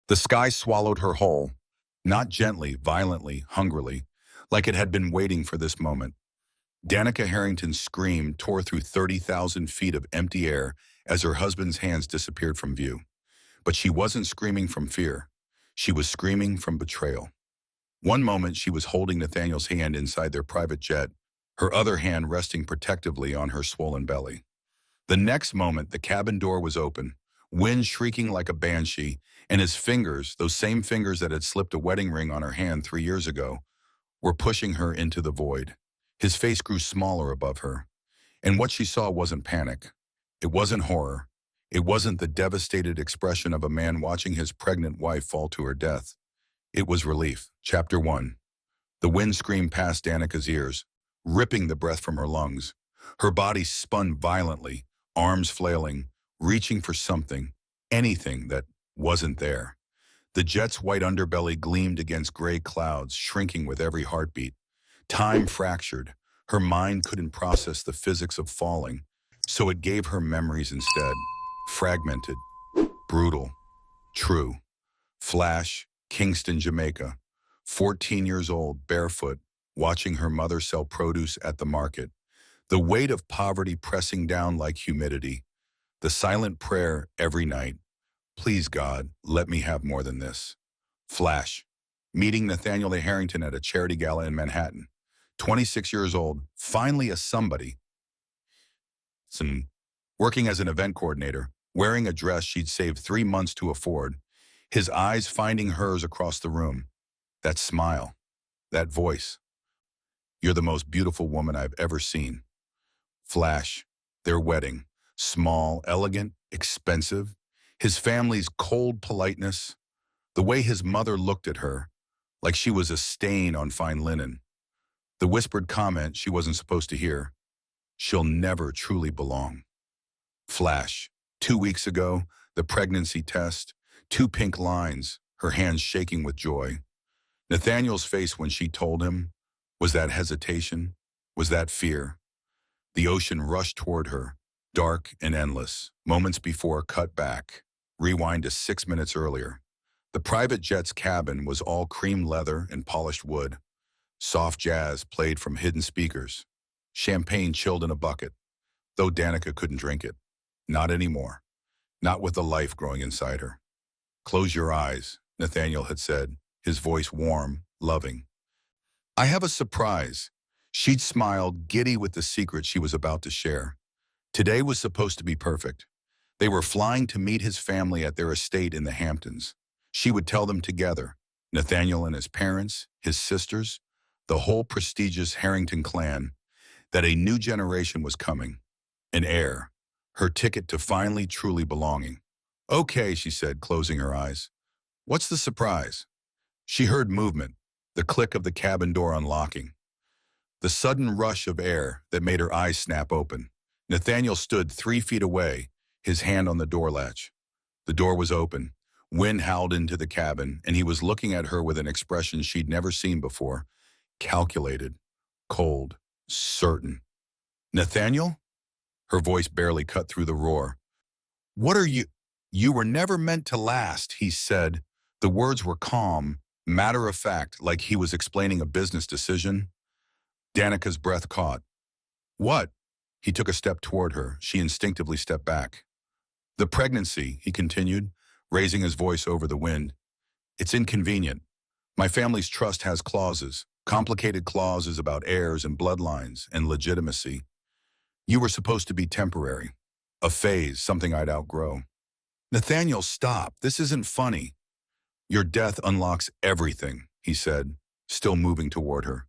The sky swallowed her whole, not gently, violently, hungrily, like it had been waiting for this moment. Danica Harrington's scream tore through 30,000 feet of empty air as her husband's hands disappeared from view. But she wasn't screaming from fear. She was screaming from betrayal. One moment she was holding Nathaniel's hand inside their private jet, her other hand resting protectively on her swollen belly. The next moment, the cabin door was open, wind shrieking like a banshee, and his fingers, those same fingers that had slipped a wedding ring on her hand 3 years ago, were pushing her into the void. His face grew smaller above her, and what she saw wasn't panic. It wasn't horror. It wasn't the devastated expression of a man watching his pregnant wife fall to her death. It was relief. Chapter 1. The wind screamed past Danica's ears, ripping the breath from her lungs. Her body spun violently, arms flailing, reaching for something, anything that wasn't there. The jet's white underbelly gleamed against gray clouds, shrinking with every heartbeat. Time fractured. Her mind couldn't process the physics of falling, so it gave her memories instead. Fragmented, brutal, true. Flash, Kingston, Jamaica. 14 years old, barefoot, watching her mother sell produce at the market. The weight of poverty pressing down like humidity. The silent prayer every night. Please, God, let me have more than this. Flash, meeting Nathaniel A. Harrington at a charity gala in Manhattan. 26 years old, finally a somebody. Working as an event coordinator, wearing a dress she'd saved 3 months to afford, his eyes finding hers across the room. That smile, that voice. You're the most beautiful woman I've ever seen. Flash, their wedding, small, elegant, expensive. His family's cold politeness, the way his mother looked at her, like she was a stain on fine linen. The whispered comment she wasn't supposed to hear. She'll never truly belong. Flash, 2 weeks ago, the pregnancy test, 2 pink lines, her hands shaking with joy. Nathaniel's face when she told him, was that hesitation? Was that fear? The ocean rushed toward her, dark and endless, moments before cut back. Rewind to 6 minutes earlier. The private jet's cabin was all cream leather and polished wood. Soft jazz played from hidden speakers. Champagne chilled in a bucket, though Danica couldn't drink it. Not anymore. Not with the life growing inside her. Close your eyes, Nathaniel had said, his voice warm, loving. I have a surprise. She'd smiled, giddy with the secret she was about to share. Today was supposed to be perfect. They were flying to meet his family at their estate in the Hamptons. She would tell them together, Nathaniel and his parents, his sisters, the whole prestigious Harrington clan, that a new generation was coming. An heir. Her ticket to finally truly belonging. Okay, she said, closing her eyes. What's the surprise? She heard movement, the click of the cabin door unlocking. The sudden rush of air that made her eyes snap open. Nathaniel stood 3 feet away, his hand on the door latch. The door was open. Wind howled into the cabin, and he was looking at her with an expression she'd never seen before. Calculated, cold, certain. Nathaniel? Her voice barely cut through the roar. What are you? You were never meant to last, he said. The words were calm, matter of fact, like he was explaining a business decision. Danica's breath caught. What? He took a step toward her. She instinctively stepped back. The pregnancy, he continued, raising his voice over the wind. It's inconvenient. My family's trust has clauses, complicated clauses about heirs and bloodlines and legitimacy. You were supposed to be temporary, a phase, something I'd outgrow. Nathaniel, stop. This isn't funny. Your death unlocks everything, he said, still moving toward her.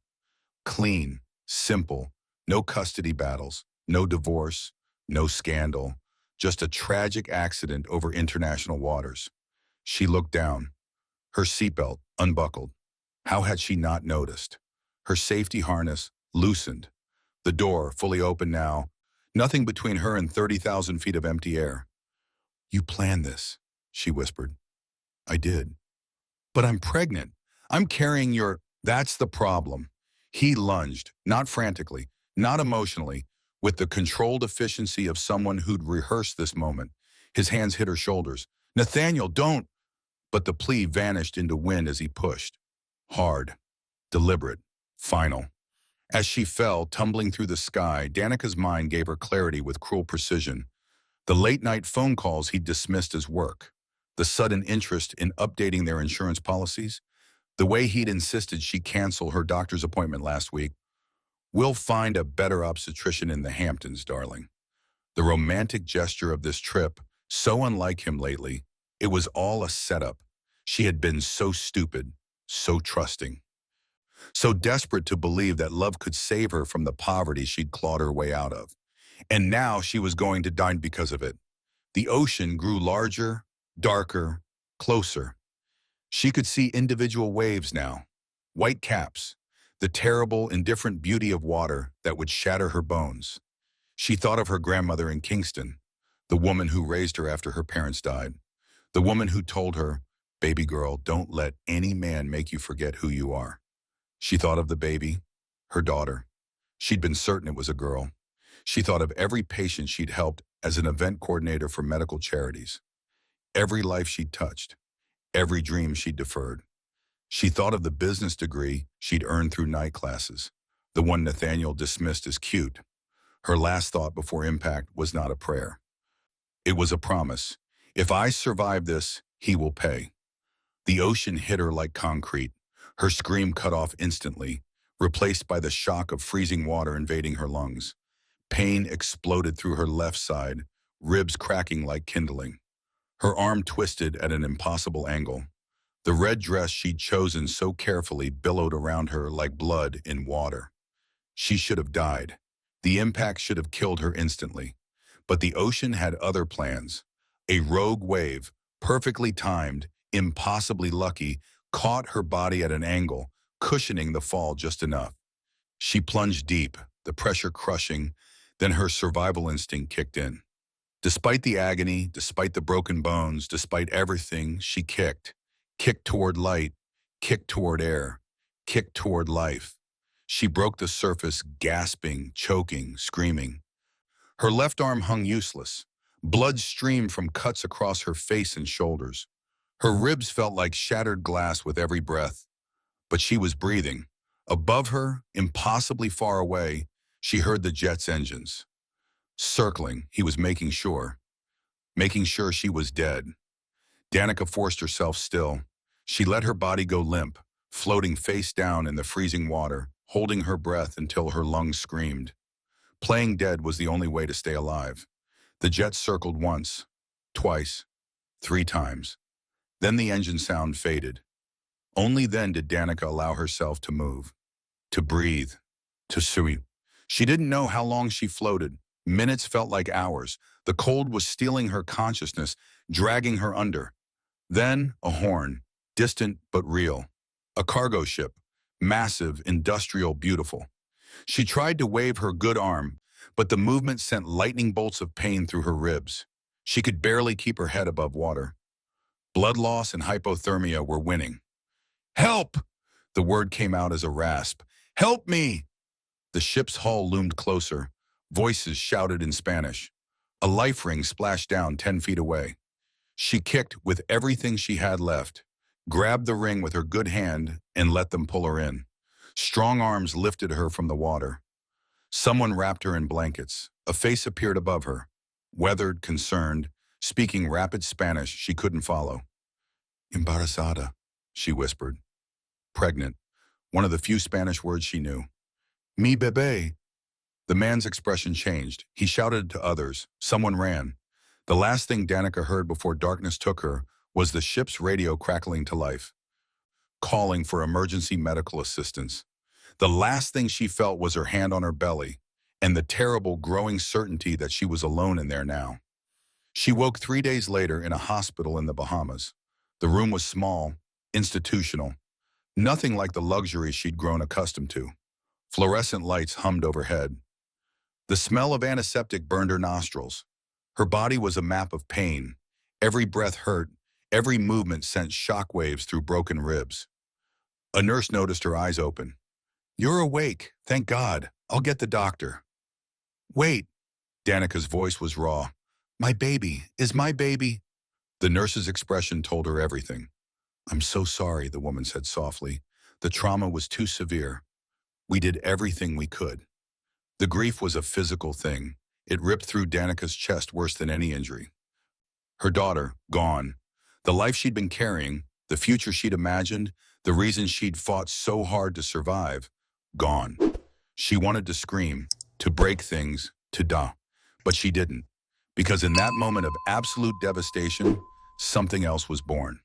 Clean, simple, no custody battles, no divorce, no scandal, just a tragic accident over international waters. She looked down. Her seatbelt unbuckled. How had she not noticed? Her safety harness loosened. The door fully open now, nothing between her and 30,000 feet of empty air. You planned this, she whispered. I did. But I'm pregnant. I'm carrying your... That's the problem. He lunged, not frantically, not emotionally, with the controlled efficiency of someone who'd rehearsed this moment. His hands hit her shoulders. Nathaniel, don't... But the plea vanished into wind as he pushed. Hard, deliberate, final. As she fell, tumbling through the sky, Danica's mind gave her clarity with cruel precision. The late-night phone calls he'd dismissed as work, the sudden interest in updating their insurance policies, the way he'd insisted she cancel her doctor's appointment last week. "We'll find a better obstetrician in the Hamptons, darling." The romantic gesture of this trip, so unlike him lately, it was all a setup. She had been so stupid, so trusting, so desperate to believe that love could save her from the poverty she'd clawed her way out of. And now she was going to die because of it. The ocean grew larger, darker, closer. She could see individual waves now, white caps, the terrible, indifferent beauty of water that would shatter her bones. She thought of her grandmother in Kingston, the woman who raised her after her parents died, the woman who told her, "Baby girl, don't let any man make you forget who you are." She thought of the baby, her daughter. She'd been certain it was a girl. She thought of every patient she'd helped as an event coordinator for medical charities, every life she'd touched, every dream she'd deferred. She thought of the business degree she'd earned through night classes, the one Nathaniel dismissed as cute. Her last thought before impact was not a prayer. It was a promise. If I survive this, he will pay. The ocean hit her like concrete, her scream cut off instantly, replaced by the shock of freezing water invading her lungs. Pain exploded through her left side, ribs cracking like kindling. Her arm twisted at an impossible angle. The red dress she'd chosen so carefully billowed around her like blood in water. She should have died. The impact should have killed her instantly. But the ocean had other plans. A rogue wave, perfectly timed, impossibly lucky, caught her body at an angle, cushioning the fall just enough. She plunged deep, the pressure crushing, then her survival instinct kicked in. Despite the agony, despite the broken bones, despite everything, she kicked. Kicked toward light, kicked toward air, kicked toward life. She broke the surface, gasping, choking, screaming. Her left arm hung useless. Blood streamed from cuts across her face and shoulders. Her ribs felt like shattered glass with every breath. But she was breathing. Above her, impossibly far away, she heard the jet's engines. Circling, he was making sure she was dead. Danica forced herself still. She let her body go limp, floating face down in the freezing water, holding her breath until her lungs screamed. Playing dead was the only way to stay alive. The jet circled once, twice, 3 times. Then the engine sound faded. Only then did Danica allow herself to move, to breathe, to sweep. She didn't know how long she floated. Minutes felt like hours. The cold was stealing her consciousness, dragging her under. Then a horn, distant but real. A cargo ship, massive, industrial, beautiful. She tried to wave her good arm, but the movement sent lightning bolts of pain through her ribs. She could barely keep her head above water. Blood loss and hypothermia were winning. "Help!" The word came out as a rasp. "Help me!" The ship's hull loomed closer. Voices shouted in Spanish. A life ring splashed down 10 feet away. She kicked with everything she had left, grabbed the ring with her good hand, and let them pull her in. Strong arms lifted her from the water. Someone wrapped her in blankets. A face appeared above her, weathered, concerned, speaking rapid Spanish she couldn't follow. "Embarazada," she whispered. Pregnant, one of the few Spanish words she knew. "Mi bebé." The man's expression changed. He shouted to others. Someone ran. The last thing Danica heard before darkness took her was the ship's radio crackling to life, calling for emergency medical assistance. The last thing she felt was her hand on her belly and the terrible growing certainty that she was alone in there now. She woke 3 days later in a hospital in the Bahamas. The room was small, institutional, nothing like the luxury she'd grown accustomed to. Fluorescent lights hummed overhead. The smell of antiseptic burned her nostrils. Her body was a map of pain. Every breath hurt. Every movement sent shockwaves through broken ribs. A nurse noticed her eyes open. "You're awake. Thank God. I'll get the doctor." "Wait." Danica's voice was raw. "My baby. Is my baby?" The nurse's expression told her everything. I'm so sorry, the woman said softly. The trauma was too severe. We did everything we could. The grief was a physical thing. It ripped through Danica's chest worse than any injury. Her daughter, gone. The life she'd been carrying, the future she'd imagined, the reason she'd fought so hard to survive, gone. She wanted to scream, to break things, to die. But she didn't. Because in that moment of absolute devastation, something else was born.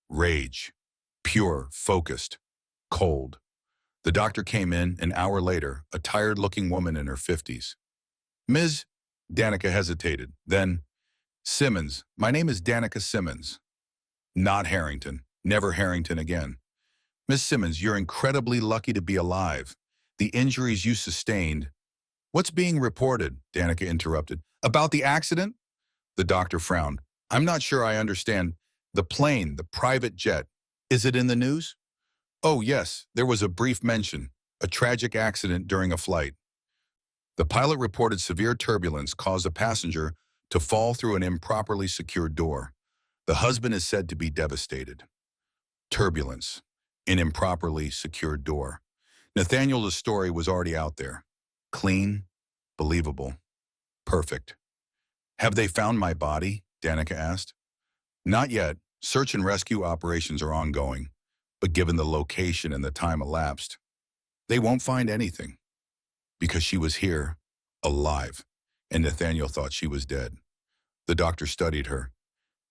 Rage. Pure, focused, cold. The doctor came in an hour later, a tired-looking woman in her 50s. Ms. Danica hesitated. Then, Simmons. My name is Danica Simmons. Not Harrington. Never Harrington again. Miss Simmons, you're incredibly lucky to be alive. The injuries you sustained. What's being reported? Danica interrupted. About the accident? The doctor frowned. I'm not sure I understand. The plane, the private jet. Is it in the news? Oh, yes, there was a brief mention. A tragic accident during a flight. The pilot reported severe turbulence caused a passenger to fall through an improperly secured door. The husband is said to be devastated. Turbulence. An improperly secured door. Nathaniel's story was already out there. Clean, believable, perfect. Have they found my body? Danica asked. Not yet. Search and rescue operations are ongoing. But given the location and the time elapsed, they won't find anything. Because she was here, alive, and Nathaniel thought she was dead. The doctor studied her.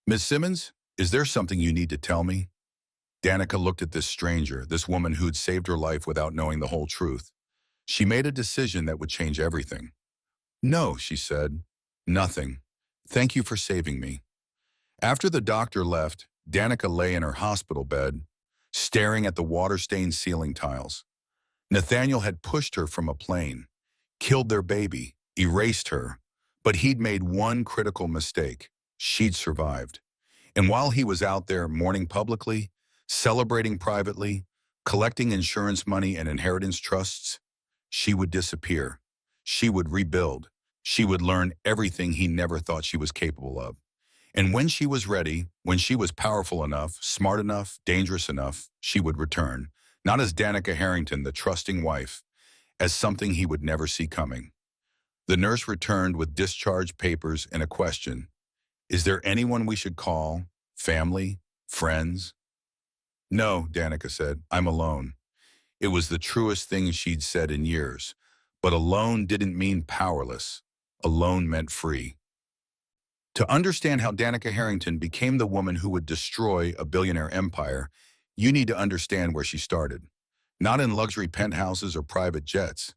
Miss Simmons, is there something you need to tell me? Danica looked at this stranger, this woman who'd saved her life without knowing the whole truth. She made a decision that would change everything. No, she said. Nothing. Thank you for saving me. After the doctor left, Danica lay in her hospital bed, staring at the water-stained ceiling tiles. Nathaniel had pushed her from a plane, killed their baby, erased her, but he'd made one critical mistake. She'd survived. And while he was out there mourning publicly, celebrating privately, collecting insurance money and inheritance trusts, she would disappear. She would rebuild. She would learn everything he never thought she was capable of. And when she was ready, when she was powerful enough, smart enough, dangerous enough, she would return. Not as Danica Harrington, the trusting wife, as something he would never see coming. The nurse returned with discharge papers and a question. Is there anyone we should call? Family? Friends? No, Danica said. I'm alone. It was the truest thing she'd said in years. But alone didn't mean powerless. Alone meant free. To understand how Danica Harrington became the woman who would destroy a billionaire empire, you need to understand where she started. Not in luxury penthouses or private jets,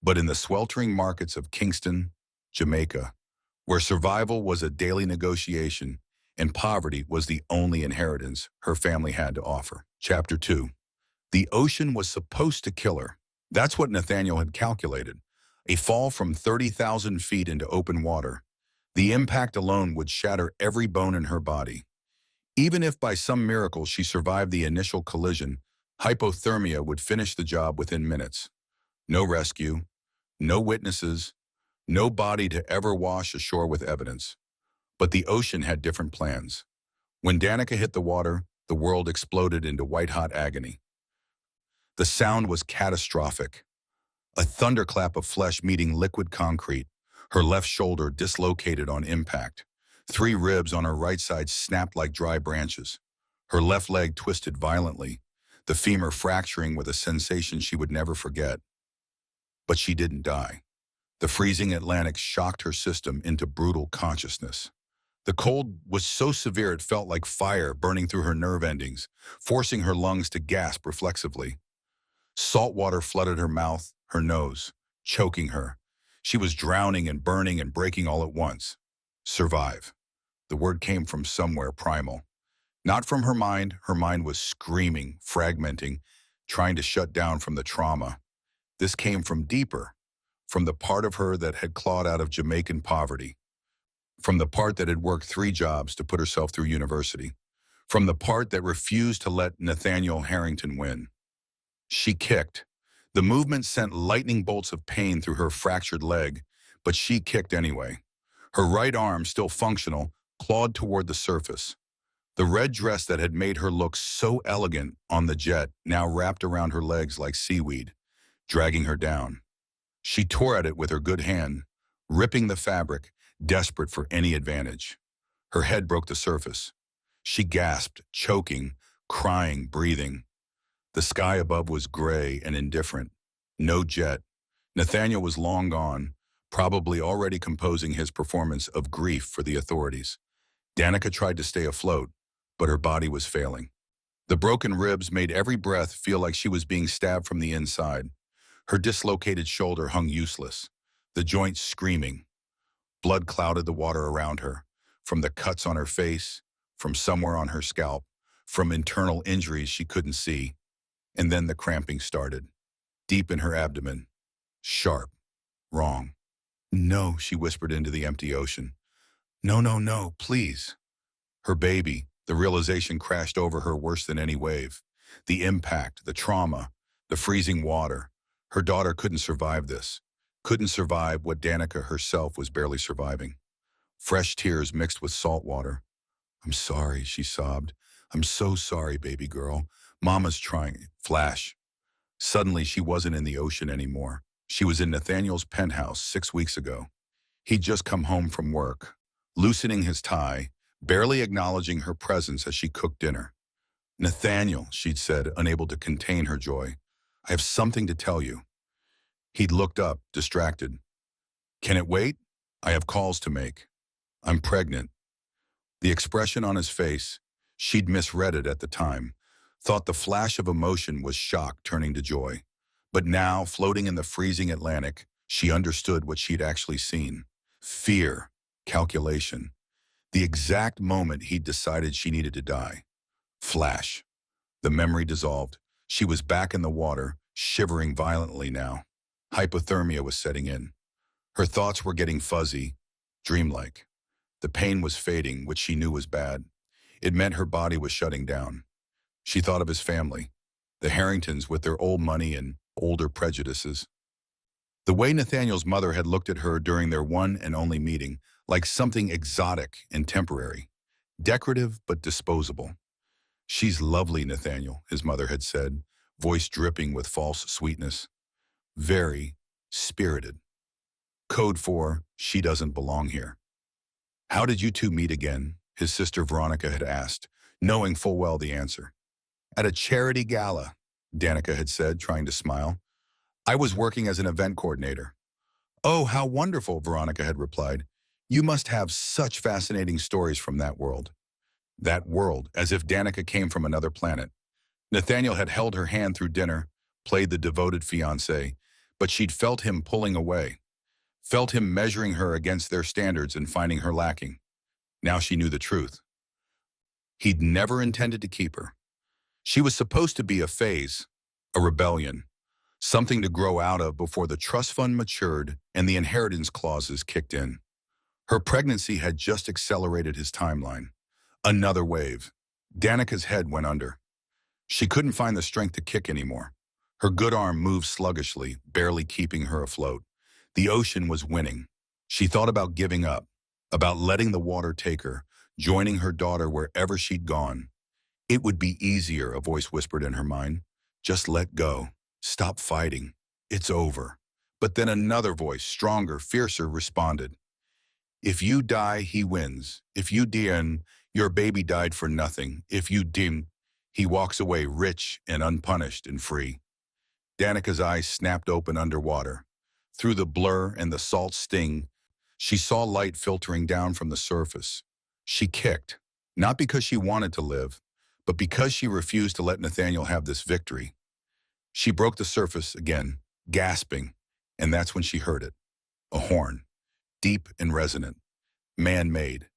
but in the sweltering markets of Kingston, Jamaica, where survival was a daily negotiation and poverty was the only inheritance her family had to offer. Chapter 2. The ocean was supposed to kill her. That's what Nathaniel had calculated. A fall from 30,000 feet into open water. The impact alone would shatter every bone in her body. Even if by some miracle she survived the initial collision, hypothermia would finish the job within minutes. No rescue, no witnesses, no body to ever wash ashore with evidence. But the ocean had different plans. When Danica hit the water, the world exploded into white-hot agony. The sound was catastrophic. A thunderclap of flesh meeting liquid concrete, her left shoulder dislocated on impact. 3 ribs on her right side snapped like dry branches. Her left leg twisted violently, the femur fracturing with a sensation she would never forget. But she didn't die. The freezing Atlantic shocked her system into brutal consciousness. The cold was so severe it felt like fire burning through her nerve endings, forcing her lungs to gasp reflexively. Salt water flooded her mouth, her nose, choking her. She was drowning and burning and breaking all at once. Survive. The word came from somewhere primal. Not from her mind. Her mind was screaming, fragmenting, trying to shut down from the trauma. This came from deeper, from the part of her that had clawed out of Jamaican poverty, from the part that had worked 3 jobs to put herself through university, from the part that refused to let Nathaniel Harrington win. She kicked. The movement sent lightning bolts of pain through her fractured leg, but she kicked anyway. Her right arm, still functional, clawed toward the surface. The red dress that had made her look so elegant on the jet now wrapped around her legs like seaweed, dragging her down. She tore at it with her good hand, ripping the fabric, desperate for any advantage. Her head broke the surface. She gasped, choking, crying, breathing. The sky above was gray and indifferent. No jet. Nathaniel was long gone, probably already composing his performance of grief for the authorities. Danica tried to stay afloat, but her body was failing. The broken ribs made every breath feel like she was being stabbed from the inside. Her dislocated shoulder hung useless, the joints screaming. Blood clouded the water around her, from the cuts on her face, from somewhere on her scalp, from internal injuries she couldn't see. And then the cramping started, deep in her abdomen. Sharp. Wrong. No, she whispered into the empty ocean. No, no, no, please. Her baby, the realization crashed over her worse than any wave. The impact, the trauma, the freezing water. Her daughter couldn't survive this. Couldn't survive what Danica herself was barely surviving. Fresh tears mixed with salt water. I'm sorry, she sobbed. I'm so sorry, baby girl. Mama's trying. Flash. Suddenly, she wasn't in the ocean anymore. She was in Nathaniel's penthouse 6 weeks ago. He'd just come home from work, loosening his tie, barely acknowledging her presence as she cooked dinner. Nathaniel, she'd said, unable to contain her joy. I have something to tell you. He'd looked up, distracted. Can it wait? I have calls to make. I'm pregnant. The expression on his face, she'd misread it at the time, thought the flash of emotion was shock turning to joy. But now, floating in the freezing Atlantic, she understood what she'd actually seen. Fear, calculation. The exact moment he'd decided she needed to die. Flash. The memory dissolved. She was back in the water, shivering violently now. Hypothermia was setting in. Her thoughts were getting fuzzy, dreamlike. The pain was fading, which she knew was bad. It meant her body was shutting down. She thought of his family, the Harringtons with their old money and older prejudices. The way Nathaniel's mother had looked at her during their one and only meeting, like something exotic and temporary, decorative but disposable. She's lovely, Nathaniel, his mother had said, voice dripping with false sweetness. Very spirited. Code for, she doesn't belong here. How did you two meet again? His sister Veronica had asked, knowing full well the answer. At a charity gala, Danica had said, trying to smile. I was working as an event coordinator. Oh, how wonderful, Veronica had replied. You must have such fascinating stories from that world. That world, as if Danica came from another planet. Nathaniel had held her hand through dinner, played the devoted fiancé, but she'd felt him pulling away, felt him measuring her against their standards and finding her lacking. Now she knew the truth. He'd never intended to keep her. She was supposed to be a phase, a rebellion, something to grow out of before the trust fund matured and the inheritance clauses kicked in. Her pregnancy had just accelerated his timeline. Another wave. Danica's head went under. She couldn't find the strength to kick anymore. Her good arm moved sluggishly, barely keeping her afloat. The ocean was winning. She thought about giving up, about letting the water take her, joining her daughter wherever she'd gone. It would be easier, a voice whispered in her mind. Just let go. Stop fighting. It's over. But then another voice, stronger, fiercer, responded. If you die, he wins. If you dien, your baby died for nothing. If you dim, he walks away rich and unpunished and free. Danica's eyes snapped open underwater. Through the blur and the salt sting, she saw light filtering down from the surface. She kicked, not because she wanted to live, but because she refused to let Nathaniel have this victory. She broke the surface again, gasping, and that's when she heard it. A horn, deep and resonant, man-made.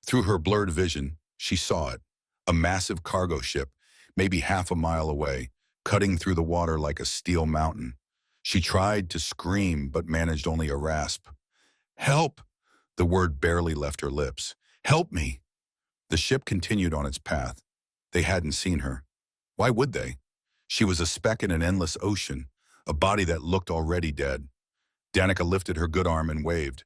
Through her blurred vision, she saw it, a massive cargo ship, maybe half a mile away, cutting through the water like a steel mountain. She tried to scream, but managed only a rasp. Help! The word barely left her lips. Help me! The ship continued on its path. They hadn't seen her. Why would they? She was a speck in an endless ocean, a body that looked already dead. Danica lifted her good arm and waved.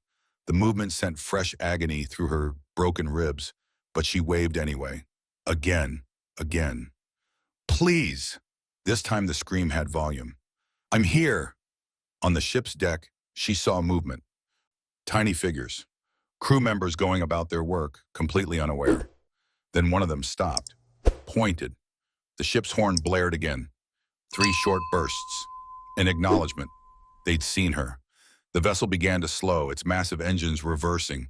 The movement sent fresh agony through her broken ribs, but she waved anyway. Again, again. Please. This time the scream had volume. I'm here. On the ship's deck, she saw movement. Tiny figures. Crew members going about their work, completely unaware. Then one of them stopped, pointed. The ship's horn blared again. 3 short bursts. An acknowledgement. They'd seen her. The vessel began to slow, its massive engines reversing.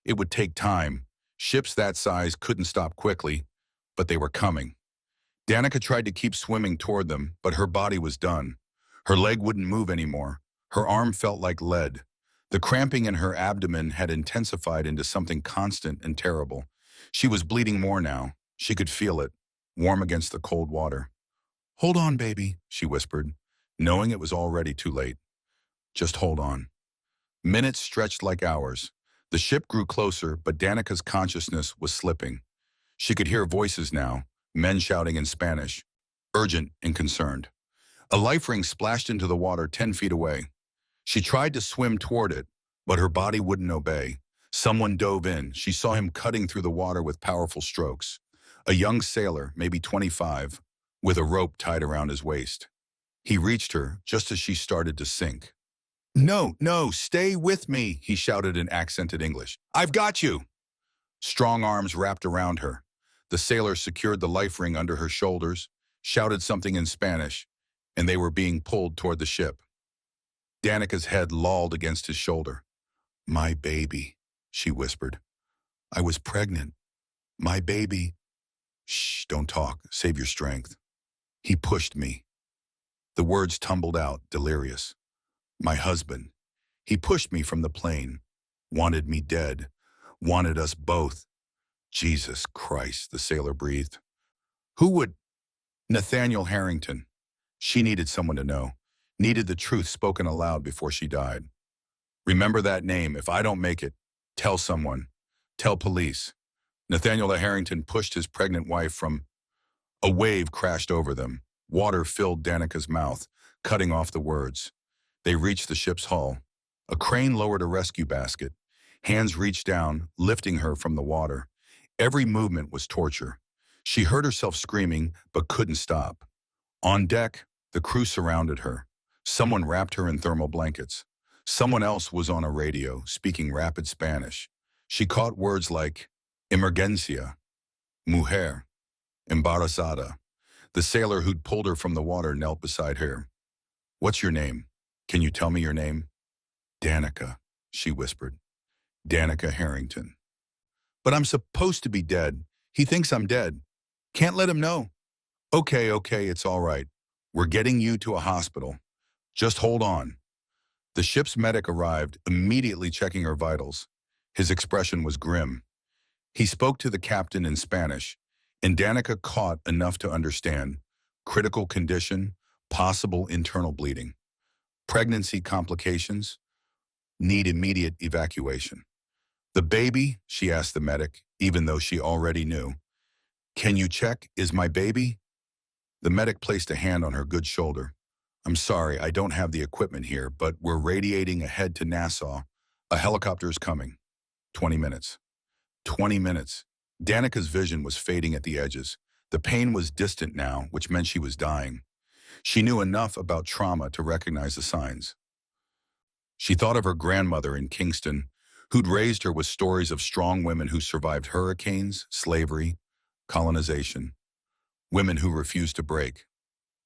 It would take time. Ships that size couldn't stop quickly, but they were coming. Danica tried to keep swimming toward them, but her body was done. Her leg wouldn't move anymore. Her arm felt like lead. The cramping in her abdomen had intensified into something constant and terrible. She was bleeding more now. She could feel it, warm against the cold water. Hold on, baby, she whispered, knowing it was already too late. Just hold on. Minutes stretched like hours. The ship grew closer, but Danica's consciousness was slipping. She could hear voices now, men shouting in Spanish, urgent and concerned. A life ring splashed into the water 10 feet away. She tried to swim toward it, but her body wouldn't obey. Someone dove in. She saw him cutting through the water with powerful strokes. A young sailor, maybe 25, with a rope tied around his waist. He reached her just as she started to sink. No, no, stay with me, he shouted in accented English. I've got you. Strong arms wrapped around her. The sailor secured the life ring under her shoulders, shouted something in Spanish, and they were being pulled toward the ship. Danica's head lolled against his shoulder. My baby, she whispered. I was pregnant. My baby. Shh, don't talk. Save your strength. He pushed me. The words tumbled out, delirious. My husband. He pushed me from the plane. Wanted me dead. Wanted us both. Jesus Christ, the sailor breathed. Who would? Nathaniel Harrington. She needed someone to know. Needed the truth spoken aloud before she died. Remember that name. If I don't make it, tell someone. Tell police. Nathaniel Harrington pushed his pregnant wife from... A wave crashed over them. Water filled Danica's mouth, cutting off the words. They reached the ship's hull. A crane lowered a rescue basket. Hands reached down, lifting her from the water. Every movement was torture. She heard herself screaming, but couldn't stop. On deck, the crew surrounded her. Someone wrapped her in thermal blankets. Someone else was on a radio, speaking rapid Spanish. She caught words like emergencia, mujer, embarazada. The sailor who'd pulled her from the water knelt beside her. What's your name? Can you tell me your name? Danica, she whispered. Danica Harrington. But I'm supposed to be dead. He thinks I'm dead. Can't let him know. Okay, it's all right. We're getting you to a hospital. Just hold on. The ship's medic arrived, immediately checking her vitals. His expression was grim. He spoke to the captain in Spanish, and Danica caught enough to understand. Critical condition, possible internal bleeding. Pregnancy complications, need immediate evacuation. The baby, she asked the medic, even though she already knew. Can you check, is my baby? The medic placed a hand on her good shoulder. I'm sorry, I don't have the equipment here, but we're radiating ahead to Nassau. A helicopter is coming. 20 minutes. 20 minutes. Danica's vision was fading at the edges. The pain was distant now, which meant she was dying. She knew enough about trauma to recognize the signs. She thought of her grandmother in Kingston, who'd raised her with stories of strong women who survived hurricanes, slavery, colonization. Women who refused to break.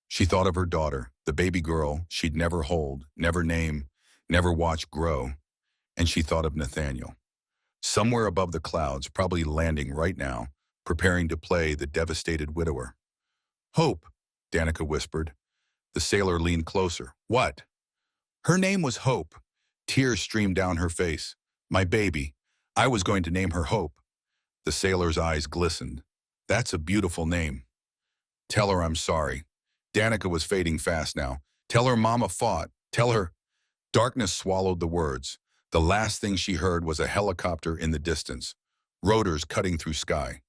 She thought of her daughter, the baby girl she'd never hold, never name, never watch grow. And she thought of Nathaniel. Somewhere above the clouds, probably landing right now, preparing to play the devastated widower. Hope, Danica whispered. The sailor leaned closer. What? Her name was Hope. Tears streamed down her face. My baby. I was going to name her Hope. The sailor's eyes glistened. That's a beautiful name. Tell her I'm sorry. Danica was fading fast now. Tell her Mama fought. Tell her... Darkness swallowed the words. The last thing she heard was a helicopter in the distance, rotors cutting through sky.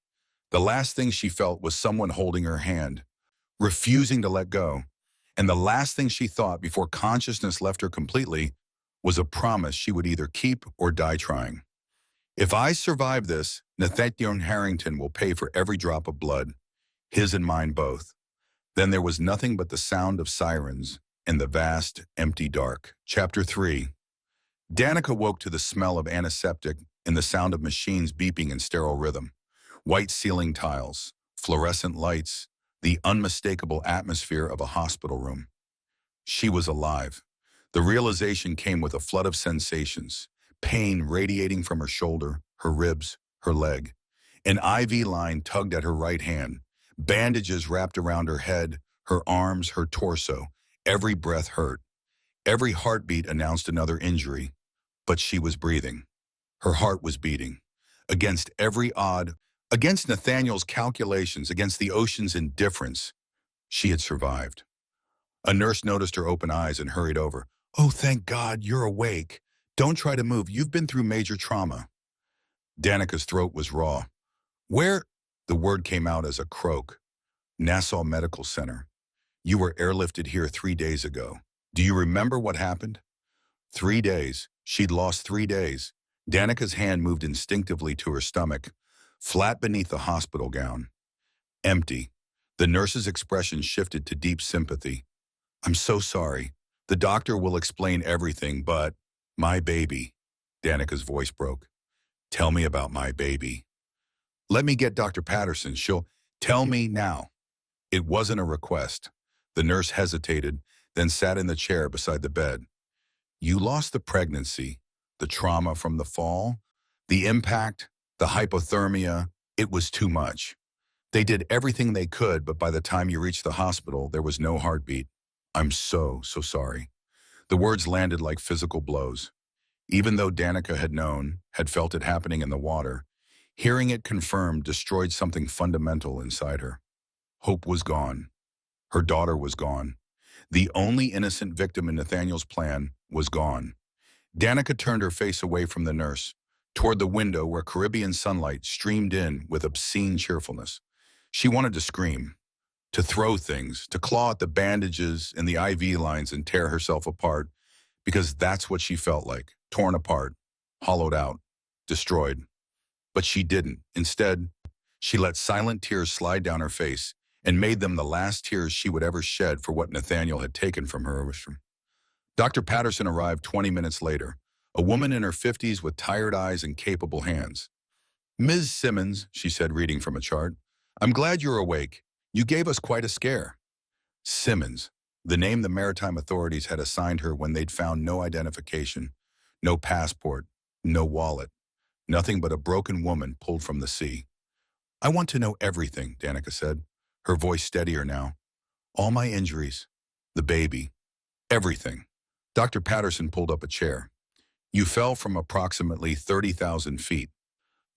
The last thing she felt was someone holding her hand, refusing to let go. And the last thing she thought before consciousness left her completely was a promise she would either keep or die trying. If I survive this, Nathaniel Harrington will pay for every drop of blood, his and mine both. Then there was nothing but the sound of sirens in the vast, empty dark. Chapter 3. Danica woke to the smell of antiseptic and the sound of machines beeping in sterile rhythm. White ceiling tiles, fluorescent lights, the unmistakable atmosphere of a hospital room. She was alive. The realization came with a flood of sensations, pain radiating from her shoulder, her ribs, her leg. An IV line tugged at her right hand, bandages wrapped around her head, her arms, her torso. Every breath hurt. Every heartbeat announced another injury, but she was breathing. Her heart was beating. Against every odd, against Nathaniel's calculations, against the ocean's indifference, she had survived. A nurse noticed her open eyes and hurried over. "Oh, thank God, you're awake. Don't try to move. You've been through major trauma." Danica's throat was raw. "Where?" The word came out as a croak. "Nassau Medical Center. You were airlifted here 3 days ago. Do you remember what happened?" 3 days. She'd lost 3 days. Danica's hand moved instinctively to her stomach, flat beneath the hospital gown. Empty. The nurse's expression shifted to deep sympathy. "I'm so sorry. The doctor will explain everything, but my baby." Danica's voice broke. "Tell me about my baby." "Let me get Dr. Patterson. She'll tell me now." It wasn't a request. The nurse hesitated, then sat in the chair beside the bed. "You lost the pregnancy, the trauma from the fall, the impact, the hypothermia. It was too much. They did everything they could, but by the time you reached the hospital, there was no heartbeat. I'm so sorry." The words landed like physical blows. Even though Danica had known, had felt it happening in the water, hearing it confirmed destroyed something fundamental inside her. Hope was gone. Her daughter was gone. The only innocent victim in Nathaniel's plan was gone. Danica turned her face away from the nurse, toward the window where Caribbean sunlight streamed in with obscene cheerfulness. She wanted to scream, to throw things, to claw at the bandages and the IV lines and tear herself apart, because that's what she felt like, torn apart, hollowed out, destroyed. But she didn't. Instead, she let silent tears slide down her face and made them the last tears she would ever shed for what Nathaniel had taken from her. Dr. Patterson arrived 20 minutes later, a woman in her 50s with tired eyes and capable hands. "Ms. Simmons," she said, reading from a chart, "I'm glad you're awake. You gave us quite a scare." Simmons, the name the maritime authorities had assigned her when they'd found no identification, no passport, no wallet, nothing but a broken woman pulled from the sea. "I want to know everything," Danica said, her voice steadier now. "All my injuries, the baby, everything." Dr. Patterson pulled up a chair. "You fell from approximately 30,000 feet.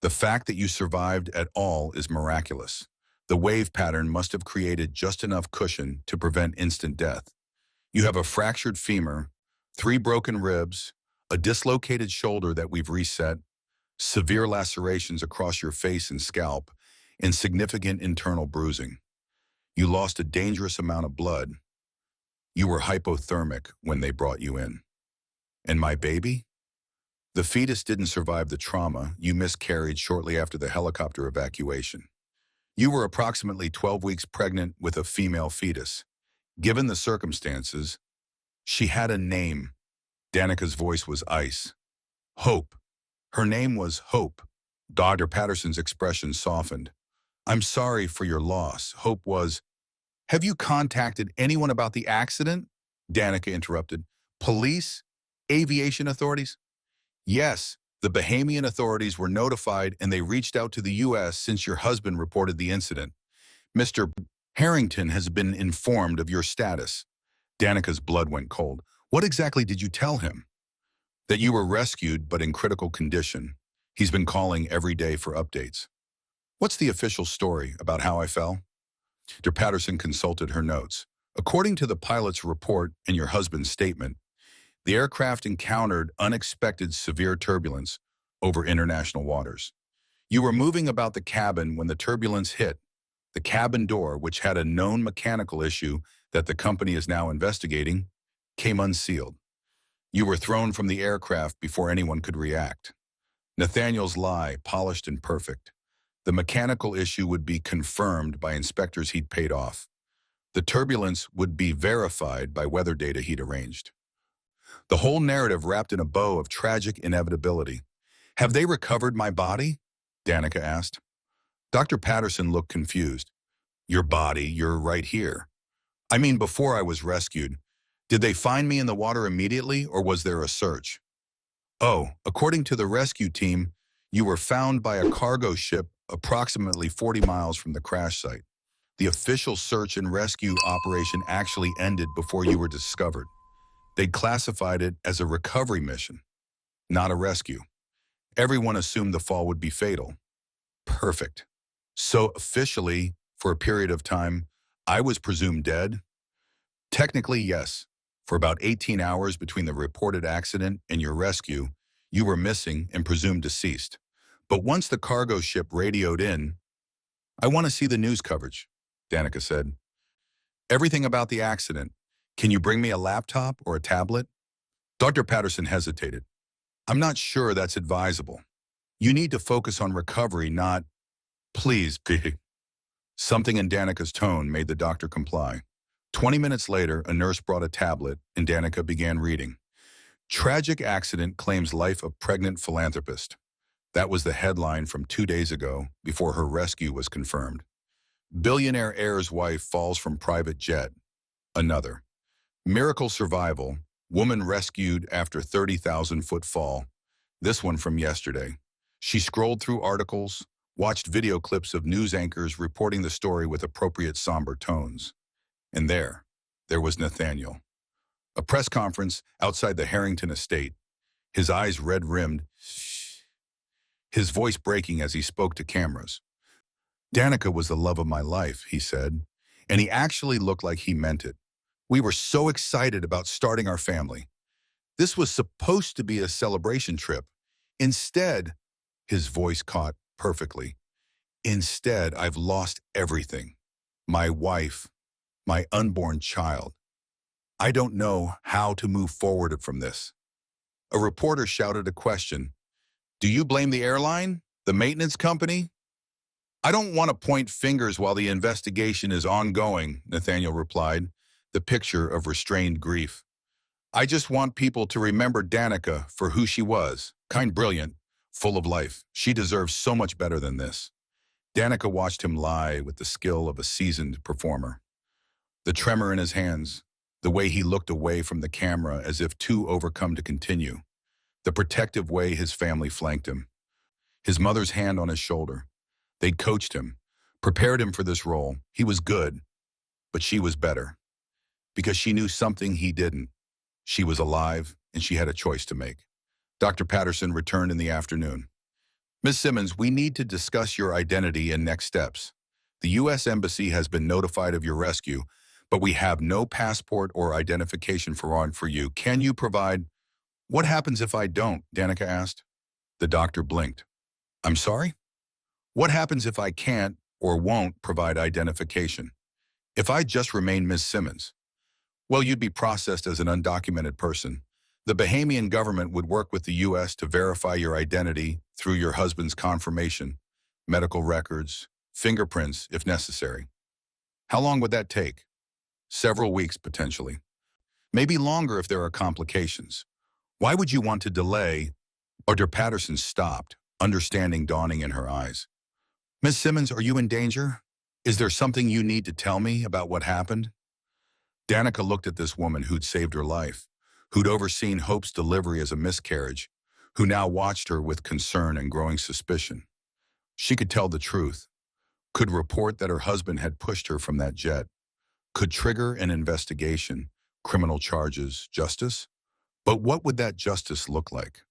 The fact that you survived at all is miraculous. The wave pattern must have created just enough cushion to prevent instant death. You have a fractured femur, 3 broken ribs, a dislocated shoulder that we've reset, severe lacerations across your face and scalp, and significant internal bruising. You lost a dangerous amount of blood. You were hypothermic when they brought you in. And my baby? The fetus didn't survive the trauma. You miscarried shortly after the helicopter evacuation. You were approximately 12 weeks pregnant with a female fetus. Given the circumstances, she had a name." Danica's voice was ice. "Hope. Her name was Hope." Dr. Patterson's expression softened. "I'm sorry for your loss. Hope was—" "Have you contacted anyone about the accident?" Danica interrupted. "Police? Aviation authorities?" "Yes, the Bahamian authorities were notified and they reached out to the U.S. since your husband reported the incident. Mr. Harrington has been informed of your status." Danica's blood went cold. "What exactly did you tell him?" "That you were rescued but in critical condition. He's been calling every day for updates." "What's the official story about how I fell?" Dr. Patterson consulted her notes. "According to the pilot's report and your husband's statement, the aircraft encountered unexpected severe turbulence over international waters. You were moving about the cabin when the turbulence hit. The cabin door, which had a known mechanical issue that the company is now investigating, came unsealed. You were thrown from the aircraft before anyone could react. Nathaniel's lie, polished and perfect. The mechanical issue would be confirmed by inspectors he'd paid off. The turbulence would be verified by weather data he'd arranged. The whole narrative wrapped in a bow of tragic inevitability. Have they recovered my body? Danica asked. Dr. Patterson looked confused. Your body, you're right here. I mean, before I was rescued, did they find me in the water immediately, or was there a search? Oh, according to the rescue team, you were found by a cargo ship approximately 40 miles from the crash site. The official search and rescue operation actually ended before you were discovered. They'd classified it as a recovery mission, not a rescue. Everyone assumed the fall would be fatal. Perfect. So officially, for a period of time, I was presumed dead? Technically, yes. For about 18 hours between the reported accident and your rescue, you were missing and presumed deceased. But once the cargo ship radioed in, I want to see the news coverage, Danica said. Everything about the accident. Can you bring me a laptop or a tablet? Dr. Patterson hesitated. I'm not sure that's advisable. You need to focus on recovery, not, please, P. Something in Danica's tone made the doctor comply. 20 minutes later, a nurse brought a tablet, and Danica began reading. Tragic accident claims life of pregnant philanthropist. That was the headline from 2 days ago, before her rescue was confirmed. Billionaire heir's wife falls from private jet. Another. Miracle survival. Woman rescued after 30,000-foot fall. This one from yesterday. She scrolled through articles, watched video clips of news anchors reporting the story with appropriate somber tones. And there was Nathaniel. A press conference outside the Harrington estate, his eyes red-rimmed, his voice breaking as he spoke to cameras. Danica was the love of my life, he said, and he actually looked like he meant it. We were so excited about starting our family. This was supposed to be a celebration trip. Instead, his voice caught perfectly. Instead, I've lost everything. My wife, my unborn child. I don't know how to move forward from this. A reporter shouted a question. Do you blame the airline? The maintenance company? I don't want to point fingers while the investigation is ongoing, Nathaniel replied, the picture of restrained grief. I just want people to remember Danica for who she was, kind, brilliant, full of life. She deserves so much better than this. Danica watched him lie with the skill of a seasoned performer. The tremor in his hands, the way he looked away from the camera as if too overcome to continue, the protective way his family flanked him, his mother's hand on his shoulder. They'd coached him, prepared him for this role. He was good, but she was better. Because she knew something he didn't. She was alive, and she had a choice to make. Dr. Patterson returned in the afternoon. Ms. Simmons, we need to discuss your identity and next steps. The U.S. Embassy has been notified of your rescue, but we have no passport or identification for you. Can you provide? What happens if I don't? Danica asked. The doctor blinked. I'm sorry? What happens if I can't or won't provide identification? If I just remain Ms. Simmons? Well, you'd be processed as an undocumented person. The Bahamian government would work with the U.S. to verify your identity through your husband's confirmation, medical records, fingerprints, if necessary. How long would that take? Several weeks, potentially. Maybe longer if there are complications. Why would you want to delay? Dr. Patterson stopped, understanding dawning in her eyes. Ms. Simmons, are you in danger? Is there something you need to tell me about what happened? Danica looked at this woman who'd saved her life, who'd overseen Hope's delivery as a miscarriage, who now watched her with concern and growing suspicion. She could tell the truth, could report that her husband had pushed her from that jet, could trigger an investigation, criminal charges, justice. But what would that justice look like?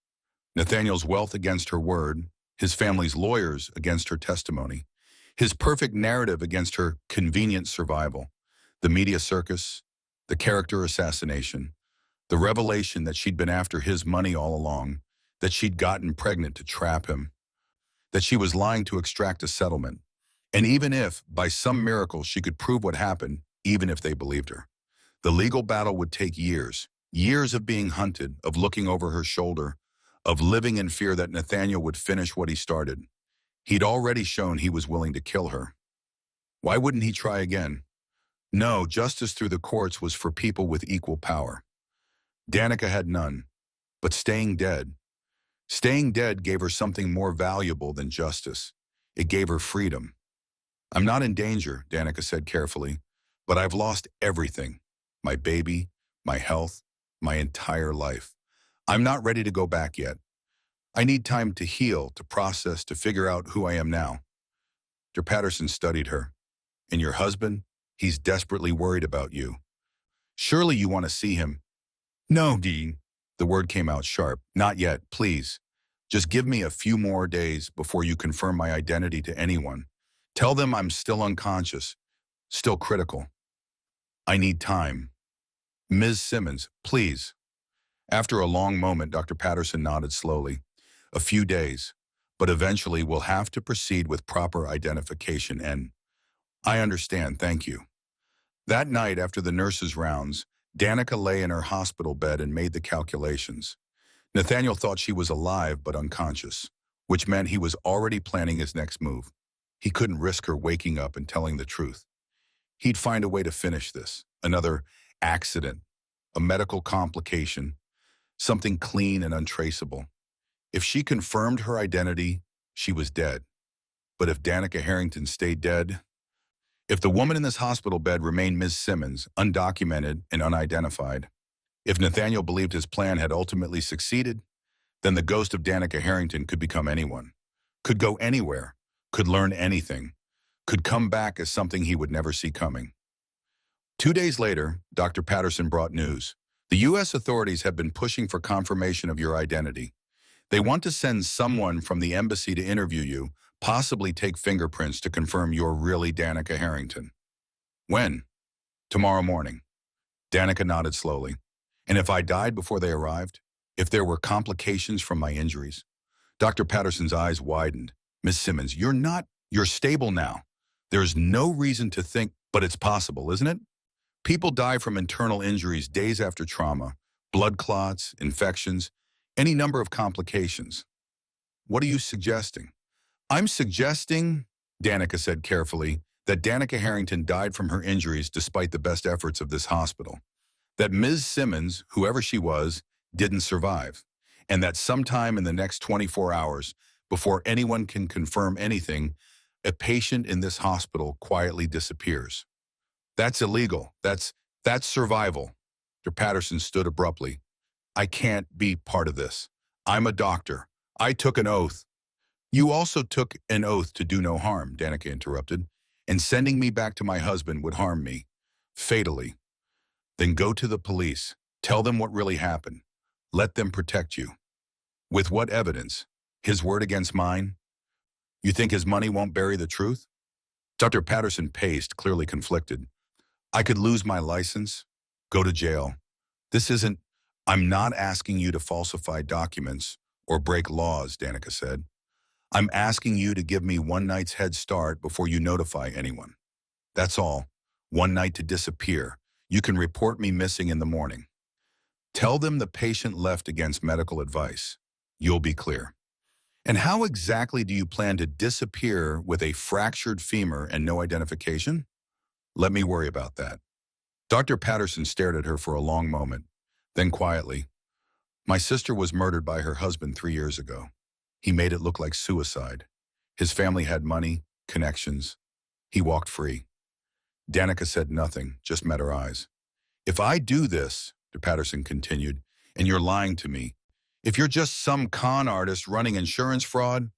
Nathaniel's wealth against her word, his family's lawyers against her testimony, his perfect narrative against her convenient survival, the media circus, the character assassination, the revelation that she'd been after his money all along, that she'd gotten pregnant to trap him, that she was lying to extract a settlement. And even if, by some miracle, she could prove what happened, even if they believed her, the legal battle would take years, years of being hunted, of looking over her shoulder, of living in fear that Nathaniel would finish what he started. He'd already shown he was willing to kill her. Why wouldn't he try again? No, justice through the courts was for people with equal power. Danica had none, but staying dead gave her something more valuable than justice. It gave her freedom. I'm not in danger, Danica said carefully, but I've lost everything. My baby, my health, my entire life. I'm not ready to go back yet. I need time to heal, to process, to figure out who I am now. Dr. Patterson studied her. And your husband? He's desperately worried about you. Surely you want to see him. No, Dean. The word came out sharp. Not yet, please. Just give me a few more days before you confirm my identity to anyone. Tell them I'm still unconscious, still critical. I need time. Ms. Simmons, please. After a long moment, Dr. Patterson nodded slowly. A few days, but eventually we'll have to proceed with proper identification and I understand, thank you. That night after the nurse's rounds, Danica lay in her hospital bed and made the calculations. Nathaniel thought she was alive but unconscious, which meant he was already planning his next move. He couldn't risk her waking up and telling the truth. He'd find a way to finish this. Another accident, a medical complication, something clean and untraceable. If she confirmed her identity, she was dead. But if Danica Harrington stayed dead, if the woman in this hospital bed remained Ms. Simmons, undocumented and unidentified, if Nathaniel believed his plan had ultimately succeeded, then the ghost of Danica Harrington could become anyone, could go anywhere, could learn anything, could come back as something he would never see coming. 2 days later, Dr. Patterson brought news. The U.S. authorities have been pushing for confirmation of your identity. They want to send someone from the embassy to interview you, possibly take fingerprints to confirm you're really Danica Harrington. When? Tomorrow morning. Danica nodded slowly. And if I died before they arrived? If there were complications from my injuries? Dr. Patterson's eyes widened. Miss Simmons, you're stable now. There's no reason to think, but it's possible, isn't it? People die from internal injuries days after trauma, blood clots, infections, any number of complications. What are you suggesting? I'm suggesting, Danica said carefully, that Danica Harrington died from her injuries despite the best efforts of this hospital. That Ms. Simmons, whoever she was, didn't survive. And that sometime in the next 24 hours, before anyone can confirm anything, a patient in this hospital quietly disappears. That's illegal. That's survival. Dr. Patterson stood abruptly. I can't be part of this. I'm a doctor. I took an oath. You also took an oath to do no harm, Danica interrupted, and sending me back to my husband would harm me, fatally. Then go to the police. Tell them what really happened. Let them protect you. With what evidence? His word against mine? You think his money won't bury the truth? Dr. Patterson paced, clearly conflicted. I could lose my license, go to jail. I'm not asking you to falsify documents or break laws, Danica said. I'm asking you to give me one night's head start before you notify anyone. That's all. One night to disappear. You can report me missing in the morning. Tell them the patient left against medical advice. You'll be clear. And how exactly do you plan to disappear with a fractured femur and no identification? Let me worry about that. Dr. Patterson stared at her for a long moment. Then quietly, my sister was murdered by her husband 3 years ago. He made it look like suicide. His family had money, connections. He walked free. Danica said nothing, just met her eyes. If I do this, Dr. Patterson continued, and you're lying to me, if you're just some con artist running insurance fraud,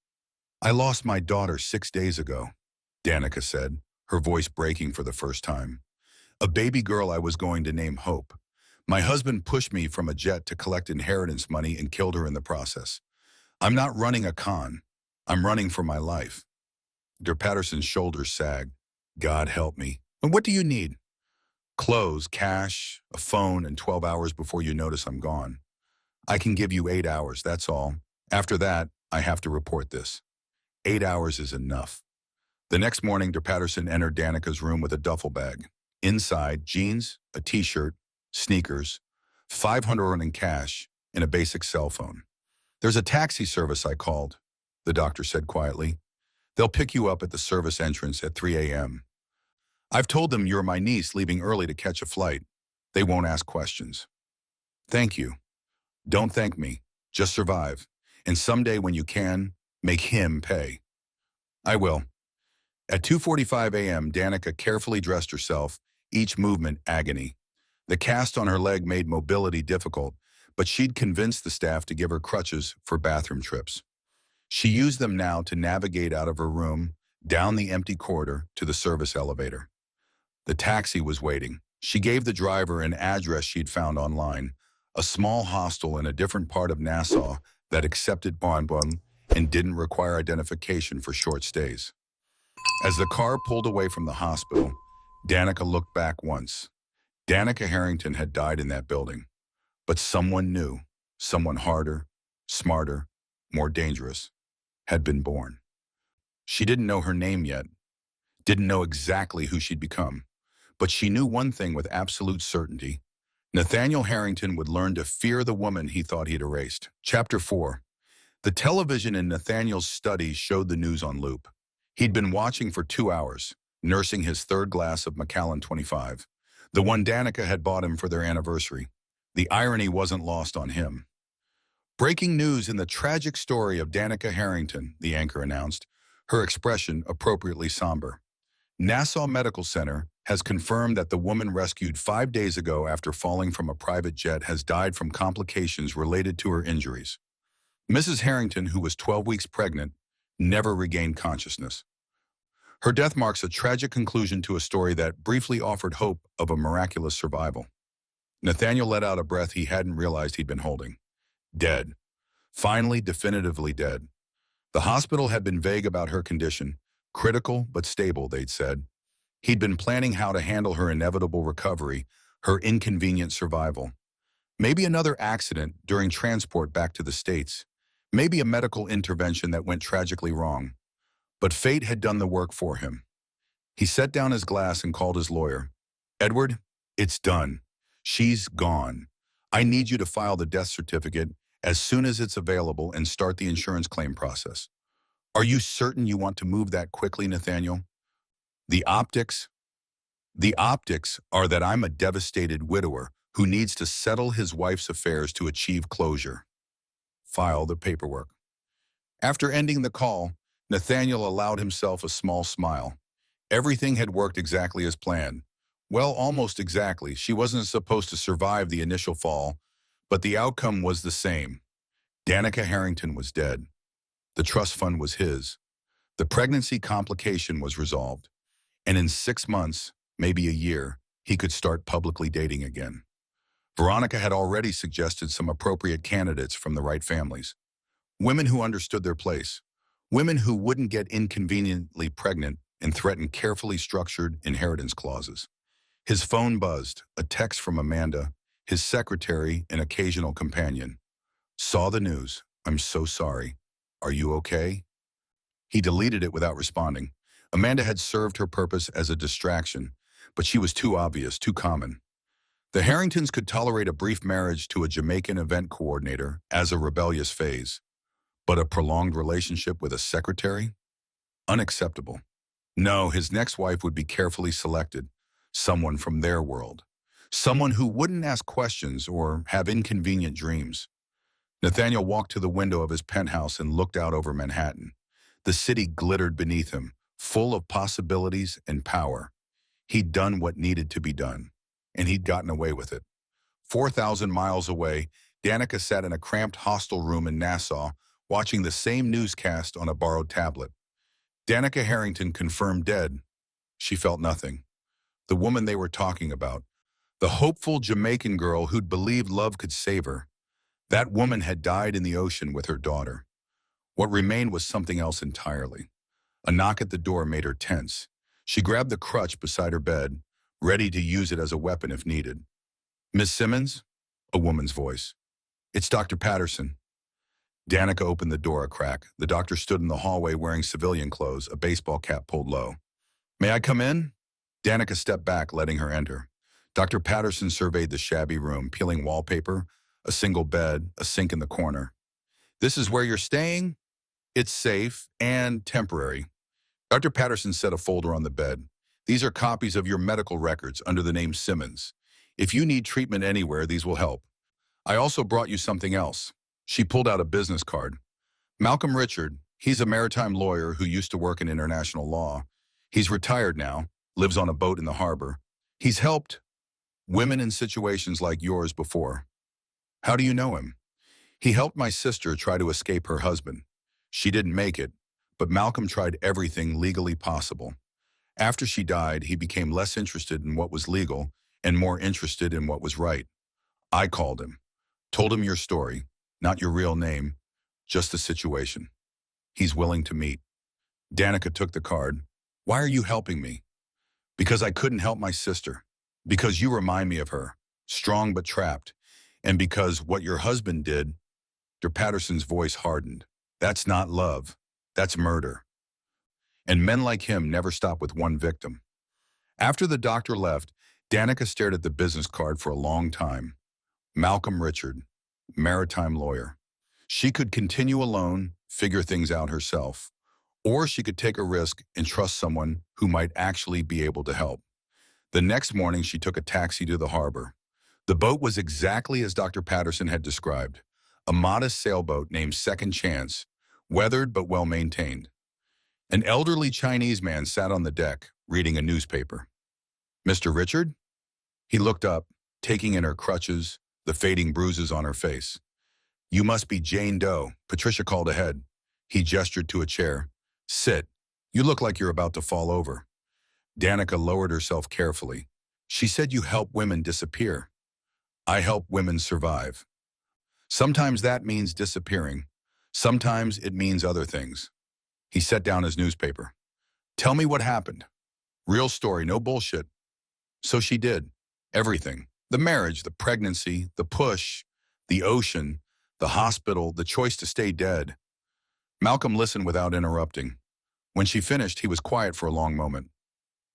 I lost my daughter 6 days ago, Danica said, her voice breaking for the first time. A baby girl I was going to name Hope. My husband pushed me from a jet to collect inheritance money and killed her in the process. I'm not running a con. I'm running for my life. Dr. Patterson's shoulders sagged. God help me. And what do you need? Clothes, cash, a phone, and 12 hours before you notice I'm gone. I can give you 8 hours, that's all. After that, I have to report this. 8 hours is enough. The next morning, Dr. Patterson entered Danica's room with a duffel bag. Inside, jeans, a t-shirt, sneakers, $500 in cash, and a basic cell phone. There's a taxi service I called, the doctor said quietly. They'll pick you up at the service entrance at 3 a.m. I've told them you're my niece leaving early to catch a flight. They won't ask questions. Thank you. Don't thank me. Just survive. And someday when you can, make him pay. I will. At 2:45 a.m., Danica carefully dressed herself, each movement agony. The cast on her leg made mobility difficult, but she'd convinced the staff to give her crutches for bathroom trips. She used them now to navigate out of her room, down the empty corridor to the service elevator. The taxi was waiting. She gave the driver an address she'd found online, a small hostel in a different part of Nassau that accepted bonbon and didn't require identification for short stays. As the car pulled away from the hospital, Danica looked back once. Danica Harrington had died in that building. But someone new, someone harder, smarter, more dangerous, had been born. She didn't know her name yet, didn't know exactly who she'd become, but she knew one thing with absolute certainty. Nathaniel Harrington would learn to fear the woman he thought he'd erased. Chapter 4. The television in Nathaniel's study showed the news on loop. He'd been watching for 2 hours, nursing his third glass of Macallan 25, the one Danica had bought him for their anniversary. The irony wasn't lost on him. Breaking news in the tragic story of Danica Harrington, the anchor announced, her expression appropriately somber. Nassau Medical Center has confirmed that the woman rescued 5 days ago after falling from a private jet has died from complications related to her injuries. Mrs. Harrington, who was 12 weeks pregnant, never regained consciousness. Her death marks a tragic conclusion to a story that briefly offered hope of a miraculous survival. Nathaniel let out a breath he hadn't realized he'd been holding. Dead. Finally, definitively dead. The hospital had been vague about her condition, critical but stable, they'd said. He'd been planning how to handle her inevitable recovery, her inconvenient survival. Maybe another accident during transport back to the States. Maybe a medical intervention that went tragically wrong. But fate had done the work for him. He set down his glass and called his lawyer. Edward, it's done. She's gone. I need you to file the death certificate as soon as it's available and start the insurance claim process. Are you certain you want to move that quickly, Nathaniel? The optics are that I'm a devastated widower who needs to settle his wife's affairs to achieve closure. File the paperwork. After ending the call, Nathaniel allowed himself a small smile. Everything had worked exactly as planned. Well, almost exactly. She wasn't supposed to survive the initial fall, but the outcome was the same. Danica Harrington was dead. The trust fund was his. The pregnancy complication was resolved. And in 6 months, maybe a year, he could start publicly dating again. Veronica had already suggested some appropriate candidates from the right families. Women who understood their place. Women who wouldn't get inconveniently pregnant and threaten carefully structured inheritance clauses. His phone buzzed, a text from Amanda, his secretary and occasional companion. Saw the news. I'm so sorry. Are you okay? He deleted it without responding. Amanda had served her purpose as a distraction, but she was too obvious, too common. The Harringtons could tolerate a brief marriage to a Jamaican event coordinator as a rebellious phase, but a prolonged relationship with a secretary? Unacceptable. No, his next wife would be carefully selected, someone from their world, someone who wouldn't ask questions or have inconvenient dreams. Nathaniel walked to the window of his penthouse and looked out over Manhattan. The city glittered beneath him, full of possibilities and power. He'd done what needed to be done, and he'd gotten away with it. 4,000 miles away, Danica sat in a cramped hostel room in Nassau, watching the same newscast on a borrowed tablet. Danica Harrington confirmed dead. She felt nothing. The woman they were talking about, the hopeful Jamaican girl who'd believed love could save her, that woman had died in the ocean with her daughter. What remained was something else entirely. A knock at the door made her tense. She grabbed the crutch beside her bed, ready to use it as a weapon if needed. Miss Simmons? A woman's voice. It's Dr. Patterson. Danica opened the door a crack. The doctor stood in the hallway wearing civilian clothes, a baseball cap pulled low. May I come in? Danica stepped back, letting her enter. Dr. Patterson surveyed the shabby room, peeling wallpaper, a single bed, a sink in the corner. This is where you're staying? It's safe and temporary. Dr. Patterson set a folder on the bed. These are copies of your medical records under the name Simmons. If you need treatment anywhere, these will help. I also brought you something else. She pulled out a business card. Malcolm Richard, he's a maritime lawyer who used to work in international law. He's retired now, lives on a boat in the harbor. He's helped women in situations like yours before. How do you know him? He helped my sister try to escape her husband. She didn't make it, but Malcolm tried everything legally possible. After she died, he became less interested in what was legal and more interested in what was right. I called him, told him your story, not your real name, just the situation. He's willing to meet. Danica took the card. Why are you helping me? Because I couldn't help my sister. Because you remind me of her, strong but trapped. And because what your husband did, Dr. Patterson's voice hardened. That's not love. That's murder. And men like him never stop with one victim. After the doctor left, Danica stared at the business card for a long time. Malcolm Richard, maritime lawyer. She could continue alone, figure things out herself. Or she could take a risk and trust someone who might actually be able to help. The next morning, she took a taxi to the harbor. The boat was exactly as Dr. Patterson had described, a modest sailboat named Second Chance, weathered but well-maintained. An elderly Chinese man sat on the deck, reading a newspaper. Mr. Richard? He looked up, taking in her crutches, the fading bruises on her face. You must be Jane Doe, Patricia called ahead. He gestured to a chair. Sit. You look like you're about to fall over. Danica lowered herself carefully. She said you help women disappear. I help women survive. Sometimes that means disappearing. Sometimes it means other things. He set down his newspaper. Tell me what happened. Real story, no bullshit. So she did. Everything. The marriage, the pregnancy, the push, the ocean, the hospital, the choice to stay dead. Malcolm listened without interrupting. When she finished, he was quiet for a long moment.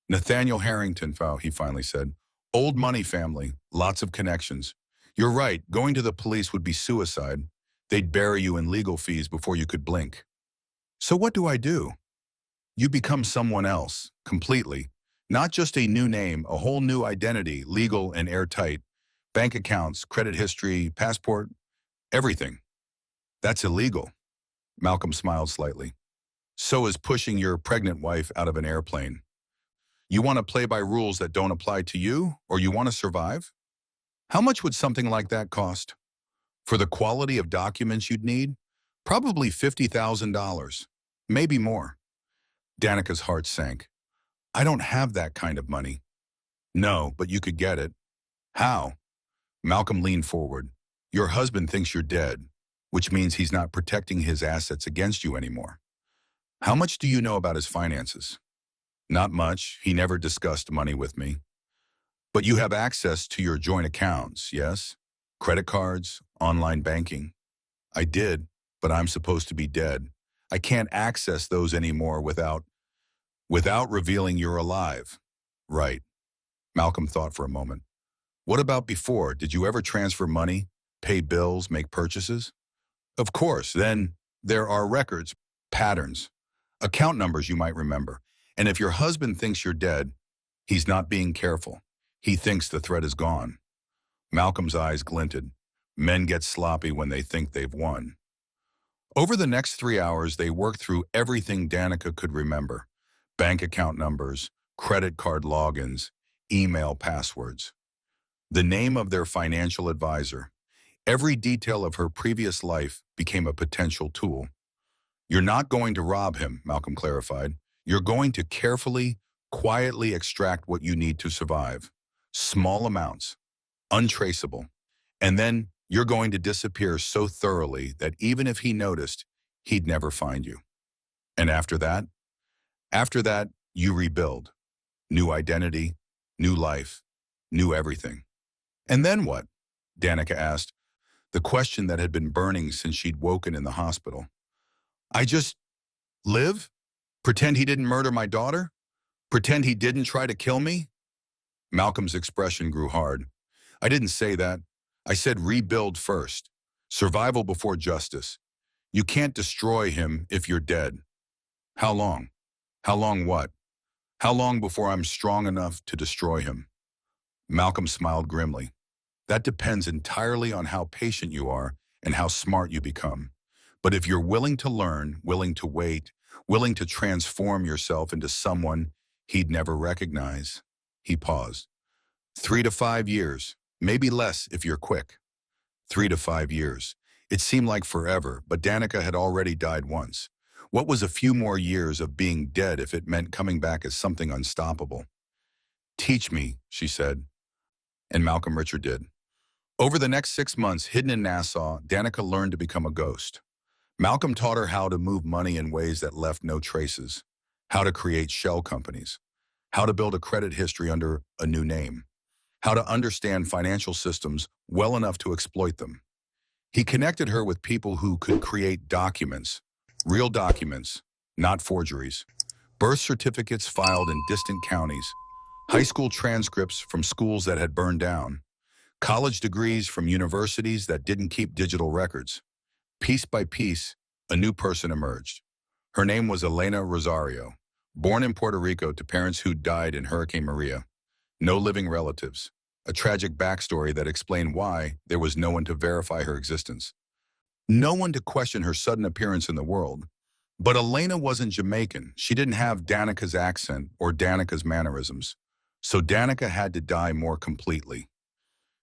Nathaniel Harrington, he finally said. Old money family, lots of connections. You're right, going to the police would be suicide. They'd bury you in legal fees before you could blink. So what do I do? You become someone else, completely. Not just a new name, a whole new identity, legal and airtight. Bank accounts, credit history, passport, everything. That's illegal. Malcolm smiled slightly. So is pushing your pregnant wife out of an airplane. You want to play by rules that don't apply to you, or you want to survive? How much would something like that cost? For the quality of documents you'd need? Probably $50,000, maybe more. Danica's heart sank. I don't have that kind of money. No, but you could get it. How? Malcolm leaned forward. Your husband thinks you're dead, which means he's not protecting his assets against you anymore. How much do you know about his finances? Not much. He never discussed money with me. But you have access to your joint accounts, yes? Credit cards, online banking. I did, but I'm supposed to be dead. I can't access those anymore without revealing you're alive. Right. Malcolm thought for a moment. What about before? Did you ever transfer money, pay bills, make purchases? Of course. Then there are records, patterns, account numbers you might remember. And if your husband thinks you're dead, he's not being careful. He thinks the threat is gone. Malcolm's eyes glinted. Men get sloppy when they think they've won. Over the next 3 hours, they worked through everything Danica could remember. Bank account numbers, credit card logins, email passwords. The name of their financial advisor. Every detail of her previous life became a potential tool. You're not going to rob him, Malcolm clarified. You're going to carefully, quietly extract what you need to survive. Small amounts, untraceable. And then you're going to disappear so thoroughly that even if he noticed, he'd never find you. And after that, you rebuild. New identity, new life, new everything. And then what? Danica asked, the question that had been burning since she'd woken in the hospital. I just live? Pretend he didn't murder my daughter? Pretend he didn't try to kill me? Malcolm's expression grew hard. I didn't say that. I said rebuild first. Survival before justice. You can't destroy him if you're dead. How long? How long what? How long before I'm strong enough to destroy him? Malcolm smiled grimly. That depends entirely on how patient you are and how smart you become. But if you're willing to learn, willing to wait, willing to transform yourself into someone he'd never recognize. He paused. 3 to 5 years, maybe less if you're quick. 3 to 5 years. It seemed like forever, but Danica had already died once. What was a few more years of being dead if it meant coming back as something unstoppable? Teach me, she said, and Malcolm Richard did. Over the next 6 months, hidden in Nassau, Danica learned to become a ghost. Malcolm taught her how to move money in ways that left no traces, how to create shell companies, how to build a credit history under a new name, how to understand financial systems well enough to exploit them. He connected her with people who could create documents, real documents, not forgeries, birth certificates filed in distant counties, high school transcripts from schools that had burned down, college degrees from universities that didn't keep digital records. Piece by piece, a new person emerged. Her name was Elena Rosario, born in Puerto Rico to parents who died in Hurricane Maria. No living relatives. A tragic backstory that explained why there was no one to verify her existence. No one to question her sudden appearance in the world. But Elena wasn't Jamaican. She didn't have Danica's accent or Danica's mannerisms. So Danica had to die more completely.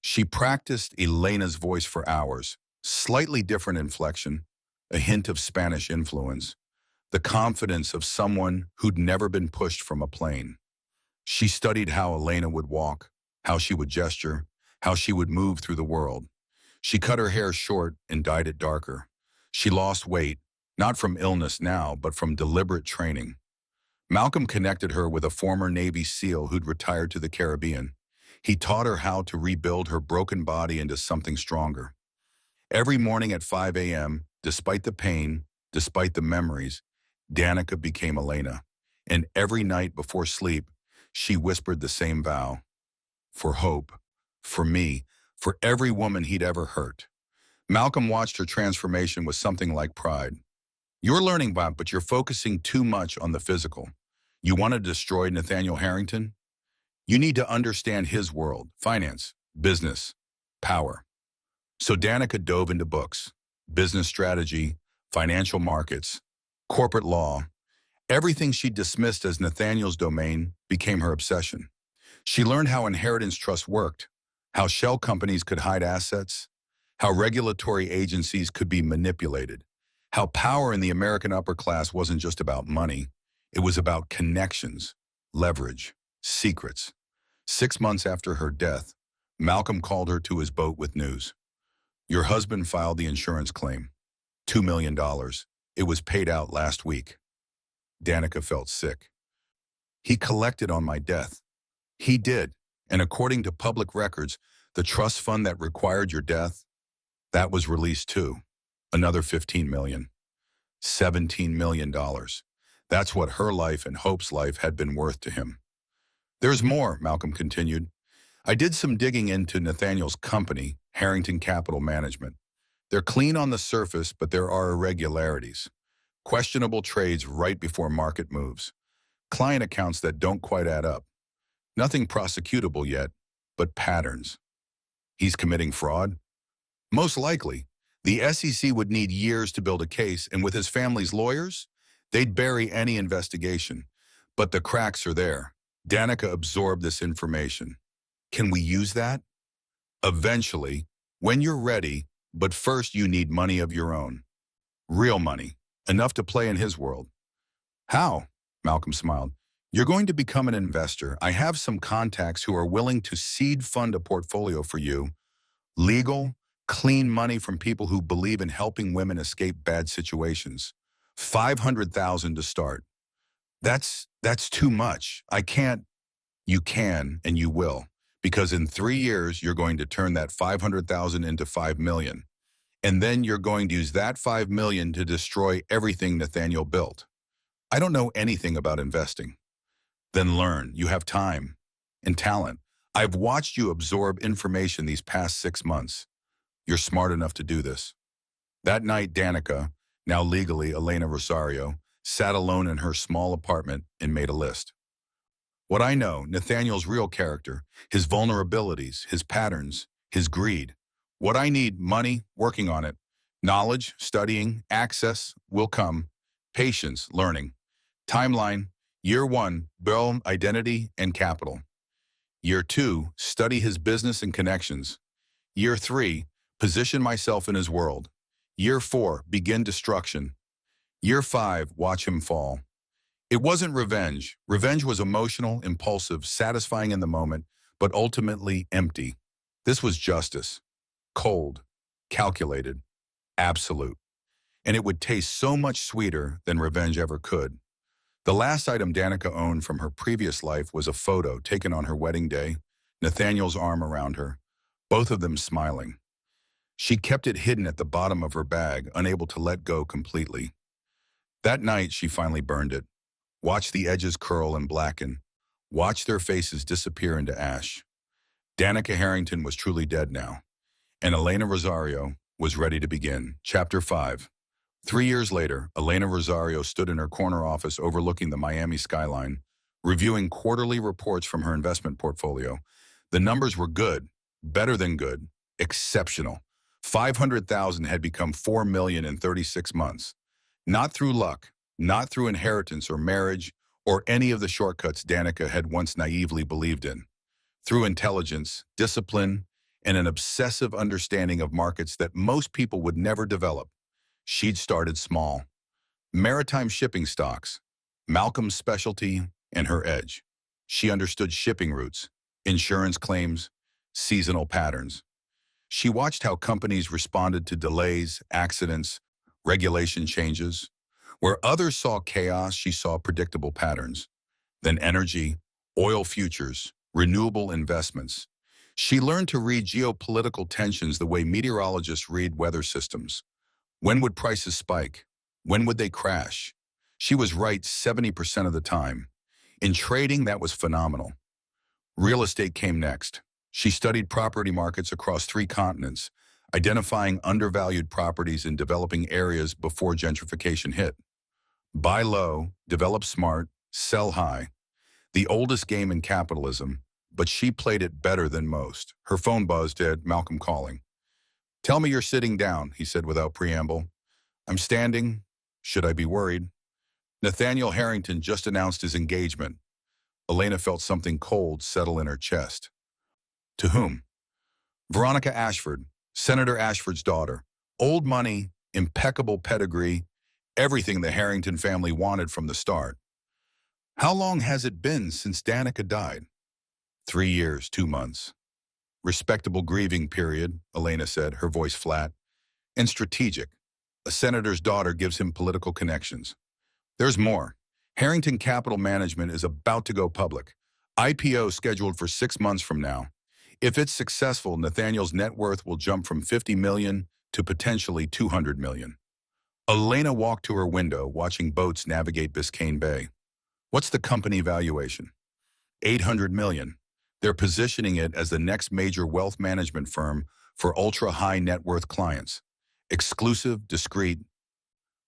She practiced Elena's voice for hours, slightly different inflection, a hint of Spanish influence, the confidence of someone who'd never been pushed from a plane. She studied how Elena would walk, how she would gesture, how she would move through the world. She cut her hair short and dyed it darker. She lost weight, not from illness now, but from deliberate training. Malcolm connected her with a former Navy SEAL who'd retired to the Caribbean. He taught her how to rebuild her broken body into something stronger. Every morning at 5 a.m., despite the pain, despite the memories, Danica became Elena. And every night before sleep, she whispered the same vow. For hope, for me, for every woman he'd ever hurt. Malcolm watched her transformation with something like pride. You're learning, Bob, but you're focusing too much on the physical. You want to destroy Nathaniel Harrington? You need to understand his world, finance, business, power. So Danica dove into books, business strategy, financial markets, corporate law. Everything she dismissed as Nathaniel's domain became her obsession. She learned how inheritance trust worked, how shell companies could hide assets, how regulatory agencies could be manipulated, how power in the American upper class wasn't just about money, it was about connections, leverage, secrets. 6 months after her death, Malcolm called her to his boat with news. Your husband filed the insurance claim. $2 million. It was paid out last week. Danica felt sick. He collected on my death. He did. And according to public records, the trust fund that required your death, that was released too. Another $15 million. $17 million. That's what her life and Hope's life had been worth to him. There's more, Malcolm continued. I did some digging into Nathaniel's company, Harrington Capital Management. They're clean on the surface, but there are irregularities. Questionable trades right before market moves. Client accounts that don't quite add up. Nothing prosecutable yet, but patterns. He's committing fraud? Most likely. The SEC would need years to build a case, and with his family's lawyers, they'd bury any investigation. But the cracks are there. Danica absorbed this information. Can we use that? Eventually, when you're ready, but first you need money of your own. Real money, enough to play in his world. How? Malcolm smiled. You're going to become an investor. I have some contacts who are willing to seed fund a portfolio for you. Legal, clean money from people who believe in helping women escape bad situations. $500,000 to start. That's too much. I can't. You can and you will. Because in 3 years, you're going to turn that $500,000 into $5 million. And then you're going to use that $5 million to destroy everything Nathaniel built. I don't know anything about investing. Then learn. You have time and talent. I've watched you absorb information these past 6 months. You're smart enough to do this. That night, Danica, Now legally, Elena Rosario sat alone in her small apartment and made a list. What I know, Nathaniel's real character, his vulnerabilities, his patterns, his greed. What I need, money, working on it. Knowledge, studying, access, will come. Patience, learning. Timeline, year 1, build identity and capital. Year 2, study his business and connections. Year 3, position myself in his world. Year 4, begin destruction. Year 5, watch him fall. It wasn't revenge. Revenge was emotional, impulsive, satisfying in the moment, but ultimately empty. This was justice. Cold, calculated, absolute. And it would taste so much sweeter than revenge ever could. The last item Danica owned from her previous life was a photo taken on her wedding day, Nathaniel's arm around her, both of them smiling. She kept it hidden at the bottom of her bag, unable to let go completely. That night, she finally burned it. Watched the edges curl and blacken. Watched their faces disappear into ash. Danica Harrington was truly dead now, and Elena Rosario was ready to begin. Chapter 5. 3 years later, Elena Rosario stood in her corner office overlooking the Miami skyline, reviewing quarterly reports from her investment portfolio. The numbers were good, better than good, exceptional. 500,000 had become 4 million in 36 months. Not through luck, not through inheritance or marriage or any of the shortcuts Danica had once naively believed in. Through intelligence, discipline, and an obsessive understanding of markets that most people would never develop. She'd started small. Maritime shipping stocks, Malcolm's specialty, and her edge. She understood shipping routes, insurance claims, seasonal patterns. She watched how companies responded to delays, accidents, regulation changes. Where others saw chaos, she saw predictable patterns. Then energy, oil futures, renewable investments. She learned to read geopolitical tensions the way meteorologists read weather systems. When would prices spike? When would they crash? She was right 70% of the time. In trading, that was phenomenal. Real estate came next. She studied property markets across 3 continents, identifying undervalued properties in developing areas before gentrification hit. Buy low, develop smart, sell high. The oldest game in capitalism, but she played it better than most. Her phone buzzed at Malcolm calling. "Tell me you're sitting down," he said without preamble. "I'm standing. Should I be worried?" Nathaniel Harrington just announced his engagement. Elena felt something cold settle in her chest. To whom? Veronica Ashford, Senator Ashford's daughter. Old money, impeccable pedigree, everything the Harrington family wanted from the start. How long has it been since Danica died? 3 years, 2 months. Respectable grieving period, Elena said, her voice flat. And strategic. A senator's daughter gives him political connections. There's more. Harrington Capital Management is about to go public. IPO scheduled for 6 months from now. If it's successful, Nathaniel's net worth will jump from 50 million to potentially 200 million. Elena walked to her window, watching boats navigate Biscayne Bay. What's the company valuation? 800 million. They're positioning it as the next major wealth management firm for ultra-high net worth clients. Exclusive, discreet,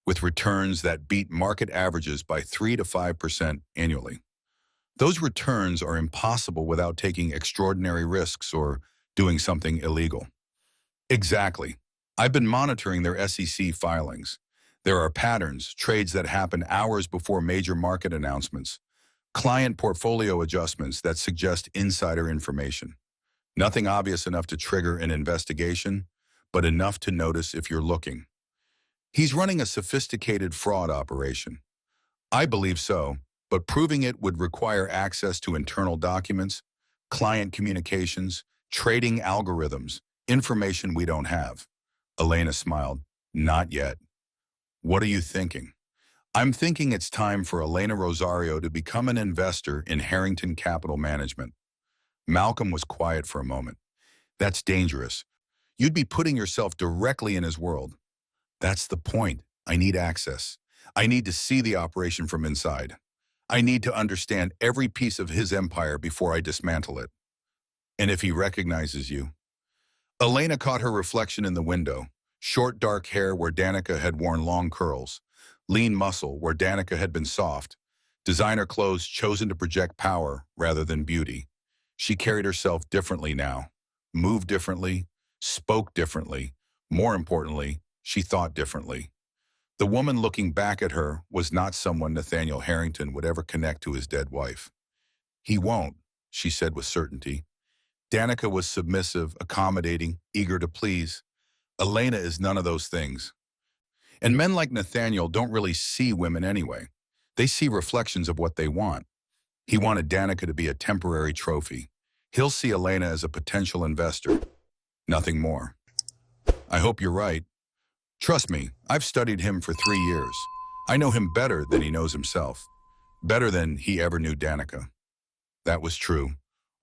with returns that beat market averages by 3 to 5% annually. Those returns are impossible without taking extraordinary risks or doing something illegal. Exactly. I've been monitoring their SEC filings. There are patterns, trades that happen hours before major market announcements, client portfolio adjustments that suggest insider information. Nothing obvious enough to trigger an investigation, but enough to notice if you're looking. He's running a sophisticated fraud operation. I believe so, but proving it would require access to internal documents, client communications, trading algorithms, information we don't have. Elena smiled. Not yet. What are you thinking? I'm thinking it's time for Elena Rosario to become an investor in Harrington Capital Management. Malcolm was quiet for a moment. That's dangerous. You'd be putting yourself directly in his world. That's the point. I need access. I need to see the operation from inside. I need to understand every piece of his empire before I dismantle it. And if he recognizes you? Elena caught her reflection in the window. Short dark hair where Danica had worn long curls. Lean muscle where Danica had been soft. Designer clothes chosen to project power rather than beauty. She carried herself differently now. Moved differently. Spoke differently. More importantly, she thought differently. The woman looking back at her was not someone Nathaniel Harrington would ever connect to his dead wife. He won't, she said with certainty. Danica was submissive, accommodating, eager to please. Elena is none of those things. And men like Nathaniel don't really see women anyway. They see reflections of what they want. He wanted Danica to be a temporary trophy. He'll see Elena as a potential investor. Nothing more. I hope you're right. Trust me, I've studied him for 3 years. I know him better than he knows himself. Better than he ever knew Danica. That was true.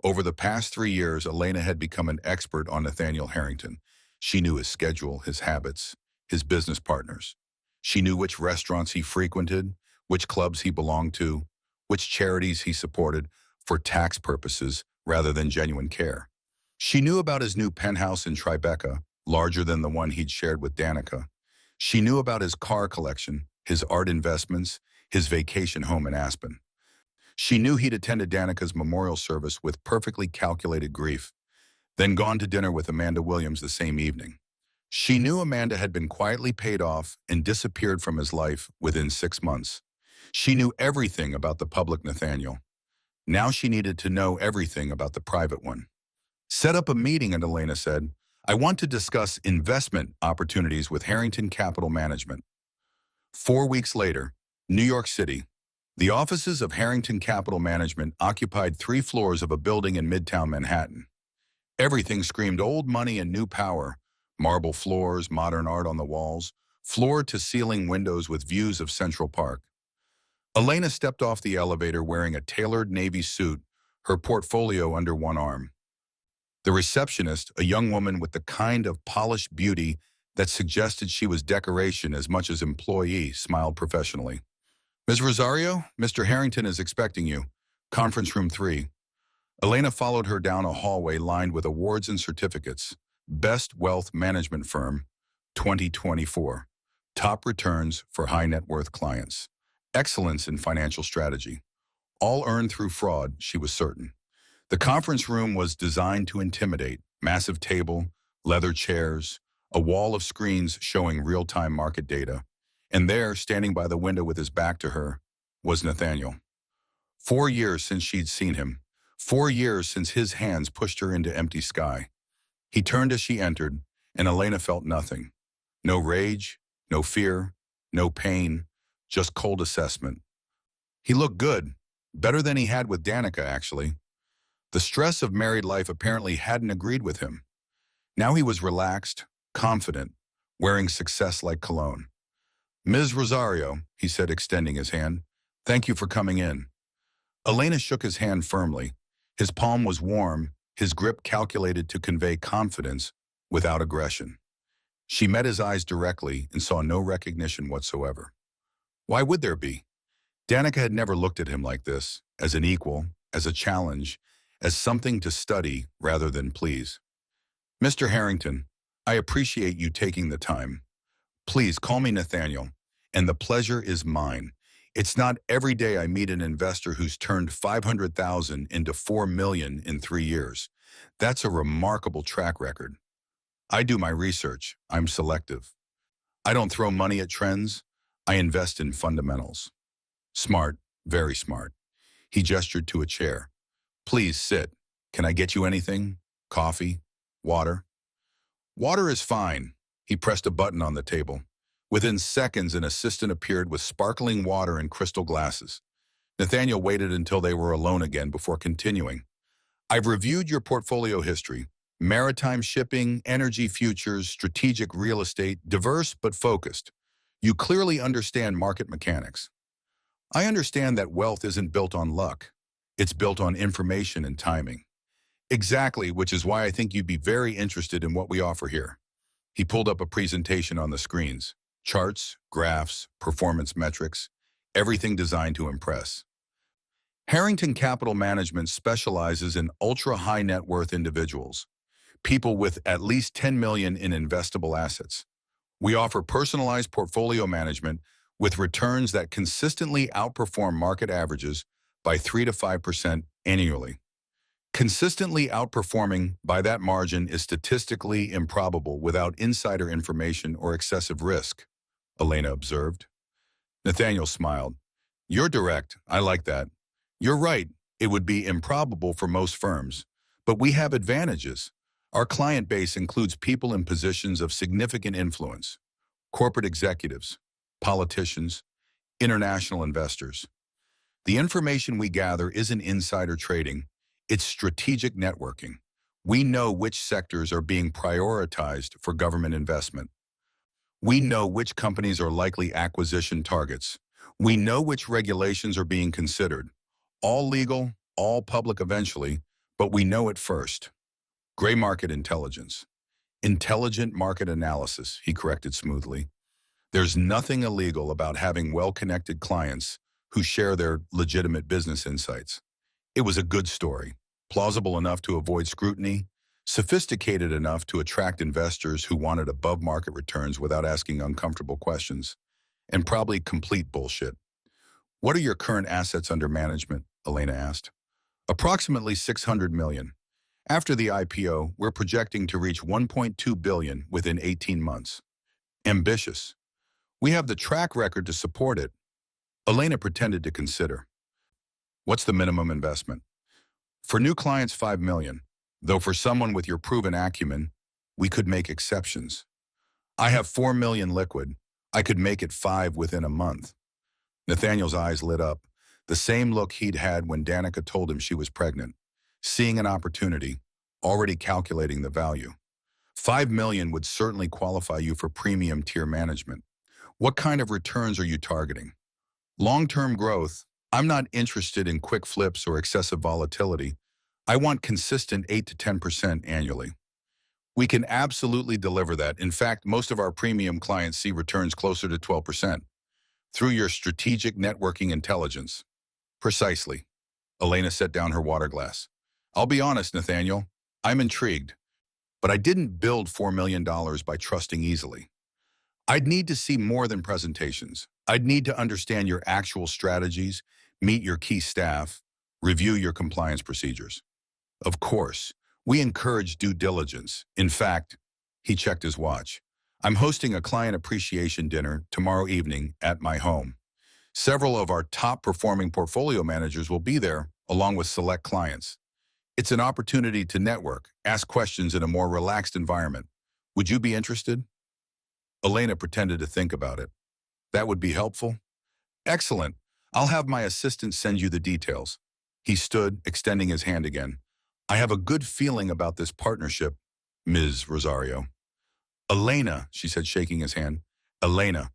Over the past 3 years, Elena had become an expert on Nathaniel Harrington. She knew his schedule, his habits, his business partners. She knew which restaurants he frequented, which clubs he belonged to, which charities he supported for tax purposes rather than genuine care. She knew about his new penthouse in Tribeca, larger than the one he'd shared with Danica. She knew about his car collection, his art investments, his vacation home in Aspen. She knew he'd attended Danica's memorial service with perfectly calculated grief, then gone to dinner with Amanda Williams the same evening. She knew Amanda had been quietly paid off and disappeared from his life within 6 months. She knew everything about the public Nathaniel. Now she needed to know everything about the private one. Set up a meeting, and Elena said, I want to discuss investment opportunities with Harrington Capital Management. 4 weeks later, New York City. The offices of Harrington Capital Management occupied 3 floors of a building in Midtown Manhattan. Everything screamed old money and new power. Marble floors, modern art on the walls, floor-to-ceiling windows with views of Central Park. Elena stepped off the elevator wearing a tailored navy suit, her portfolio under one arm. The receptionist, a young woman with the kind of polished beauty that suggested she was decoration as much as employee, smiled professionally. Ms. Rosario, Mr. Harrington is expecting you. Conference room 3. Elena followed her down a hallway lined with awards and certificates. Best Wealth Management Firm, 2024. Top returns for high net worth clients. Excellence in financial strategy. All earned through fraud, she was certain. The conference room was designed to intimidate. Massive table, leather chairs, a wall of screens showing real-time market data. And there, standing by the window with his back to her, was Nathaniel. 4 years since she'd seen him. 4 years since his hands pushed her into empty sky. He turned as she entered, and Elena felt nothing. No rage, no fear, no pain, just cold assessment. He looked good, better than he had with Danica, actually. The stress of married life apparently hadn't agreed with him. Now he was relaxed, confident, wearing success like cologne. Ms. Rosario, he said, extending his hand, thank you for coming in. Elena shook his hand firmly. His palm was warm, his grip calculated to convey confidence without aggression. She met his eyes directly and saw no recognition whatsoever. Why would there be? Danica had never looked at him like this, as an equal, as a challenge, as something to study rather than please. Mr. Harrington, I appreciate you taking the time. Please call me Nathaniel, and the pleasure is mine. It's not every day I meet an investor who's turned $500,000 into $4 million in 3 years. That's a remarkable track record. I do my research. I'm selective. I don't throw money at trends. I invest in fundamentals. Smart, very smart. He gestured to a chair. Please sit. Can I get you anything? Coffee? Water? Water is fine. He pressed a button on the table. Within seconds, an assistant appeared with sparkling water in crystal glasses. Nathaniel waited until they were alone again before continuing. I've reviewed your portfolio history. Maritime shipping, energy futures, strategic real estate, diverse but focused. You clearly understand market mechanics. I understand that wealth isn't built on luck. It's built on information and timing. Exactly, which is why I think you'd be very interested in what we offer here. He pulled up a presentation on the screens. Charts, graphs, performance metrics, everything designed to impress. Harrington Capital Management specializes in ultra-high net worth individuals, people with at least $10 million in investable assets. We offer personalized portfolio management with returns that consistently outperform market averages by 3 to 5% annually. Consistently outperforming by that margin is statistically improbable without insider information or excessive risk, Elena observed. Nathaniel smiled. You're direct. I like that. You're right. It would be improbable for most firms. But we have advantages. Our client base includes people in positions of significant influence, corporate executives, politicians, international investors. The information we gather isn't insider trading. It's strategic networking. We know which sectors are being prioritized for government investment. We know which companies are likely acquisition targets. We know which regulations are being considered. All legal, all public eventually, but we know it first. Gray market intelligence. Intelligent market analysis, he corrected smoothly. There's nothing illegal about having well-connected clients who share their legitimate business insights. It was a good story, plausible enough to avoid scrutiny, sophisticated enough to attract investors who wanted above-market returns without asking uncomfortable questions, and probably complete bullshit. What are your current assets under management? Elena asked. Approximately 600 million. After the IPO, we're projecting to reach 1.2 billion within 18 months. Ambitious. We have the track record to support it. Elena pretended to consider. What's the minimum investment? For new clients, 5 million. Though for someone with your proven acumen, we could make exceptions. I have 4 million liquid. I could make it 5 within a month. Nathaniel's eyes lit up, the same look he'd had when Danica told him she was pregnant, seeing an opportunity, already calculating the value. 5 million would certainly qualify you for premium tier management. What kind of returns are you targeting? Long-term growth. I'm not interested in quick flips or excessive volatility. I want consistent 8 to 10% annually. We can absolutely deliver that. In fact, most of our premium clients see returns closer to 12% through your strategic networking intelligence. Precisely. Elena set down her water glass. I'll be honest, Nathaniel, I'm intrigued, but I didn't build $4 million by trusting easily. I'd need to see more than presentations. I'd need to understand your actual strategies, meet your key staff, review your compliance procedures. Of course, we encourage due diligence. In fact, he checked his watch. I'm hosting a client appreciation dinner tomorrow evening at my home. Several of our top-performing portfolio managers will be there, along with select clients. It's an opportunity to network, ask questions in a more relaxed environment. Would you be interested? Elena pretended to think about it. That would be helpful? Excellent. I'll have my assistant send you the details. He stood, extending his hand again. I have a good feeling about this partnership, Ms. Rosario. Elena, she said, shaking his hand. Elena,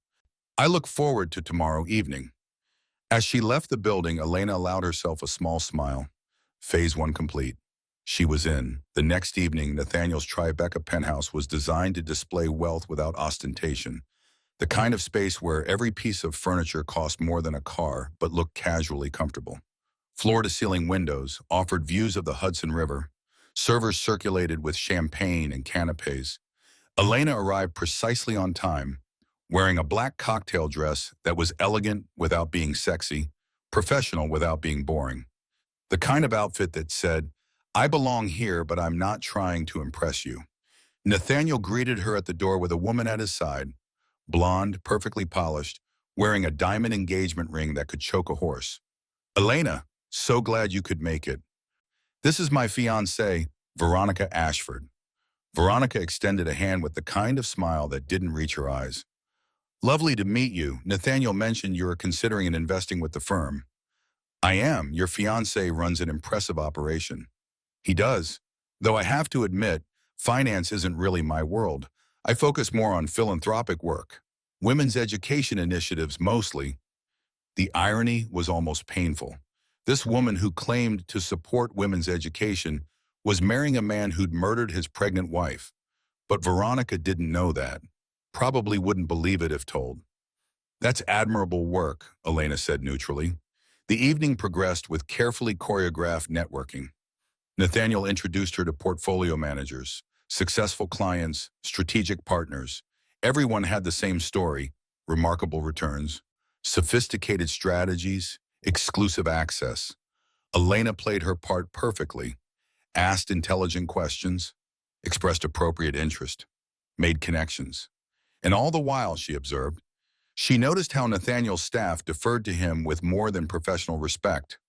I look forward to tomorrow evening. As she left the building, Elena allowed herself a small smile. Phase 1 complete. She was in. The next evening, Nathaniel's Tribeca penthouse was designed to display wealth without ostentation. The kind of space where every piece of furniture cost more than a car, but looked casually comfortable. Floor-to-ceiling windows offered views of the Hudson River. Servers circulated with champagne and canapes. Elena arrived precisely on time, wearing a black cocktail dress that was elegant without being sexy, professional without being boring. The kind of outfit that said, I belong here, but I'm not trying to impress you. Nathaniel greeted her at the door with a woman at his side, blonde, perfectly polished, wearing a diamond engagement ring that could choke a horse. Elena, so glad you could make it. This is my fiancée, Veronica Ashford. Veronica extended a hand with the kind of smile that didn't reach her eyes. Lovely to meet you. Nathaniel mentioned you are considering investing with the firm. I am. Your fiancé runs an impressive operation. He does. Though I have to admit, finance isn't really my world. I focus more on philanthropic work. Women's education initiatives mostly. The irony was almost painful. This woman who claimed to support women's education was marrying a man who'd murdered his pregnant wife. But Veronica didn't know that. Probably wouldn't believe it if told. That's admirable work, Elena said neutrally. The evening progressed with carefully choreographed networking. Nathaniel introduced her to portfolio managers, successful clients, strategic partners. Everyone had the same story: remarkable returns, sophisticated strategies, exclusive access. Elena played her part perfectly, asked intelligent questions, expressed appropriate interest, made connections. And all the while, she observed, she noticed how Nathaniel's staff deferred to him with more than professional respect.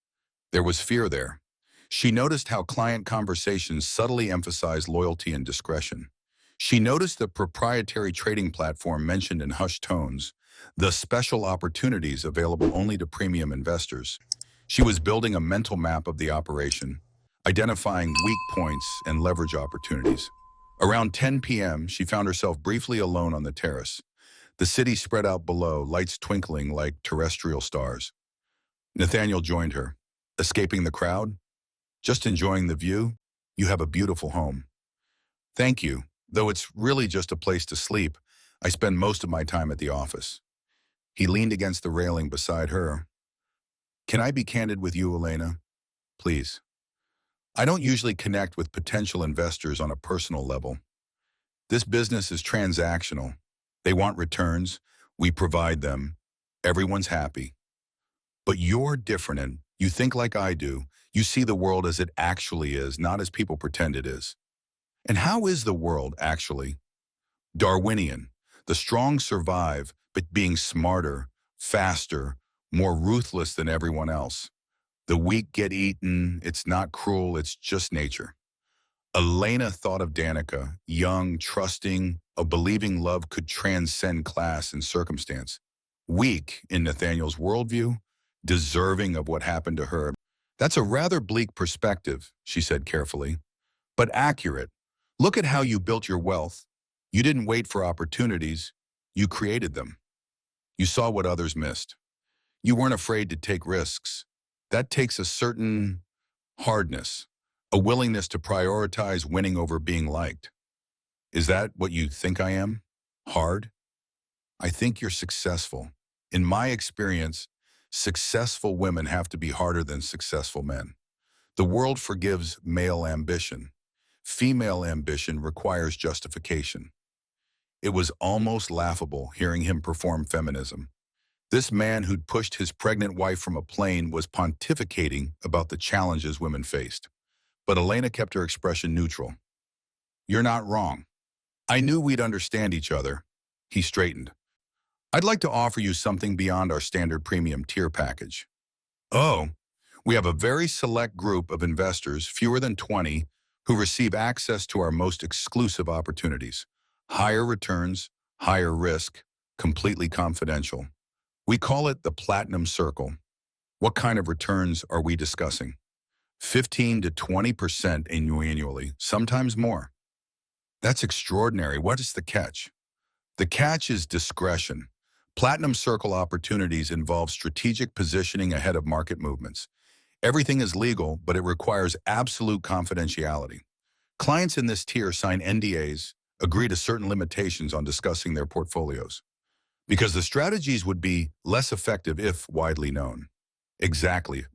There was fear there. She noticed how client conversations subtly emphasized loyalty and discretion. She noticed the proprietary trading platform mentioned in hushed tones, the special opportunities available only to premium investors. She was building a mental map of the operation, identifying weak points and leverage opportunities. Around 10 p.m., she found herself briefly alone on the terrace. The city spread out below, lights twinkling like terrestrial stars. Nathaniel joined her. Escaping the crowd? Just enjoying the view? You have a beautiful home. Thank you. Though it's really just a place to sleep, I spend most of my time at the office. He leaned against the railing beside her. Can I be candid with you, Elena? Please. I don't usually connect with potential investors on a personal level. This business is transactional. They want returns. We provide them. Everyone's happy. But you're different, and you think like I do. You see the world as it actually is, not as people pretend it is. And how is the world, actually? Darwinian. The strong survive, but being smarter, faster, more ruthless than everyone else. The weak get eaten. It's not cruel, it's just nature. Elena thought of Danica, young, trusting, a believing love could transcend class and circumstance. Weak, in Nathaniel's worldview, deserving of what happened to her. That's a rather bleak perspective, she said carefully, but accurate. Look at how you built your wealth. You didn't wait for opportunities. You created them. You saw what others missed. You weren't afraid to take risks. That takes a certain hardness, a willingness to prioritize winning over being liked. Is that what you think I am? Hard? I think you're successful. In my experience, successful women have to be harder than successful men. The world forgives male ambition. Female ambition requires justification. It was almost laughable hearing him perform feminism. This man who'd pushed his pregnant wife from a plane was pontificating about the challenges women faced. But Elena kept her expression neutral. You're not wrong. I knew we'd understand each other. He straightened. I'd like to offer you something beyond our standard premium tier package. Oh, we have a very select group of investors, fewer than 20, who receive access to our most exclusive opportunities. Higher returns, higher risk, completely confidential. We call it the Platinum Circle. What kind of returns are we discussing? 15 to 20% annually, sometimes more. That's extraordinary. What is the catch? The catch is discretion. Platinum Circle opportunities involve strategic positioning ahead of market movements. Everything is legal, but it requires absolute confidentiality. Clients in this tier sign NDAs, agree to certain limitations on discussing their portfolios, because the strategies would be less effective if widely known. Exactly.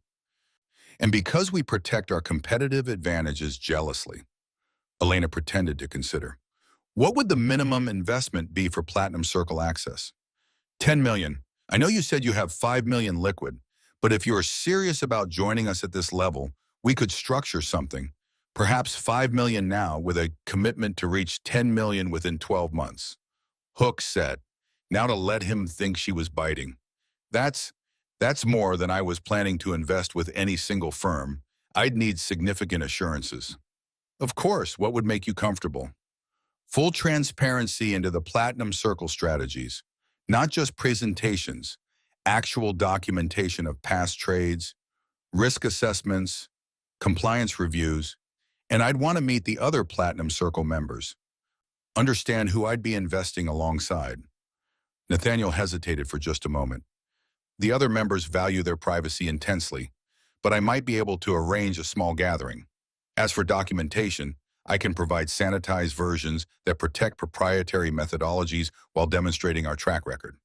And because we protect our competitive advantages jealously. Elena pretended to consider. What would the minimum investment be for Platinum Circle access? 10 million. I know you said you have 5 million liquid, but if you're serious about joining us at this level, we could structure something. Perhaps 5 million now with a commitment to reach 10 million within 12 months. Hook set. Now to let him think she was biting. That's more than I was planning to invest with any single firm. I'd need significant assurances. Of course, what would make you comfortable? Full transparency into the Platinum Circle strategies, not just presentations, actual documentation of past trades, risk assessments, compliance reviews, and I'd want to meet the other Platinum Circle members, understand who I'd be investing alongside. Nathaniel hesitated for just a moment. The other members value their privacy intensely, but I might be able to arrange a small gathering. As for documentation, I can provide sanitized versions that protect proprietary methodologies while demonstrating our track record.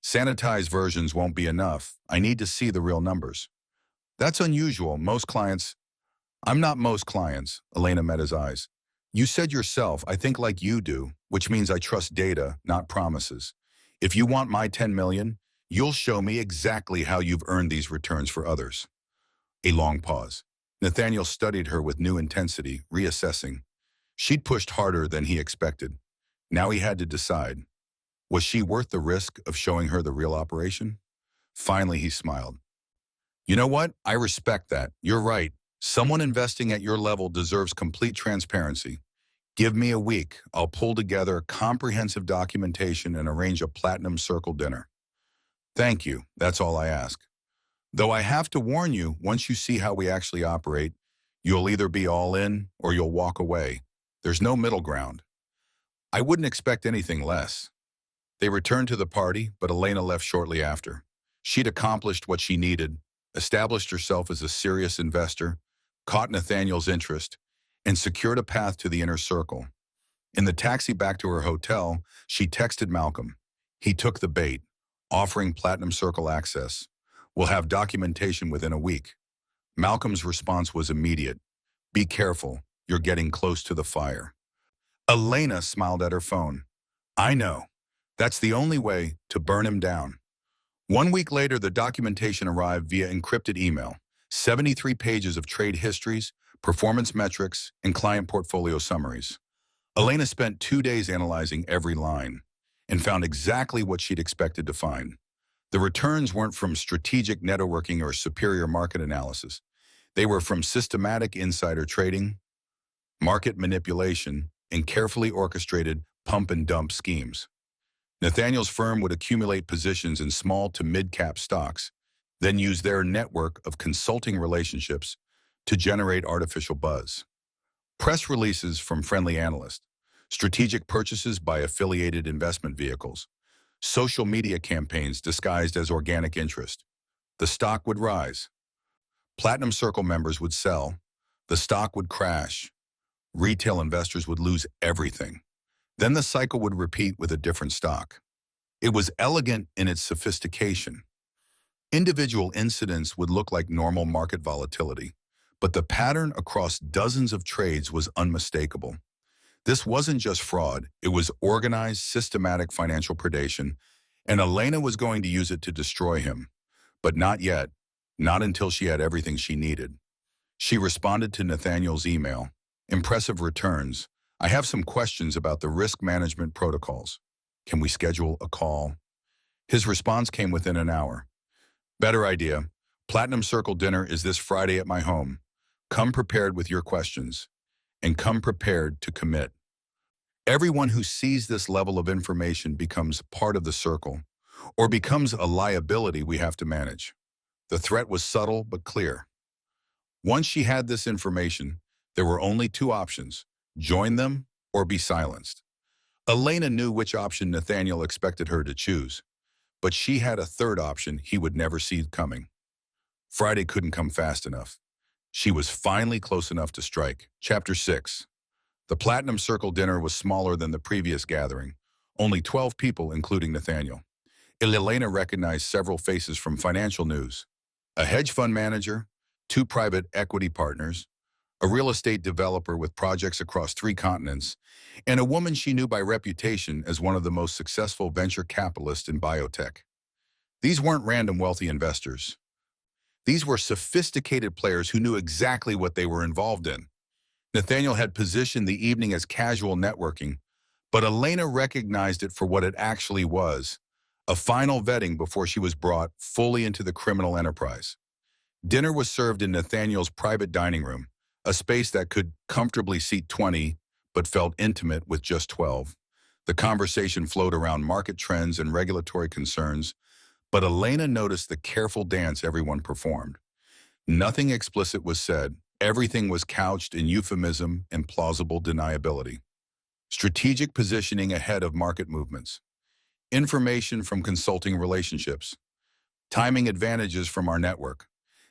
Sanitized versions won't be enough. I need to see the real numbers. That's unusual. I'm not most clients. Elena met his eyes. You said yourself, I think like you do, which means I trust data, not promises. If you want my 10 million, you'll show me exactly how you've earned these returns for others. A long pause. Nathaniel studied her with new intensity, reassessing. She'd pushed harder than he expected. Now he had to decide. Was she worth the risk of showing her the real operation? Finally, he smiled. You know what? I respect that. You're right. Someone investing at your level deserves complete transparency. Give me a week. I'll pull together comprehensive documentation and arrange a platinum circle dinner. Thank you. That's all I ask. Though I have to warn you, once you see how we actually operate, you'll either be all in or you'll walk away. There's no middle ground. I wouldn't expect anything less. They returned to the party, but Elena left shortly after. She'd accomplished what she needed, established herself as a serious investor, caught Nathaniel's interest, and secured a path to the inner circle. In the taxi back to her hotel, she texted Malcolm. He took the bait, offering Platinum Circle access. We'll have documentation within a week. Malcolm's response was immediate. Be careful, you're getting close to the fire. Elena smiled at her phone. I know. That's the only way to burn him down. 1 week later, the documentation arrived via encrypted email, 73 pages of trade histories, performance metrics, and client portfolio summaries. Elena spent 2 days analyzing every line and found exactly what she'd expected to find. The returns weren't from strategic networking or superior market analysis. They were from systematic insider trading, market manipulation, and carefully orchestrated pump and dump schemes. Nathaniel's firm would accumulate positions in small to mid-cap stocks, then use their network of consulting relationships to generate artificial buzz. Press releases from friendly analysts, strategic purchases by affiliated investment vehicles, social media campaigns disguised as organic interest. The stock would rise. Platinum Circle members would sell. The stock would crash. Retail investors would lose everything. Then the cycle would repeat with a different stock. It was elegant in its sophistication. Individual incidents would look like normal market volatility, but the pattern across dozens of trades was unmistakable. This wasn't just fraud, it was organized, systematic financial predation, and Elena was going to use it to destroy him. But not yet, not until she had everything she needed. She responded to Nathaniel's email. Impressive returns. I have some questions about the risk management protocols. Can we schedule a call? His response came within an hour. Better idea. Platinum Circle dinner is this Friday at my home. Come prepared with your questions, and come prepared to commit. Everyone who sees this level of information becomes part of the circle, or becomes a liability we have to manage. The threat was subtle but clear. Once she had this information, there were only two options: join them or be silenced. Elena knew which option Nathaniel expected her to choose, but she had a third option he would never see coming. Friday couldn't come fast enough. She was finally close enough to strike. Chapter 6. The Platinum Circle dinner was smaller than the previous gathering, only 12 people including Nathaniel. Elena recognized several faces from financial news: a hedge fund manager, 2 private equity partners, a real estate developer with projects across 3 continents, and a woman she knew by reputation as one of the most successful venture capitalists in biotech. These weren't random wealthy investors. These were sophisticated players who knew exactly what they were involved in. Nathaniel had positioned the evening as casual networking, but Elena recognized it for what it actually was: a final vetting before she was brought fully into the criminal enterprise. Dinner was served in Nathaniel's private dining room, a space that could comfortably seat 20, but felt intimate with just 12. The conversation flowed around market trends and regulatory concerns, but Elena noticed the careful dance everyone performed. Nothing explicit was said. Everything was couched in euphemism and plausible deniability. Strategic positioning ahead of market movements. Information from consulting relationships. Timing advantages from our network.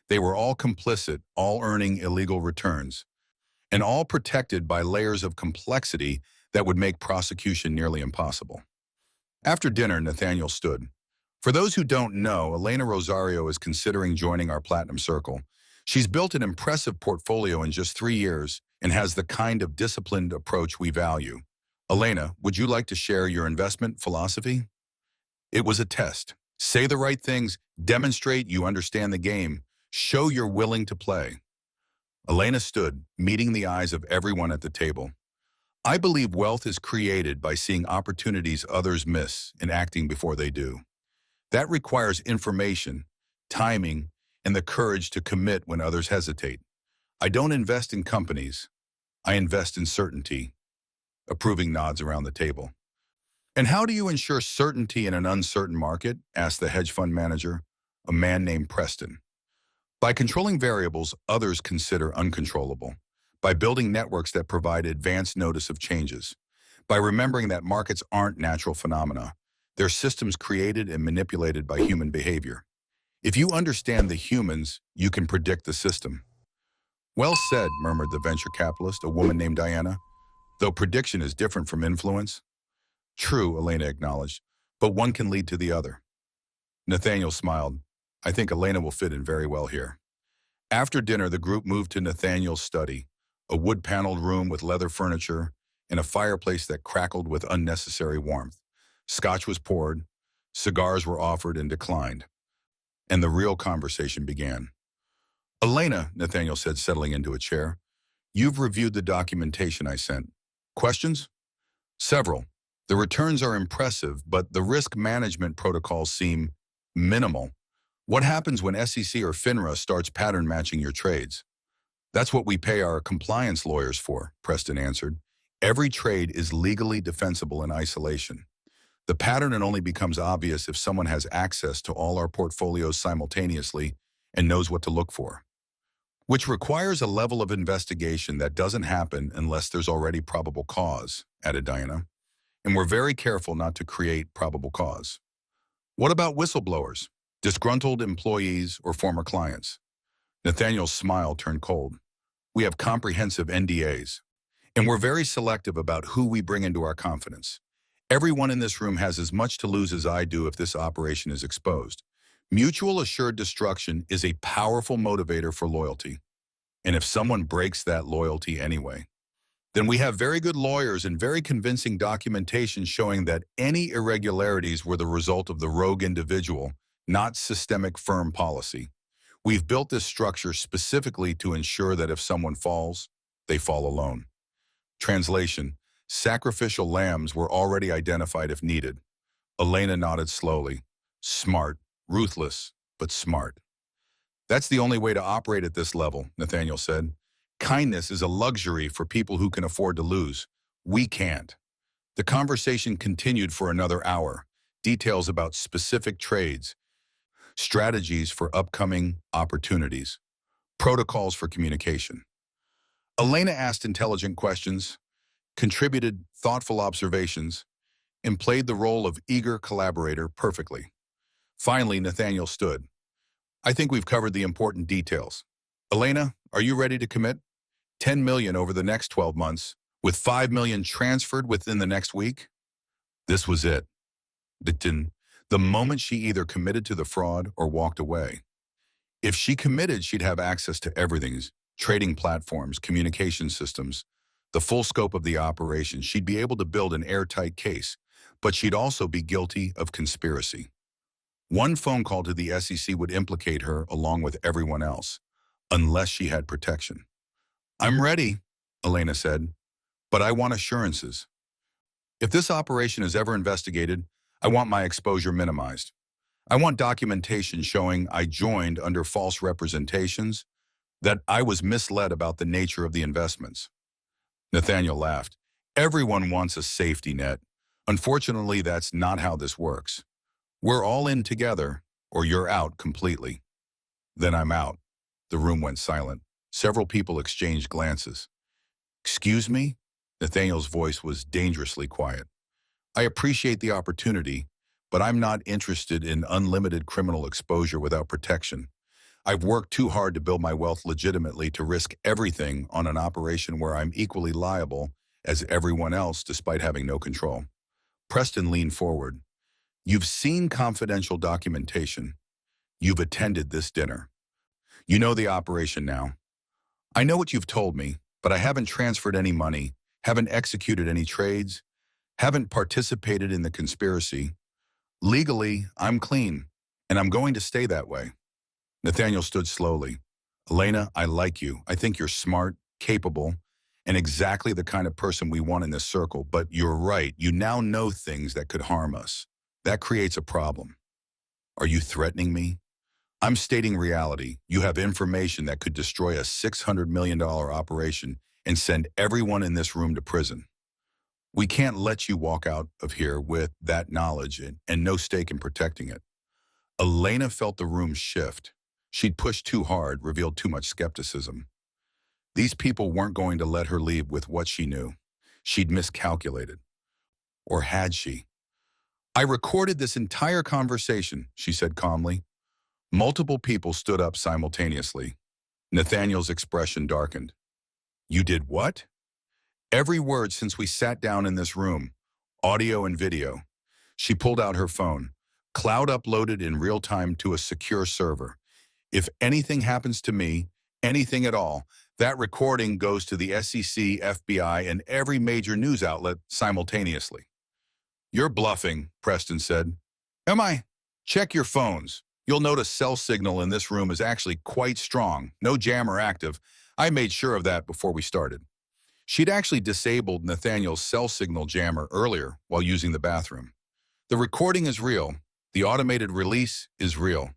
They were all complicit, all earning illegal returns, and all protected by layers of complexity that would make prosecution nearly impossible. After dinner, Nathaniel stood. For those who don't know, Elena Rosario is considering joining our Platinum Circle. She's built an impressive portfolio in just 3 years and has the kind of disciplined approach we value. Elena, would you like to share your investment philosophy? It was a test. Say the right things, demonstrate you understand the game, show you're willing to play. Elena stood, meeting the eyes of everyone at the table. I believe wealth is created by seeing opportunities others miss and acting before they do. That requires information, timing, and the courage to commit when others hesitate. I don't invest in companies. I invest in certainty. Approving nods around the table. And how do you ensure certainty in an uncertain market? Asked the hedge fund manager, a man named Preston. By controlling variables others consider uncontrollable. By building networks that provide advance notice of changes. By remembering that markets aren't natural phenomena. They're systems created and manipulated by human behavior. If you understand the humans, you can predict the system. Well said, murmured the venture capitalist, a woman named Diana. Though prediction is different from influence. True, Elena acknowledged, but one can lead to the other. Nathaniel smiled. I think Elena will fit in very well here. After dinner, the group moved to Nathaniel's study, a wood-paneled room with leather furniture and a fireplace that crackled with unnecessary warmth. Scotch was poured, cigars were offered and declined, and the real conversation began. Elena, Nathaniel said, settling into a chair, you've reviewed the documentation I sent. Questions? Several. The returns are impressive, but the risk management protocols seem minimal. What happens when SEC or FINRA starts pattern matching your trades? That's what we pay our compliance lawyers for, Preston answered. Every trade is legally defensible in isolation. The pattern only becomes obvious if someone has access to all our portfolios simultaneously and knows what to look for. Which requires a level of investigation that doesn't happen unless there's already probable cause, added Diana. And we're very careful not to create probable cause. What about whistleblowers, disgruntled employees, or former clients? Nathaniel's smile turned cold. We have comprehensive NDAs, and we're very selective about who we bring into our confidence. Everyone in this room has as much to lose as I do if this operation is exposed. Mutual assured destruction is a powerful motivator for loyalty. And if someone breaks that loyalty anyway, then we have very good lawyers and very convincing documentation showing that any irregularities were the result of the rogue individual, not systemic firm policy. We've built this structure specifically to ensure that if someone falls, they fall alone. Translation: sacrificial lambs were already identified if needed. Elena nodded slowly. Smart, ruthless, but smart. That's the only way to operate at this level, Nathaniel said. Kindness is a luxury for people who can afford to lose. We can't. The conversation continued for another hour. Details about specific trades, strategies for upcoming opportunities, protocols for communication. Elena asked intelligent questions, contributed thoughtful observations, and played the role of eager collaborator perfectly. Finally, Nathaniel stood. I think we've covered the important details. Elena, are you ready to commit? 10 million over the next 12 months, with 5 million transferred within the next week? This was it. The moment she either committed to the fraud or walked away. If she committed, she'd have access to everything, trading platforms, communication systems, the full scope of the operation. She'd be able to build an airtight case, but she'd also be guilty of conspiracy. One phone call to the SEC would implicate her along with everyone else, unless she had protection. I'm ready, Elena said, but I want assurances. If this operation is ever investigated, I want my exposure minimized. I want documentation showing I joined under false representations, that I was misled about the nature of the investments. Nathaniel laughed. Everyone wants a safety net. Unfortunately, that's not how this works. We're all in together, or you're out completely. Then I'm out. The room went silent. Several people exchanged glances. Excuse me? Nathaniel's voice was dangerously quiet. I appreciate the opportunity, but I'm not interested in unlimited criminal exposure without protection. I've worked too hard to build my wealth legitimately to risk everything on an operation where I'm equally liable as everyone else despite having no control. Preston leaned forward. You've seen confidential documentation. You've attended this dinner. You know the operation now. I know what you've told me. but I haven't transferred any money, haven't executed any trades, haven't participated in the conspiracy. Legally, I'm clean, and I'm going to stay that way. Nathaniel stood slowly. Elena, I like you. I think you're smart, capable, and exactly the kind of person we want in this circle, but you're right. You now know things that could harm us. That creates a problem. Are you threatening me? I'm stating reality. You have information that could destroy a $600 million operation and send everyone in this room to prison. We can't let you walk out of here with that knowledge and no stake in protecting it. Elena felt the room shift. She'd pushed too hard, revealed too much skepticism. These people weren't going to let her leave with what she knew. She'd miscalculated. Or had she? I recorded this entire conversation, she said calmly. Multiple people stood up simultaneously. Nathaniel's expression darkened. You did what? Every word since we sat down in this room, audio and video. She pulled out her phone. Cloud uploaded in real time to a secure server. If anything happens to me, anything at all, that recording goes to the SEC, FBI, and every major news outlet simultaneously. You're bluffing, Preston said. Am I? Check your phones. You'll notice cell signal in this room is actually quite strong, no jammer active. I made sure of that before we started. She'd actually disabled Nathaniel's cell signal jammer earlier while using the bathroom. The recording is real. The automated release is real.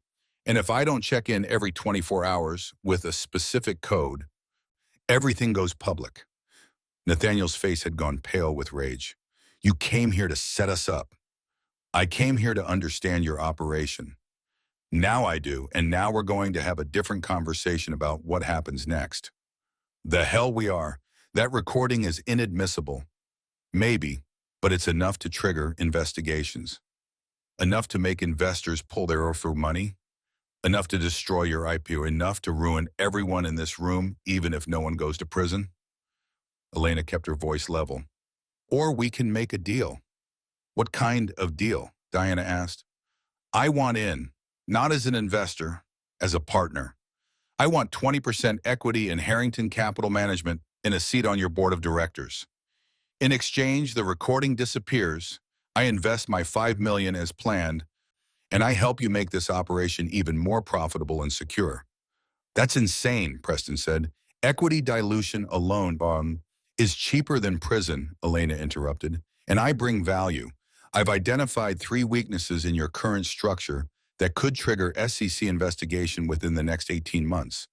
And if I don't check in every 24 hours with a specific code, everything goes public. Nathaniel's face had gone pale with rage. You came here to set us up. I came here to understand your operation. Now I do, and now we're going to have a different conversation about what happens next. The hell we are. That recording is inadmissible. Maybe, but it's enough to trigger investigations. Enough to make investors pull their offer money. Enough to destroy your IPO. Enough to ruin everyone in this room, even if no one goes to prison. Elena kept her voice level. Or we can make a deal. What kind of deal? Diana asked. I want in, not as an investor, as a partner. I want 20% equity in Harrington Capital Management and a seat on your board of directors. In exchange, the recording disappears. I invest my $5 million as planned, and I help you make this operation even more profitable and secure. That's insane, Preston said. Equity dilution alone, is cheaper than prison, Elena interrupted, and I bring value. I've identified 3 weaknesses in your current structure that could trigger SEC investigation within the next 18 months.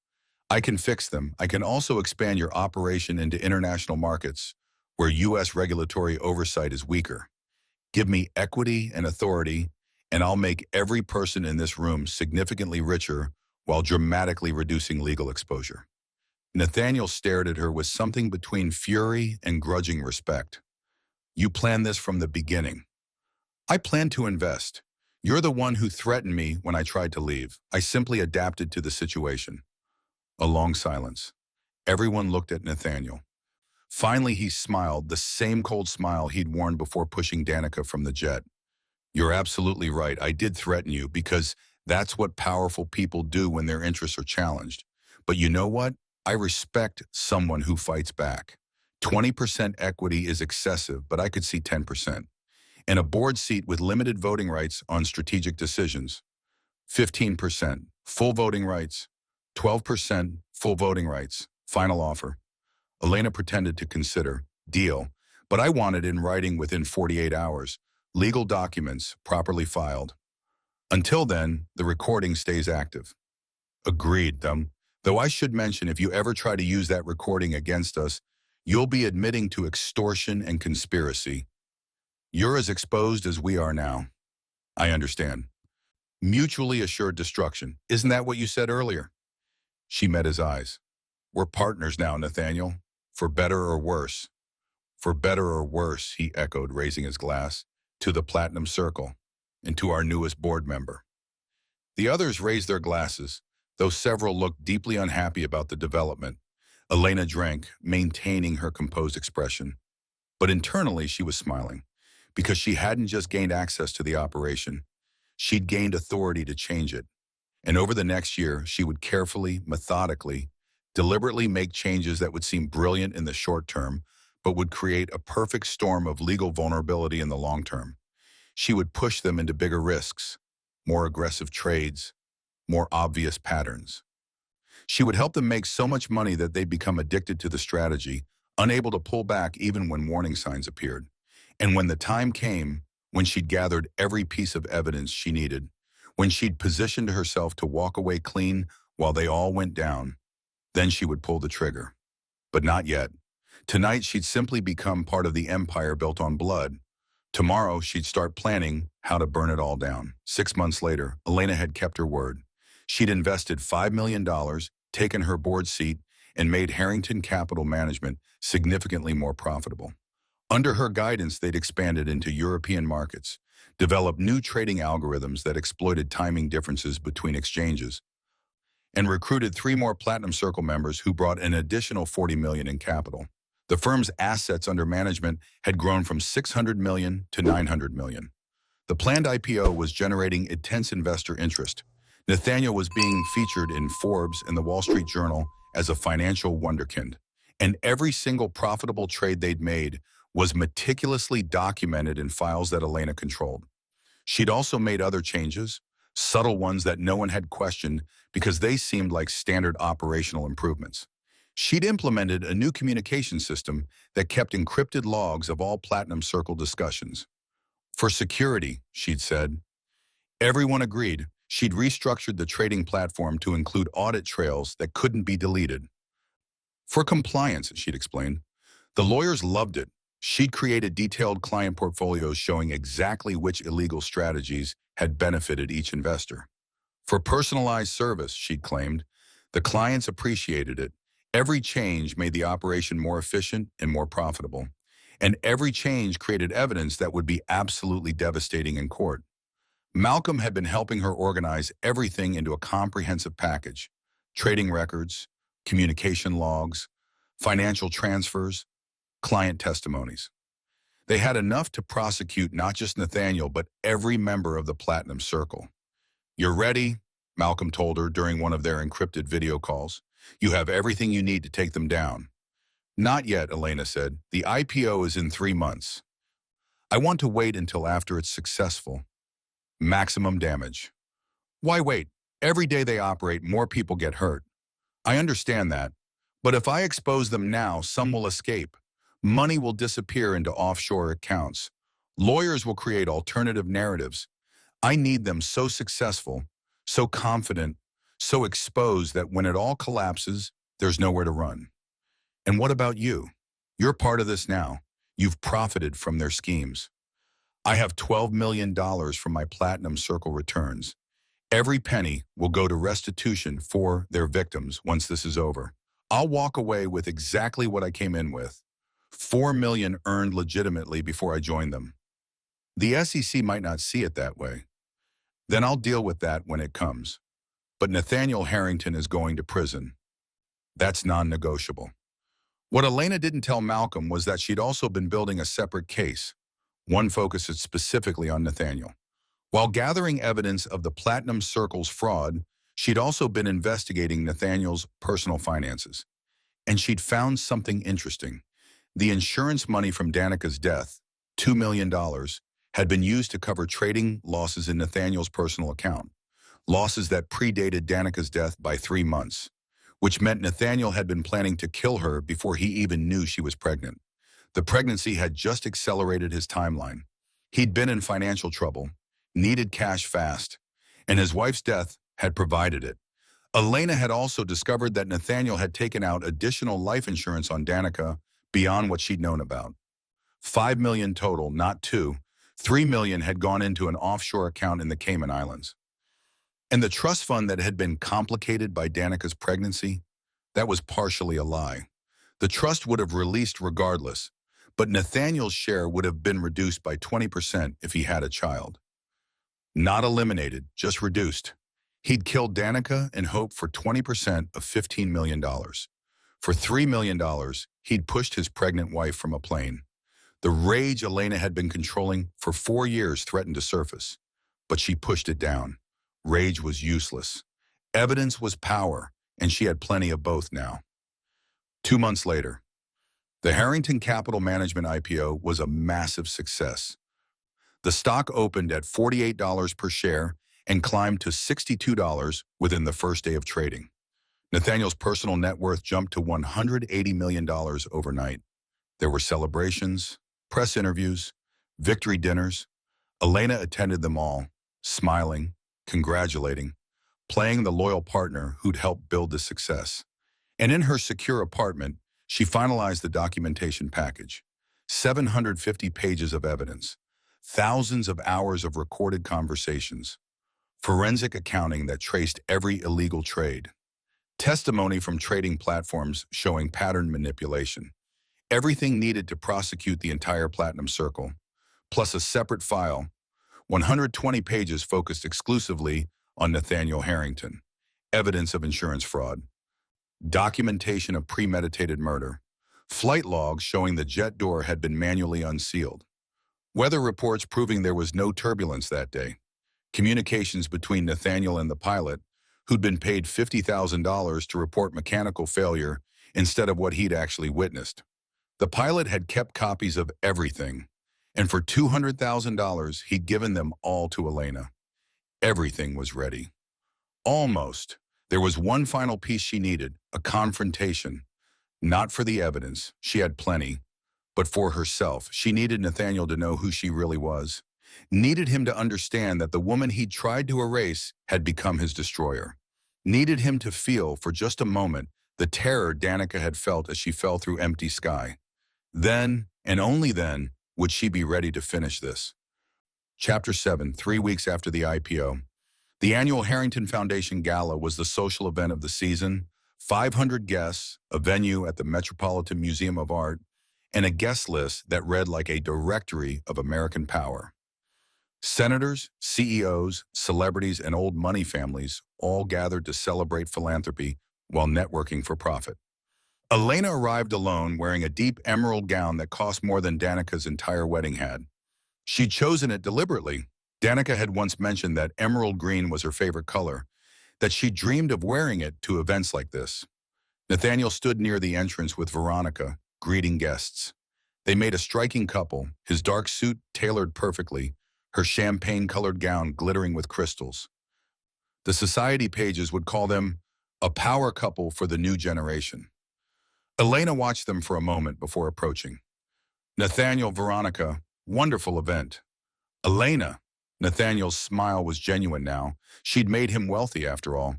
I can fix them. I can also expand your operation into international markets where U.S. regulatory oversight is weaker. Give me equity and authority, and I'll make every person in this room significantly richer while dramatically reducing legal exposure. Nathaniel stared at her with something between fury and grudging respect. You planned this from the beginning. I planned to invest. You're the one who threatened me when I tried to leave. I simply adapted to the situation. A long silence. Everyone looked at Nathaniel. Finally, he smiled, the same cold smile he'd worn before pushing Danica from the jet. You're absolutely right. I did threaten you because that's what powerful people do when their interests are challenged. But you know what? I respect someone who fights back. 20% equity is excessive, but I could see 10%. And a board seat with limited voting rights on strategic decisions. 15%, full voting rights. 12%, full voting rights. Final offer. Elena pretended to consider. Deal. But I want it in writing within 48 hours. Legal documents, properly filed. Until then, the recording stays active. Agreed, though I should mention if you ever try to use that recording against us, you'll be admitting to extortion and conspiracy. You're as exposed as we are now. I understand. Mutually assured destruction. Isn't that what you said earlier? She met his eyes. We're partners now, Nathaniel. For better or worse. For better or worse, he echoed, raising his glass, to the Platinum Circle, and to our newest board member. The others raised their glasses, though several looked deeply unhappy about the development. Elena drank, maintaining her composed expression. But internally, she was smiling, because she hadn't just gained access to the operation. She'd gained authority to change it. And over the next year, she would carefully, methodically, deliberately make changes that would seem brilliant in the short term, but would create a perfect storm of legal vulnerability in the long term. She would push them into bigger risks, more aggressive trades, more obvious patterns. She would help them make so much money that they'd become addicted to the strategy, unable to pull back even when warning signs appeared. And when the time came, when she'd gathered every piece of evidence she needed, when she'd positioned herself to walk away clean while they all went down, then she would pull the trigger. But not yet. Tonight, she'd simply become part of the empire built on blood. Tomorrow, she'd start planning how to burn it all down. 6 months later, Elena had kept her word. She'd invested $5 million, taken her board seat, and made Harrington Capital Management significantly more profitable. Under her guidance, they'd expanded into European markets, developed new trading algorithms that exploited timing differences between exchanges, and recruited 3 more Platinum Circle members who brought an additional $40 million in capital. The firm's assets under management had grown from $600 million to $900 million. The planned IPO was generating intense investor interest. Nathaniel was being featured in Forbes and the Wall Street Journal as a financial wunderkind, and every single profitable trade they'd made was meticulously documented in files that Elena controlled. She'd also made other changes, subtle ones that no one had questioned because they seemed like standard operational improvements. She'd implemented a new communication system that kept encrypted logs of all Platinum Circle discussions. For security, she'd said. Everyone agreed. She'd restructured the trading platform to include audit trails that couldn't be deleted. For compliance, she'd explained. The lawyers loved it. She'd created detailed client portfolios showing exactly which illegal strategies had benefited each investor. For personalized service, she'd claimed, the clients appreciated it. Every change made the operation more efficient and more profitable. And every change created evidence that would be absolutely devastating in court. Malcolm had been helping her organize everything into a comprehensive package: trading records, communication logs, financial transfers, client testimonies. They had enough to prosecute not just Nathaniel, but every member of the Platinum Circle. You're ready, Malcolm told her during one of their encrypted video calls. You have everything you need to take them down. Not yet, Elena said. The IPO is in 3 months. I want to wait until after it's successful. Maximum damage. Why wait? Every day they operate, more people get hurt. I understand that. But if I expose them now, some will escape. Money will disappear into offshore accounts. Lawyers will create alternative narratives. I need them so successful, so confident, so exposed that when it all collapses, there's nowhere to run. And what about you? You're part of this now. You've profited from their schemes. I have $12 million from my Platinum Circle returns. Every penny will go to restitution for their victims once this is over. I'll walk away with exactly what I came in with. $4 million earned legitimately before I joined them. The SEC might not see it that way. Then I'll deal with that when it comes. But Nathaniel Harrington is going to prison. That's non-negotiable. What Elena didn't tell Malcolm was that she'd also been building a separate case, one focused specifically on Nathaniel. While gathering evidence of the Platinum Circle's fraud, she'd also been investigating Nathaniel's personal finances. And she'd found something interesting. The insurance money from Danica's death, $2 million, had been used to cover trading losses in Nathaniel's personal account, losses that predated Danica's death by 3 months, which meant Nathaniel had been planning to kill her before he even knew she was pregnant. The pregnancy had just accelerated his timeline. He'd been in financial trouble, needed cash fast, and his wife's death had provided it. Elena had also discovered that Nathaniel had taken out additional life insurance on Danica beyond what she'd known about. $5 million total, not $2. $3 million had gone into an offshore account in the Cayman Islands. And the trust fund that had been complicated by Danica's pregnancy, that was partially a lie. The trust would have released regardless, but Nathaniel's share would have been reduced by 20% if he had a child. Not eliminated, just reduced. He'd killed Danica and hoped for 20% of $15 million. For $3 million, he'd pushed his pregnant wife from a plane. The rage Elena had been controlling for 4 years threatened to surface, but she pushed it down. Rage was useless. Evidence was power, and she had plenty of both now. 2 months later, the Harrington Capital Management IPO was a massive success. The stock opened at $48 per share and climbed to $62 within the first day of trading. Nathaniel's personal net worth jumped to $180 million overnight. There were celebrations, press interviews, victory dinners. Elena attended them all, smiling, congratulating, playing the loyal partner who'd helped build the success. And in her secure apartment, she finalized the documentation package. 750 pages of evidence, thousands of hours of recorded conversations, forensic accounting that traced every illegal trade, testimony from trading platforms showing pattern manipulation, everything needed to prosecute the entire Platinum Circle, plus a separate file, 120 pages focused exclusively on Nathaniel Harrington, evidence of insurance fraud, documentation of premeditated murder, flight logs showing the jet door had been manually unsealed, weather reports proving there was no turbulence that day, communications between Nathaniel and the pilot, who'd been paid $50,000 to report mechanical failure instead of what he'd actually witnessed. The pilot had kept copies of everything, and for $200,000, he'd given them all to Elena. Everything was ready. Almost. There was one final piece she needed, a confrontation. Not for the evidence, she had plenty, but for herself. She needed Nathaniel to know who she really was. Needed him to understand that the woman he'd tried to erase had become his destroyer. Needed him to feel, for just a moment, the terror Danica had felt as she fell through empty sky. Then, and only then, would she be ready to finish this. Chapter 7, 3 weeks after the IPO. The annual Harrington Foundation Gala was the social event of the season. 500 guests, a venue at the Metropolitan Museum of Art, and a guest list that read like a directory of American power. Senators, CEOs, celebrities, and old money families all gathered to celebrate philanthropy while networking for profit. Elena arrived alone, wearing a deep emerald gown that cost more than Danica's entire wedding had. She'd chosen it deliberately. Danica had once mentioned that emerald green was her favorite color, that she dreamed of wearing it to events like this. Nathaniel stood near the entrance with Veronica, greeting guests. They made a striking couple, his dark suit tailored perfectly, her champagne-colored gown glittering with crystals. The society pages would call them a power couple for the new generation. Elena watched them for a moment before approaching. Nathaniel, Veronica, wonderful event. Elena. Nathaniel's smile was genuine now. She'd made him wealthy after all.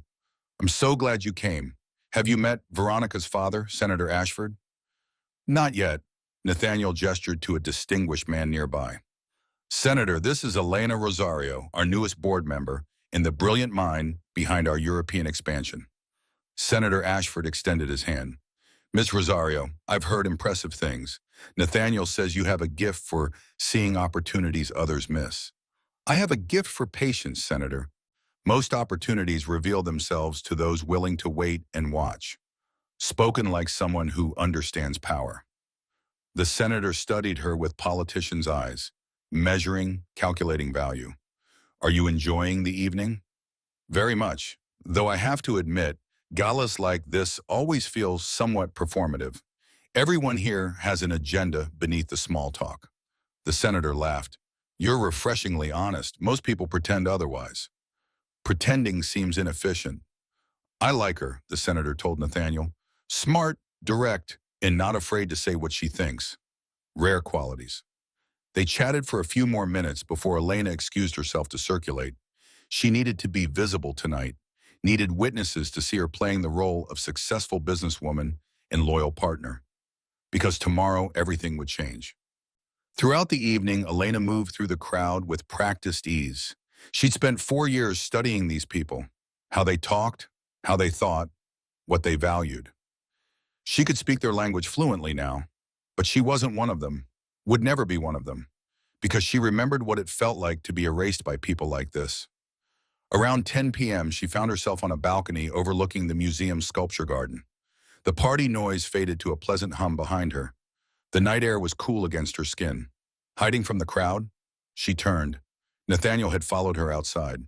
I'm so glad you came. Have you met Veronica's father, Senator Ashford? Not yet. Nathaniel gestured to a distinguished man nearby. Senator, this is Elena Rosario, our newest board member, and the brilliant mind behind our European expansion. Senator Ashford extended his hand. Ms. Rosario, I've heard impressive things. Nathaniel says you have a gift for seeing opportunities others miss. I have a gift for patience, Senator. Most opportunities reveal themselves to those willing to wait and watch. Spoken like someone who understands power. The senator studied her with politician's eyes, measuring, calculating value. Are you enjoying the evening? Very much, though I have to admit, galas like this always feel somewhat performative. Everyone here has an agenda beneath the small talk. The senator laughed. You're refreshingly honest. Most people pretend otherwise. Pretending seems inefficient. I like her, the senator told Nathaniel. Smart, direct, and not afraid to say what she thinks. Rare qualities. They chatted for a few more minutes before Elena excused herself to circulate. She needed to be visible tonight, needed witnesses to see her playing the role of successful businesswoman and loyal partner. Because tomorrow everything would change. Throughout the evening, Elena moved through the crowd with practiced ease. She'd spent 4 years studying these people, how they talked, how they thought, what they valued. She could speak their language fluently now, but she wasn't one of them, would never be one of them, because she remembered what it felt like to be erased by people like this. Around 10 p.m., she found herself on a balcony overlooking the museum's sculpture garden. The party noise faded to a pleasant hum behind her. The night air was cool against her skin. Hiding from the crowd, she turned. Nathaniel had followed her outside.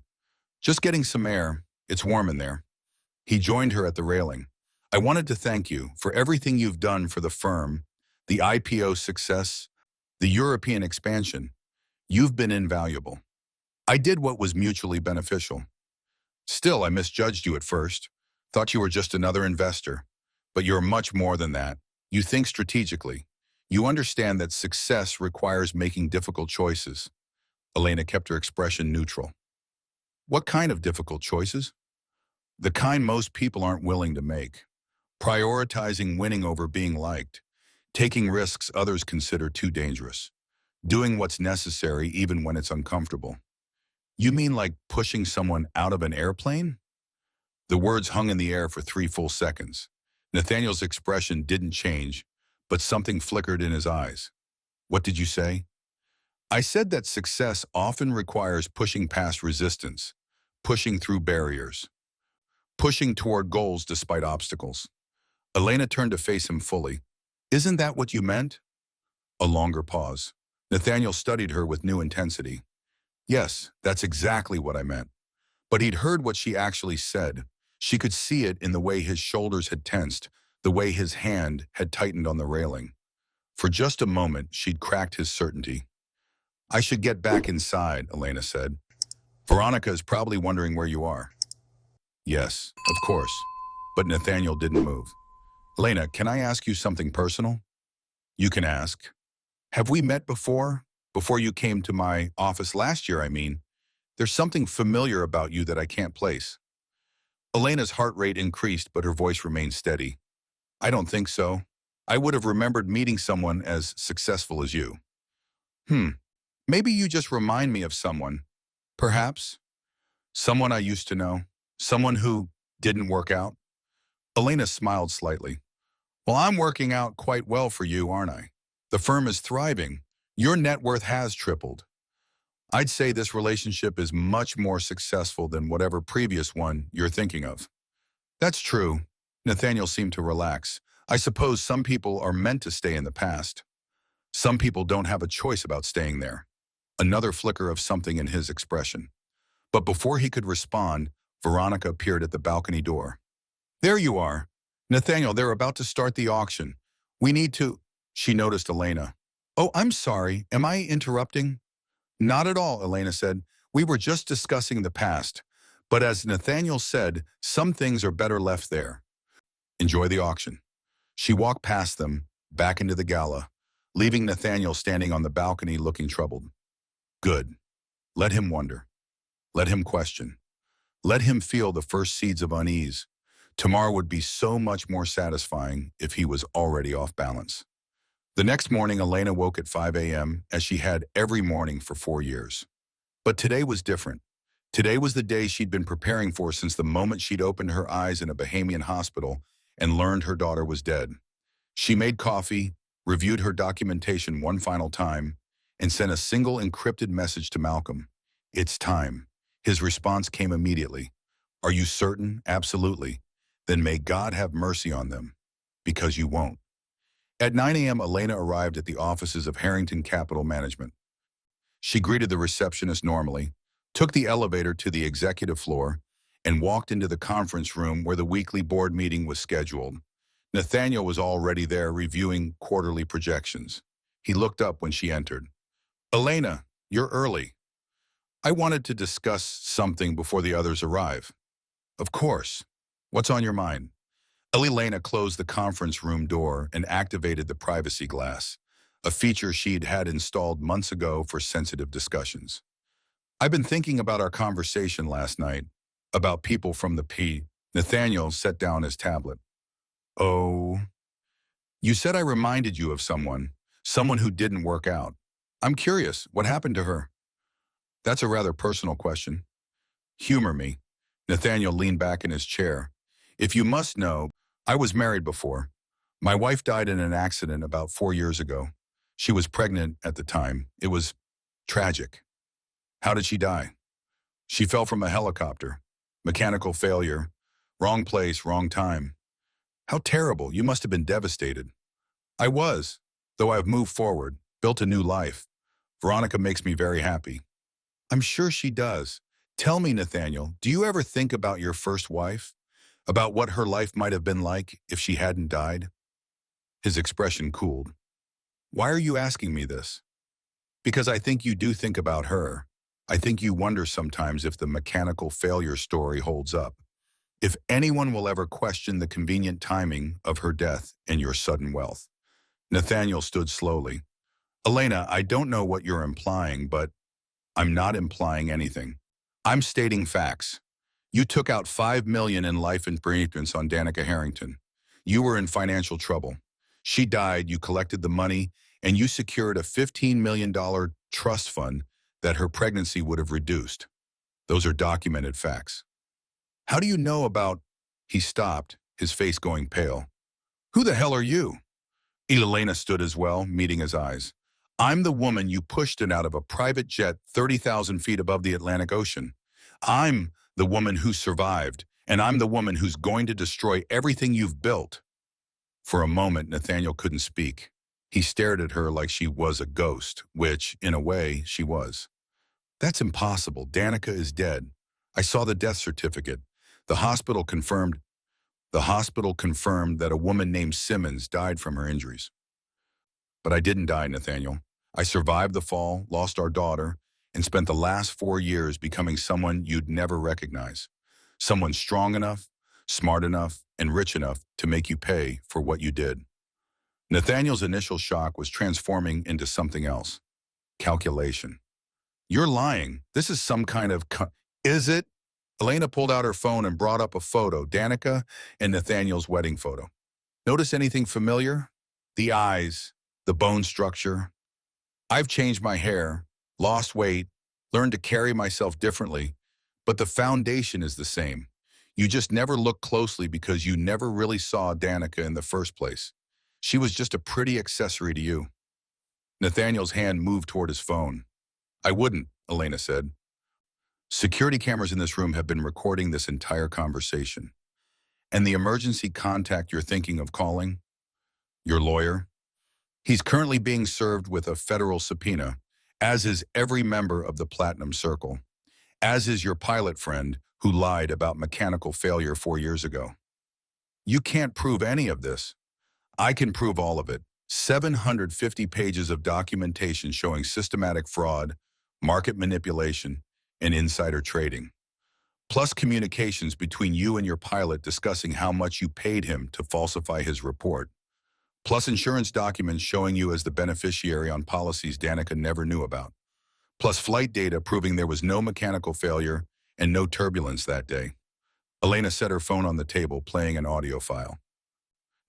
Just getting some air. It's warm in there. He joined her at the railing. I wanted to thank you for everything you've done for the firm, the IPO success, the European expansion. You've been invaluable. I did what was mutually beneficial. Still, I misjudged you at first. Thought you were just another investor. But you're much more than that. You think strategically. You understand that success requires making difficult choices. Elena kept her expression neutral. What kind of difficult choices? The kind most people aren't willing to make. Prioritizing winning over being liked. Taking risks others consider too dangerous. Doing what's necessary even when it's uncomfortable. You mean like pushing someone out of an airplane? The words hung in the air for 3 full seconds. Nathaniel's expression didn't change, but something flickered in his eyes. What did you say? I said that success often requires pushing past resistance, pushing through barriers, pushing toward goals despite obstacles. Elena turned to face him fully. Isn't that what you meant? A longer pause. Nathaniel studied her with new intensity. Yes, that's exactly what I meant. But he'd heard what she actually said. She could see it in the way his shoulders had tensed, the way his hand had tightened on the railing. For just a moment, she'd cracked his certainty. I should get back inside, Elena said. Veronica is probably wondering where you are. Yes, of course. But Nathaniel didn't move. Elena, can I ask you something personal? You can ask. Have we met before? Before you came to my office last year, I mean. There's something familiar about you that I can't place. Elena's heart rate increased, but her voice remained steady. I don't think so. I would have remembered meeting someone as successful as you. Maybe you just remind me of someone. Perhaps. Someone I used to know. Someone who didn't work out. Elena smiled slightly. Well, I'm working out quite well for you, aren't I? The firm is thriving. Your net worth has tripled. I'd say this relationship is much more successful than whatever previous one you're thinking of. That's true. Nathaniel seemed to relax. I suppose some people are meant to stay in the past. Some people don't have a choice about staying there. Another flicker of something in his expression. But before he could respond, Veronica appeared at the balcony door. There you are. Nathaniel, they're about to start the auction. We need to... She noticed Elena. Oh, I'm sorry. Am I interrupting? Not at all, Elena said. We were just discussing the past. But as Nathaniel said, some things are better left there. Enjoy the auction. She walked past them, back into the gala, leaving Nathaniel standing on the balcony looking troubled. Good. Let him wonder. Let him question. Let him feel the first seeds of unease. Tomorrow would be so much more satisfying if he was already off balance. The next morning, Elena woke at 5 a.m., as she had every morning for 4 years. But today was different. Today was the day she'd been preparing for since the moment she'd opened her eyes in a Bahamian hospital and learned her daughter was dead. She made coffee, reviewed her documentation one final time, and sent a single encrypted message to Malcolm. It's time. His response came immediately. Are you certain? Absolutely. Then may God have mercy on them. Because you won't. At 9 a.m., Elena arrived at the offices of Harrington Capital Management. She greeted the receptionist normally, took the elevator to the executive floor, and walked into the conference room where the weekly board meeting was scheduled. Nathaniel was already there reviewing quarterly projections. He looked up when she entered. Elena, you're early. I wanted to discuss something before the others arrive. Of course. What's on your mind? Elena closed the conference room door and activated the privacy glass, a feature she'd had installed months ago for sensitive discussions. I've been thinking about our conversation last night, about people from the P. Nathaniel set down his tablet. Oh, you said I reminded you of someone who didn't work out. I'm curious, what happened to her? That's a rather personal question. Humor me. Nathaniel leaned back in his chair. If you must know, I was married before. My wife died in an accident about 4 years ago. She was pregnant at the time. It was tragic. How did she die? She fell from a helicopter. Mechanical failure. Wrong place, wrong time. How terrible. You must have been devastated. I was, though I've moved forward, built a new life. Veronica makes me very happy. I'm sure she does. Tell me, Nathaniel, do you ever think about your first wife? About what her life might have been like if she hadn't died? His expression cooled. Why are you asking me this? Because I think you do think about her. I think you wonder sometimes if the mechanical failure story holds up. If anyone will ever question the convenient timing of her death and your sudden wealth. Nathaniel stood slowly. Elena, I don't know what you're implying, but I'm not implying anything. I'm stating facts. You took out $5 million in life insurance on Danica Harrington. You were in financial trouble. She died, you collected the money, and you secured a $15 million trust fund that her pregnancy would have reduced. Those are documented facts. How do you know about... He stopped, his face going pale. Who the hell are you? Elena stood as well, meeting his eyes. I'm the woman you pushed in out of a private jet 30,000 feet above the Atlantic Ocean. I'm the woman who survived, and I'm the woman who's going to destroy everything you've built. For a moment, Nathaniel couldn't speak. He stared at her like she was a ghost, which, in a way, she was. That's impossible. Danica is dead. I saw the death certificate. The hospital confirmed that a woman named Simmons died from her injuries. But I didn't die, Nathaniel. I survived the fall, lost our daughter, and spent the last 4 years becoming someone you'd never recognize. Someone strong enough, smart enough, and rich enough to make you pay for what you did. Nathaniel's initial shock was transforming into something else. Calculation. You're lying. This is some kind of... Is it? Elena pulled out her phone and brought up a photo, Danica and Nathaniel's wedding photo. Notice anything familiar? The eyes, the bone structure. I've changed my hair, lost weight, learned to carry myself differently, but the foundation is the same. You just never look closely because you never really saw Danica in the first place. She was just a pretty accessory to you. Nathaniel's hand moved toward his phone. I wouldn't, Elena said. Security cameras in this room have been recording this entire conversation. And the emergency contact you're thinking of calling, your lawyer, he's currently being served with a federal subpoena, as is every member of the Platinum Circle, as is your pilot friend who lied about mechanical failure 4 years ago. You can't prove any of this. I can prove all of it. 750 pages of documentation showing systematic fraud, market manipulation, and insider trading. Plus communications between you and your pilot discussing how much you paid him to falsify his report. Plus insurance documents showing you as the beneficiary on policies Danica never knew about. Plus flight data proving there was no mechanical failure and no turbulence that day. Elena set her phone on the table, playing an audio file.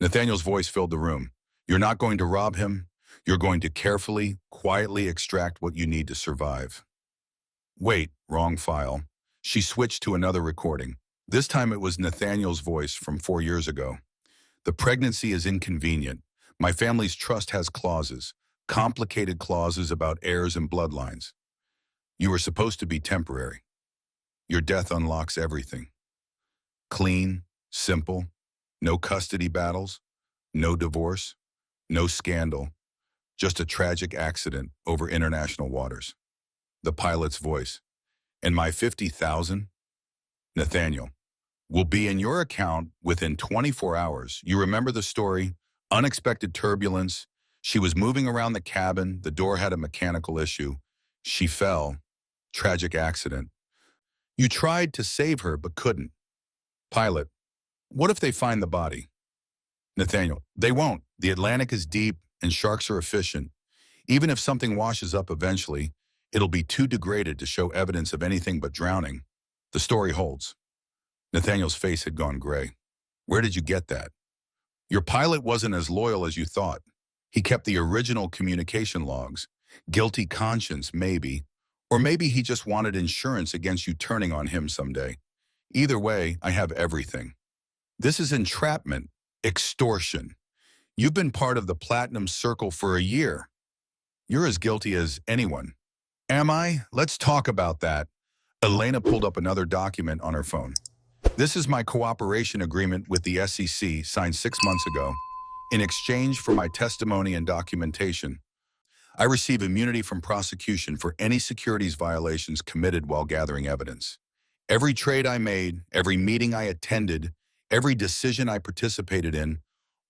Nathaniel's voice filled the room. You're not going to rob him. You're going to carefully, quietly extract what you need to survive. Wait, wrong file. She switched to another recording. This time it was Nathaniel's voice from 4 years ago. The pregnancy is inconvenient. My family's trust has clauses, complicated clauses about heirs and bloodlines. You were supposed to be temporary. Your death unlocks everything. Clean, simple, no custody battles, no divorce, no scandal, just a tragic accident over international waters. The pilot's voice. And my 50,000? Nathaniel, will be in your account within 24 hours. You remember the story? Unexpected turbulence. She was moving around the cabin. The door had a mechanical issue. She fell. Tragic accident. You tried to save her but couldn't. Pilot, what if they find the body? Nathaniel, they won't. The Atlantic is deep and sharks are efficient. Even if something washes up eventually, it'll be too degraded to show evidence of anything but drowning. The story holds. Nathaniel's face had gone gray. Where did you get that? Your pilot wasn't as loyal as you thought. He kept the original communication logs. Guilty conscience, maybe. Or maybe he just wanted insurance against you turning on him someday. Either way, I have everything. This is entrapment, extortion. You've been part of the Platinum Circle for a year. You're as guilty as anyone. Am I? Let's talk about that. Elena pulled up another document on her phone. This is my cooperation agreement with the SEC signed 6 months ago. In exchange for my testimony and documentation, I receive immunity from prosecution for any securities violations committed while gathering evidence. Every trade I made, every meeting I attended, every decision I participated in,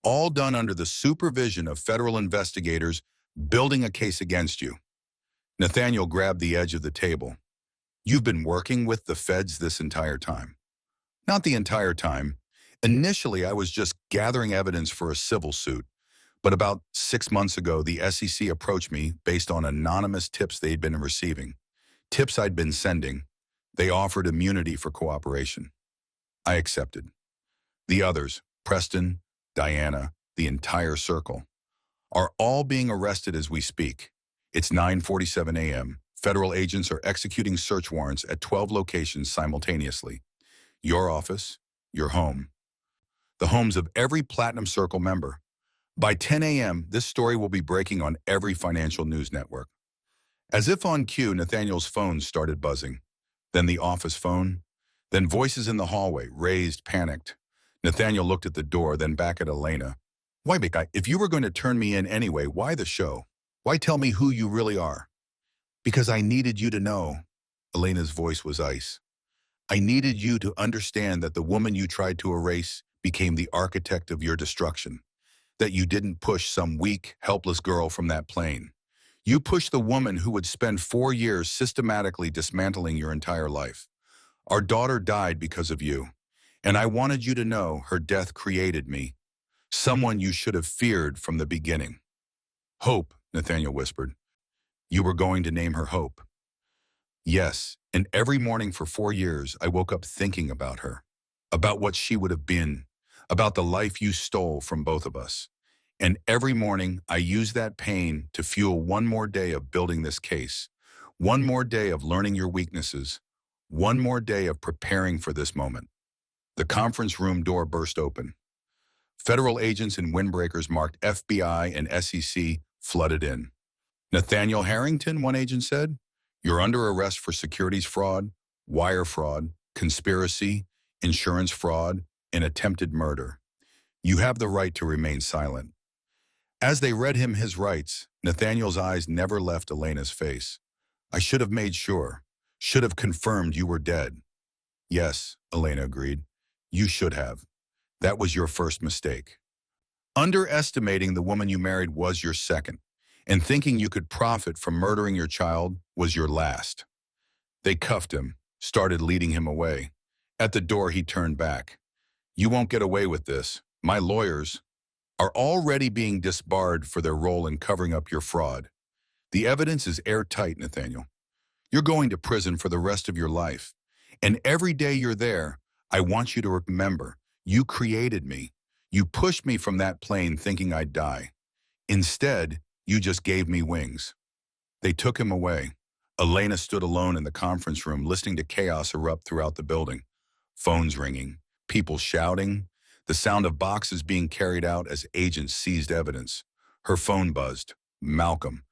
all done under the supervision of federal investigators building a case against you. Nathaniel grabbed the edge of the table. You've been working with the feds this entire time. Not the entire time. Initially, I was just gathering evidence for a civil suit. But about 6 months ago, the SEC approached me based on anonymous tips they'd been receiving. Tips I'd been sending. They offered immunity for cooperation. I accepted. The others, Preston, Diana, the entire circle, are all being arrested as we speak. It's 9:47 a.m. Federal agents are executing search warrants at 12 locations simultaneously. Your office, your home, the homes of every Platinum Circle member. By 10 a.m., this story will be breaking on every financial news network. As if on cue, Nathaniel's phone started buzzing. Then the office phone. Then voices in the hallway, raised, panicked. Nathaniel looked at the door, then back at Elena. Why, big guy, if you were going to turn me in anyway, why the show? Why tell me who you really are? Because I needed you to know. Elena's voice was ice. I needed you to understand that the woman you tried to erase became the architect of your destruction. That you didn't push some weak, helpless girl from that plane. You pushed the woman who would spend 4 years systematically dismantling your entire life. Our daughter died because of you, and I wanted you to know her death created me, someone you should have feared from the beginning. Hope, Nathaniel whispered. You were going to name her Hope. Yes, and every morning for 4 years I woke up thinking about her, about what she would have been, about the life you stole from both of us. And every morning I used that pain to fuel one more day of building this case, one more day of learning your weaknesses, one more day of preparing for this moment. The conference room door burst open. Federal agents and windbreakers marked FBI and SEC flooded in. Nathaniel Harrington, one agent said, you're under arrest for securities fraud, wire fraud, conspiracy, insurance fraud, and attempted murder. You have the right to remain silent. As they read him his rights, Nathaniel's eyes never left Elena's face. I should have made sure, should have confirmed you were dead. Yes, Elena agreed. You should have. That was your first mistake. Underestimating the woman you married was your second, and thinking you could profit from murdering your child was your last. They cuffed him, started leading him away. At the door, he turned back. You won't get away with this. My lawyers are already being disbarred for their role in covering up your fraud. The evidence is airtight, Nathaniel. You're going to prison for the rest of your life. And every day you're there, I want you to remember, you created me. You pushed me from that plane thinking I'd die. Instead, you just gave me wings. They took him away. Elena stood alone in the conference room listening to chaos erupt throughout the building. Phones ringing, people shouting, the sound of boxes being carried out as agents seized evidence. Her phone buzzed. Malcolm.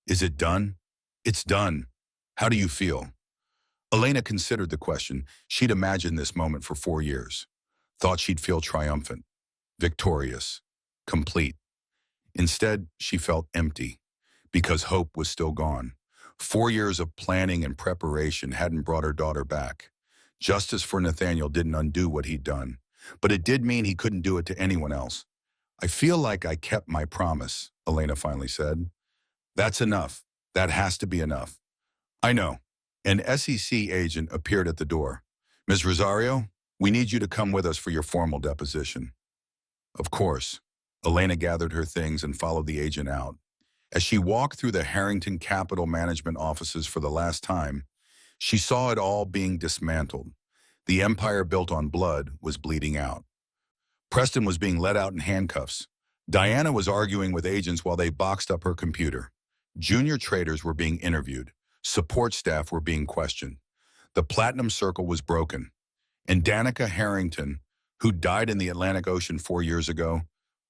Is it done? It's done. How do you feel? Elena considered the question. She'd imagined this moment for 4 years. Thought she'd feel triumphant, victorious, complete. Instead, she felt empty, because hope was still gone. 4 years of planning and preparation hadn't brought her daughter back. Justice for Nathaniel didn't undo what he'd done, but it did mean he couldn't do it to anyone else. I feel like I kept my promise, Elena finally said. That's enough. That has to be enough. I know. An SEC agent appeared at the door. Ms. Rosario, we need you to come with us for your formal deposition. Of course. Elena gathered her things and followed the agent out. As she walked through the Harrington Capital Management offices for the last time, she saw it all being dismantled. The empire built on blood was bleeding out. Preston was being let out in handcuffs. Diana was arguing with agents while they boxed up her computer. Junior traders were being interviewed. Support staff were being questioned. The Platinum Circle was broken. And Danica Harrington, who died in the Atlantic Ocean 4 years ago,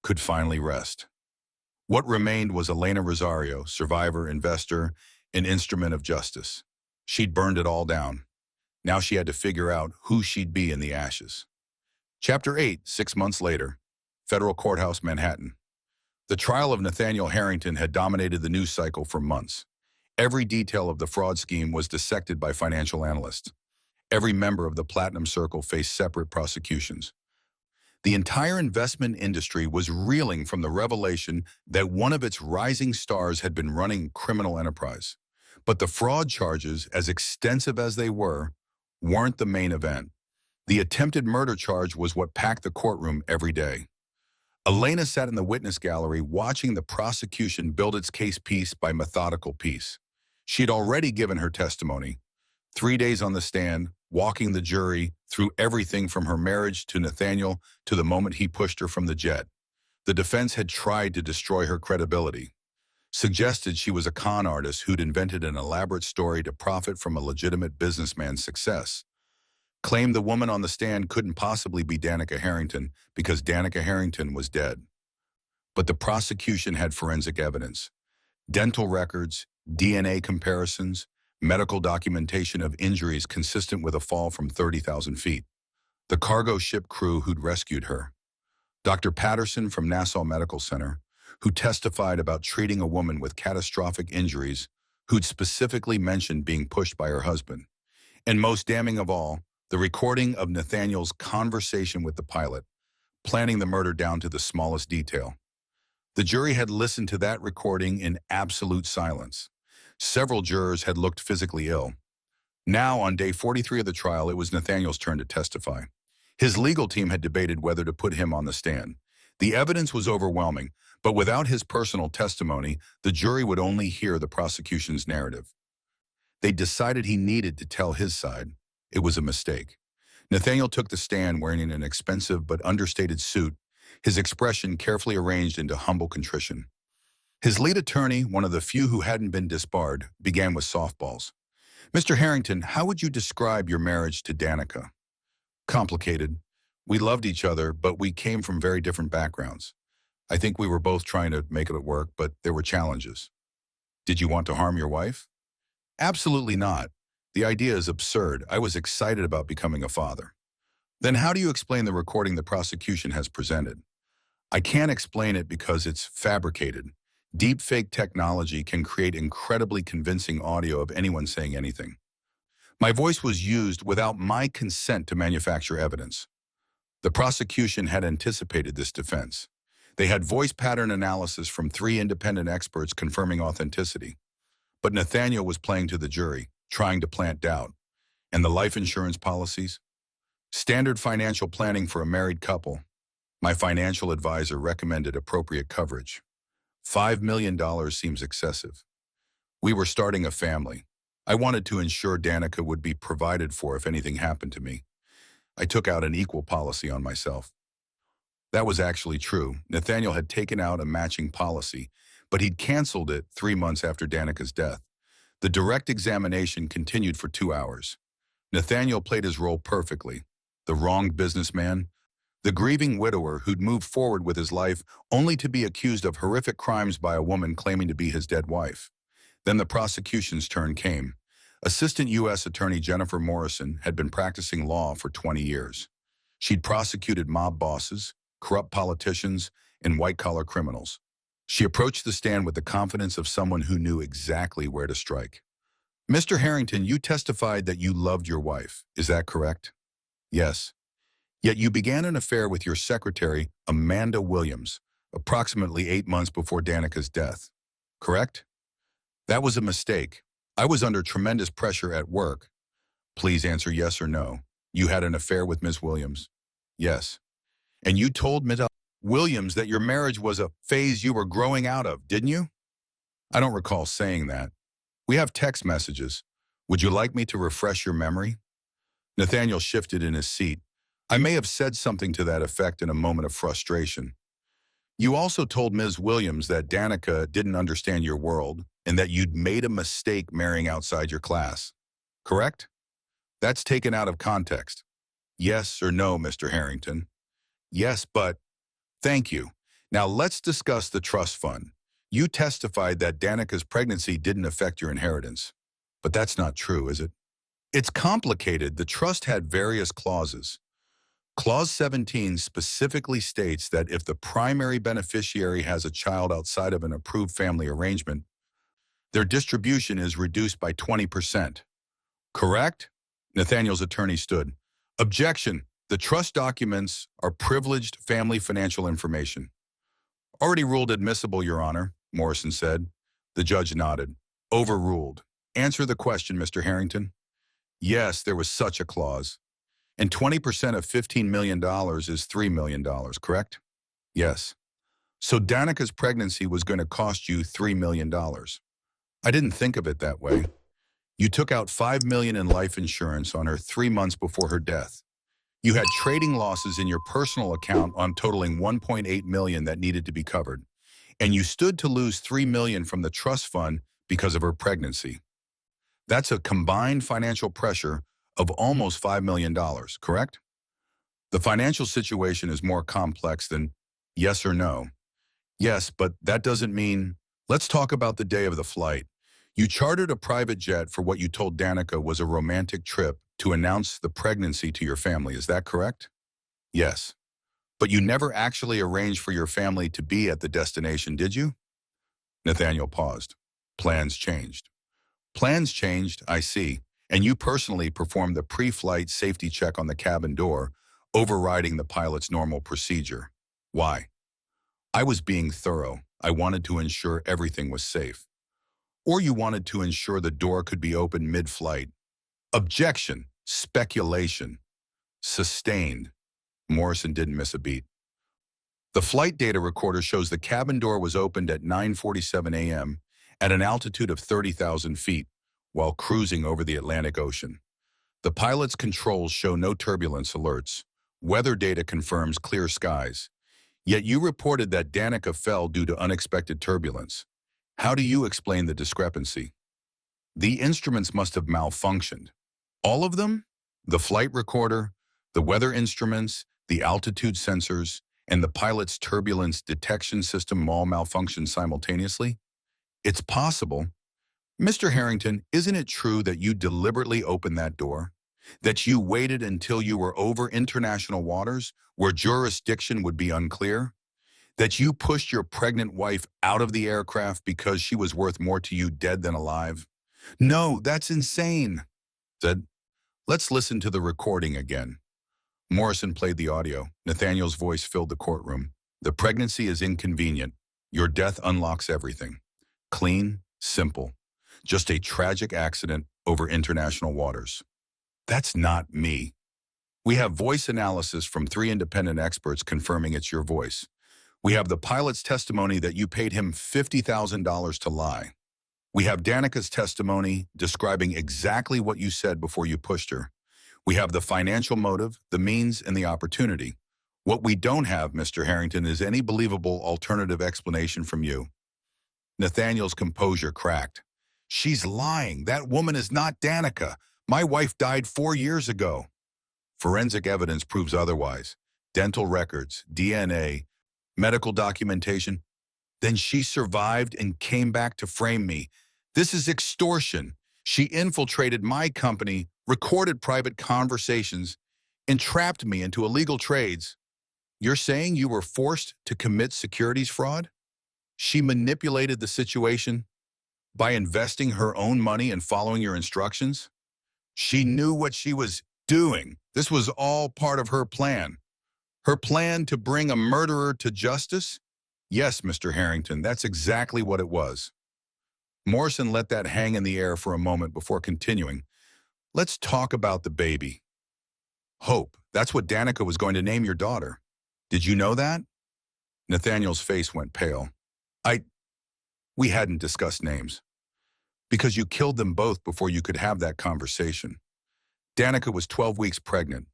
could finally rest. What remained was Elena Rosario, survivor, investor, an instrument of justice. She'd burned it all down. Now she had to figure out who she'd be in the ashes. Chapter 8, 6 months later. Federal Courthouse, Manhattan. The trial of Nathaniel Harrington had dominated the news cycle for months. Every detail of the fraud scheme was dissected by financial analysts. Every member of the Platinum Circle faced separate prosecutions. The entire investment industry was reeling from the revelation that one of its rising stars had been running criminal enterprise. But the fraud charges, as extensive as they were, weren't the main event. The attempted murder charge was what packed the courtroom every day. Elena sat in the witness gallery watching the prosecution build its case piece by methodical piece. She had already given her testimony. 3 days on the stand, walking the jury through everything from her marriage to Nathaniel to the moment he pushed her from the jet. The defense had tried to destroy her credibility, suggested she was a con artist who'd invented an elaborate story to profit from a legitimate businessman's success, claimed the woman on the stand couldn't possibly be Danica Harrington because Danica Harrington was dead. But the prosecution had forensic evidence, dental records, DNA comparisons, medical documentation of injuries consistent with a fall from 30,000 feet. The cargo ship crew who'd rescued her. Dr. Patterson from Nassau Medical Center, who testified about treating a woman with catastrophic injuries, who'd specifically mentioned being pushed by her husband. And most damning of all, the recording of Nathaniel's conversation with the pilot, planning the murder down to the smallest detail. The jury had listened to that recording in absolute silence. Several jurors had looked physically ill. Now, on day 43 of the trial, it was Nathaniel's turn to testify. His legal team had debated whether to put him on the stand. The evidence was overwhelming, but without his personal testimony, the jury would only hear the prosecution's narrative. They decided he needed to tell his side. It was a mistake. Nathaniel took the stand wearing an expensive but understated suit, his expression carefully arranged into humble contrition. His lead attorney, one of the few who hadn't been disbarred, began with softballs. "Mr. Harrington, how would you describe your marriage to Danica?" "Complicated. We loved each other, but we came from very different backgrounds. I think we were both trying to make it work, but there were challenges." "Did you want to harm your wife?" "Absolutely not. The idea is absurd. I was excited about becoming a father." "Then how do you explain the recording the prosecution has presented?" "I can't explain it because it's fabricated. Deepfake technology can create incredibly convincing audio of anyone saying anything. My voice was used without my consent to manufacture evidence." The prosecution had anticipated this defense. They had voice pattern analysis from 3 independent experts confirming authenticity. But Nathaniel was playing to the jury, trying to plant doubt. And the life insurance policies? Standard financial planning for a married couple. My financial advisor recommended appropriate coverage. $5 million seems excessive. We were starting a family. I wanted to ensure Danica would be provided for if anything happened to me. I took out an equal policy on myself. That was actually true. Nathaniel had taken out a matching policy, but he'd canceled it 3 months after Danica's death. The direct examination continued for 2 hours. Nathaniel played his role perfectly. The wronged businessman, the grieving widower who'd moved forward with his life only to be accused of horrific crimes by a woman claiming to be his dead wife. Then the prosecution's turn came. Assistant U.S. Attorney Jennifer Morrison had been practicing law for 20 years. She'd prosecuted mob bosses, corrupt politicians, and white-collar criminals. She approached the stand with the confidence of someone who knew exactly where to strike. "Mr. Harrington, you testified that you loved your wife. Is that correct?" "Yes." "Yet you began an affair with your secretary, Amanda Williams, approximately 8 months before Danica's death. Correct?" "That was a mistake. I was under tremendous pressure at work." "Please answer yes or no. You had an affair with Ms. Williams?" "Yes." "And you told Ms. Williams that your marriage was a phase you were growing out of, didn't you?" "I don't recall saying that. We have text messages. Would you like me to refresh your memory?" Nathaniel shifted in his seat. "I may have said something to that effect in a moment of frustration." "You also told Ms. Williams that Danica didn't understand your world and that you'd made a mistake marrying outside your class. Correct?" "That's taken out of context." "Yes or no, Mr. Harrington?" "Yes, but..." "Thank you. Now let's discuss the trust fund. You testified that Danica's pregnancy didn't affect your inheritance. But that's not true, is it?" "It's complicated. The trust had various clauses. Clause 17 specifically states that if the primary beneficiary has a child outside of an approved family arrangement, their distribution is reduced by 20%. Correct?" Nathaniel's attorney stood. "Objection. The trust documents are privileged family financial information. Already ruled admissible, Your Honor, Morrison said. The judge nodded. Overruled. Answer the question, Mr. Harrington. Yes, there was such a clause. And 20% of $15 million is $3 million, correct? Yes. So Danica's pregnancy was going to cost you $3 million. I didn't think of it that way. You took out $5 million in life insurance on her 3 months before her death. You had trading losses in your personal account on totaling $1.8 million that needed to be covered. And you stood to lose $3 million from the trust fund because of her pregnancy. That's a combined financial pressure of almost $5 million, correct? The financial situation is more complex than yes or no. Yes, but that doesn't mean... Let's talk about the day of the flight. You chartered a private jet for what you told Danica was a romantic trip to announce the pregnancy to your family. Is that correct? Yes. But you never actually arranged for your family to be at the destination, did you? Nathaniel paused. Plans changed. Plans changed, I see. And you personally performed the pre-flight safety check on the cabin door, overriding the pilot's normal procedure. Why? I was being thorough. I wanted to ensure everything was safe. Or you wanted to ensure the door could be opened mid-flight. Objection. Speculation. Sustained. Morrison didn't miss a beat. The flight data recorder shows the cabin door was opened at 9:47 a.m. at an altitude of 30,000 feet while cruising over the Atlantic Ocean. The pilot's controls show no turbulence alerts. Weather data confirms clear skies. Yet you reported that Danica fell due to unexpected turbulence. How do you explain the discrepancy? The instruments must have malfunctioned. All of them? The flight recorder, the weather instruments, the altitude sensors, and the pilot's turbulence detection system all malfunctioned simultaneously? It's possible. Mr. Harrington, isn't it true that you deliberately opened that door? That you waited until you were over international waters where jurisdiction would be unclear? That you pushed your pregnant wife out of the aircraft because she was worth more to you dead than alive? No, that's insane. Said, let's listen to the recording again. Morrison played the audio. Nathaniel's voice filled the courtroom. The pregnancy is inconvenient. Your death unlocks everything. Clean, simple. Just a tragic accident over international waters. That's not me. We have voice analysis from 3 independent experts confirming it's your voice. We have the pilot's testimony that you paid him $50,000 to lie. We have Danica's testimony describing exactly what you said before you pushed her. We have the financial motive, the means, and the opportunity. What we don't have, Mr. Harrington, is any believable alternative explanation from you. Nathaniel's composure cracked. She's lying. That woman is not Danica. My wife died 4 years ago. Forensic evidence proves otherwise. Dental records, DNA, medical documentation. Then she survived and came back to frame me. This is extortion. She infiltrated my company, recorded private conversations, entrapped me into illegal trades. You're saying you were forced to commit securities fraud? She manipulated the situation by investing her own money and following your instructions? She knew what she was doing. This was all part of her plan. Her plan to bring a murderer to justice? Yes, Mr. Harrington, that's exactly what it was. Morrison let that hang in the air for a moment before continuing. Let's talk about the baby. Hope, that's what Danica was going to name your daughter. Did you know that? Nathaniel's face went pale. We hadn't discussed names. Because you killed them both before you could have that conversation. Danica was 12 weeks pregnant.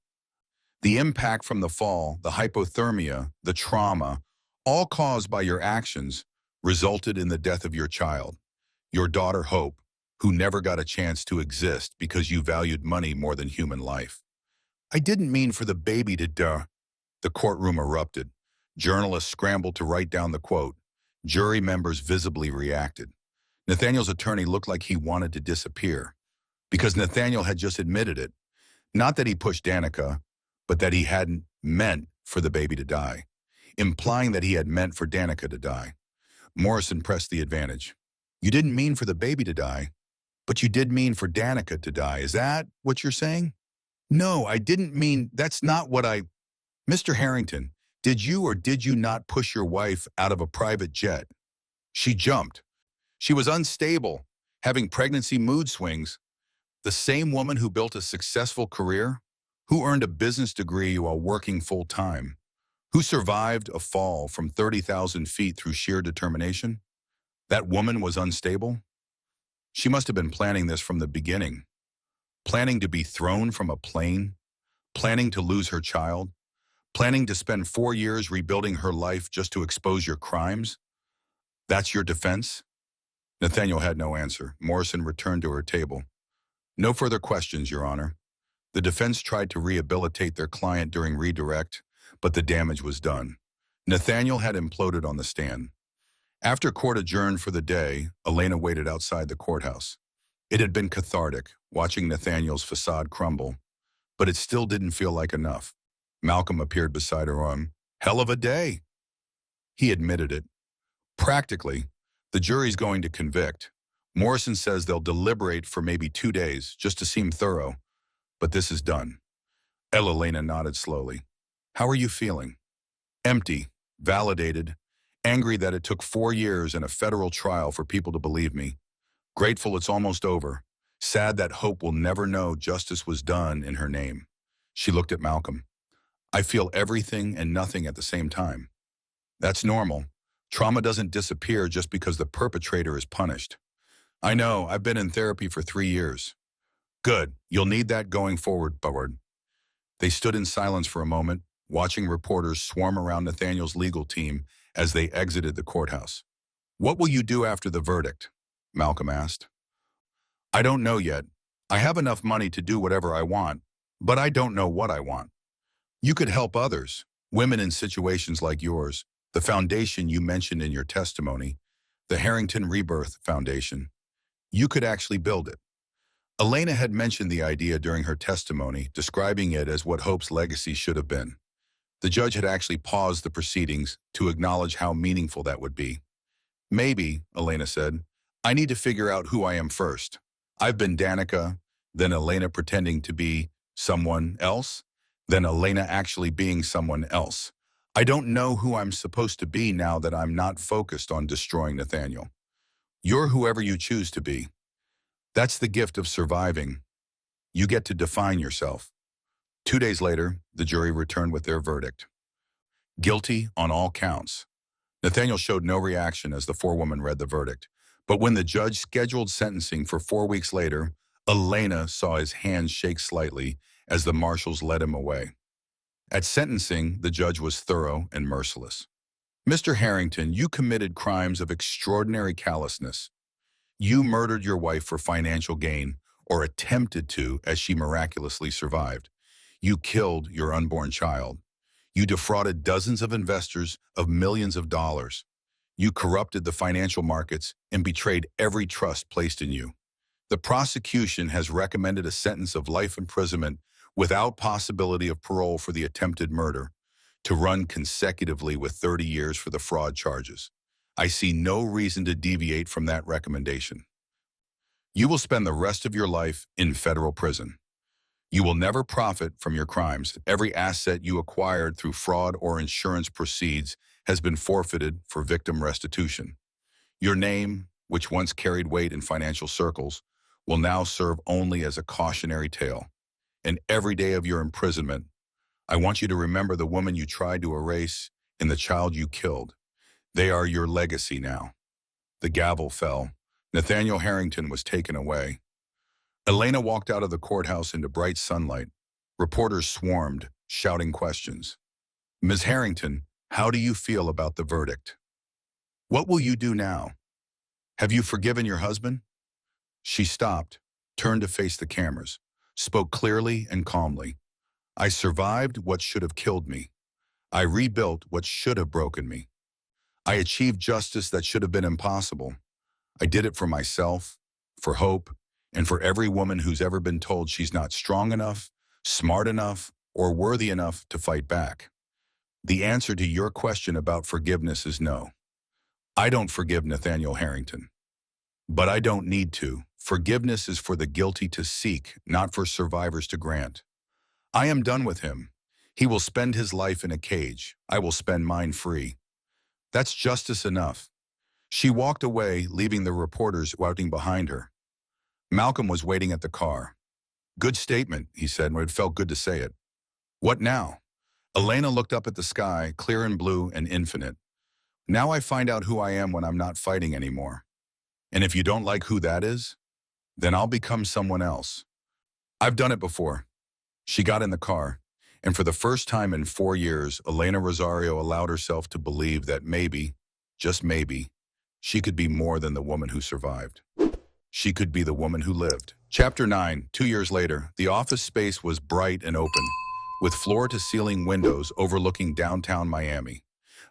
The impact from the fall, the hypothermia, the trauma, all caused by your actions, resulted in the death of your child, your daughter Hope, who never got a chance to exist because you valued money more than human life. I didn't mean for the baby to die. The courtroom erupted. Journalists scrambled to write down the quote. Jury members visibly reacted. Nathaniel's attorney looked like he wanted to disappear because Nathaniel had just admitted it. Not that he pushed Danica, but that he hadn't meant for the baby to die, implying that he had meant for Danica to die. Morrison pressed the advantage. You didn't mean for the baby to die, but you did mean for Danica to die. Is that what you're saying? No, I didn't mean, that's not what I... Mr. Harrington, did you or did you not push your wife out of a private jet? She jumped. She was unstable, having pregnancy mood swings. The same woman who built a successful career, who earned a business degree while working full-time, who survived a fall from 30,000 feet through sheer determination. That woman was unstable. She must have been planning this from the beginning, planning to be thrown from a plane, planning to lose her child, planning to spend 4 years rebuilding her life just to expose your crimes. That's your defense? Nathaniel had no answer. Morrison returned to her table. No further questions, Your Honor. The defense tried to rehabilitate their client during redirect, but the damage was done. Nathaniel had imploded on the stand. After court adjourned for the day, Elena waited outside the courthouse. It had been cathartic, watching Nathaniel's facade crumble, but it still didn't feel like enough. Malcolm appeared beside her arm. Hell of a day. He admitted it. Practically, the jury's going to convict. Morrison says they'll deliberate for maybe 2 days, just to seem thorough. But this is done. Elena nodded slowly. How are you feeling? Empty, validated, angry that it took 4 years and a federal trial for people to believe me. Grateful it's almost over. Sad that Hope will never know justice was done in her name. She looked at Malcolm. I feel everything and nothing at the same time. That's normal. Trauma doesn't disappear just because the perpetrator is punished. I know, I've been in therapy for 3 years. Good, you'll need that going forward. They stood in silence for a moment, watching reporters swarm around Nathaniel's legal team as they exited the courthouse. What will you do after the verdict? Malcolm asked. I don't know yet. I have enough money to do whatever I want, but I don't know what I want. You could help others, women in situations like yours, the foundation you mentioned in your testimony, the Harrington Rebirth Foundation. You could actually build it. Elena had mentioned the idea during her testimony, describing it as what Hope's legacy should have been. The judge had actually paused the proceedings to acknowledge how meaningful that would be. Maybe, Elena said, I need to figure out who I am first. I've been Danica, then Elena pretending to be someone else, then Elena actually being someone else. I don't know who I'm supposed to be now that I'm not focused on destroying Nathaniel. You're whoever you choose to be. That's the gift of surviving. You get to define yourself. 2 days later, the jury returned with their verdict. Guilty on all counts. Nathaniel showed no reaction as the forewoman read the verdict. But when the judge scheduled sentencing for 4 weeks later, Elena saw his hands shake slightly as the marshals led him away. At sentencing, the judge was thorough and merciless. Mr. Harrington, you committed crimes of extraordinary callousness. You murdered your wife for financial gain, or attempted to, as she miraculously survived. You killed your unborn child. You defrauded dozens of investors of millions of dollars. You corrupted the financial markets and betrayed every trust placed in you. The prosecution has recommended a sentence of life imprisonment without possibility of parole for the attempted murder, to run consecutively with 30 years for the fraud charges. I see no reason to deviate from that recommendation. You will spend the rest of your life in federal prison. You will never profit from your crimes. Every asset you acquired through fraud or insurance proceeds has been forfeited for victim restitution. Your name, which once carried weight in financial circles, will now serve only as a cautionary tale. And every day of your imprisonment, I want you to remember the woman you tried to erase and the child you killed. They are your legacy now. The gavel fell. Nathaniel Harrington was taken away. Elena walked out of the courthouse into bright sunlight. Reporters swarmed, shouting questions. Ms. Harrington, how do you feel about the verdict? What will you do now? Have you forgiven your husband? She stopped, turned to face the cameras, spoke clearly and calmly. I survived what should have killed me. I rebuilt what should have broken me. I achieved justice that should have been impossible. I did it for myself, for Hope, and for every woman who's ever been told she's not strong enough, smart enough, or worthy enough to fight back. The answer to your question about forgiveness is no. I don't forgive Nathaniel Harrington. But I don't need to. Forgiveness is for the guilty to seek, not for survivors to grant. I am done with him. He will spend his life in a cage. I will spend mine free. That's justice enough. She walked away, leaving the reporters waiting behind her. Malcolm was waiting at the car. Good statement, he said, and it felt good to say it. What now? Elena looked up at the sky, clear and blue and infinite. Now I find out who I am when I'm not fighting anymore. And if you don't like who that is, then I'll become someone else. I've done it before. She got in the car, and for the first time in 4 years, Elena Rosario allowed herself to believe that maybe, just maybe, she could be more than the woman who survived. She could be the woman who lived. Chapter 9, 2 years later, the office space was bright and open, with floor-to-ceiling windows overlooking downtown Miami.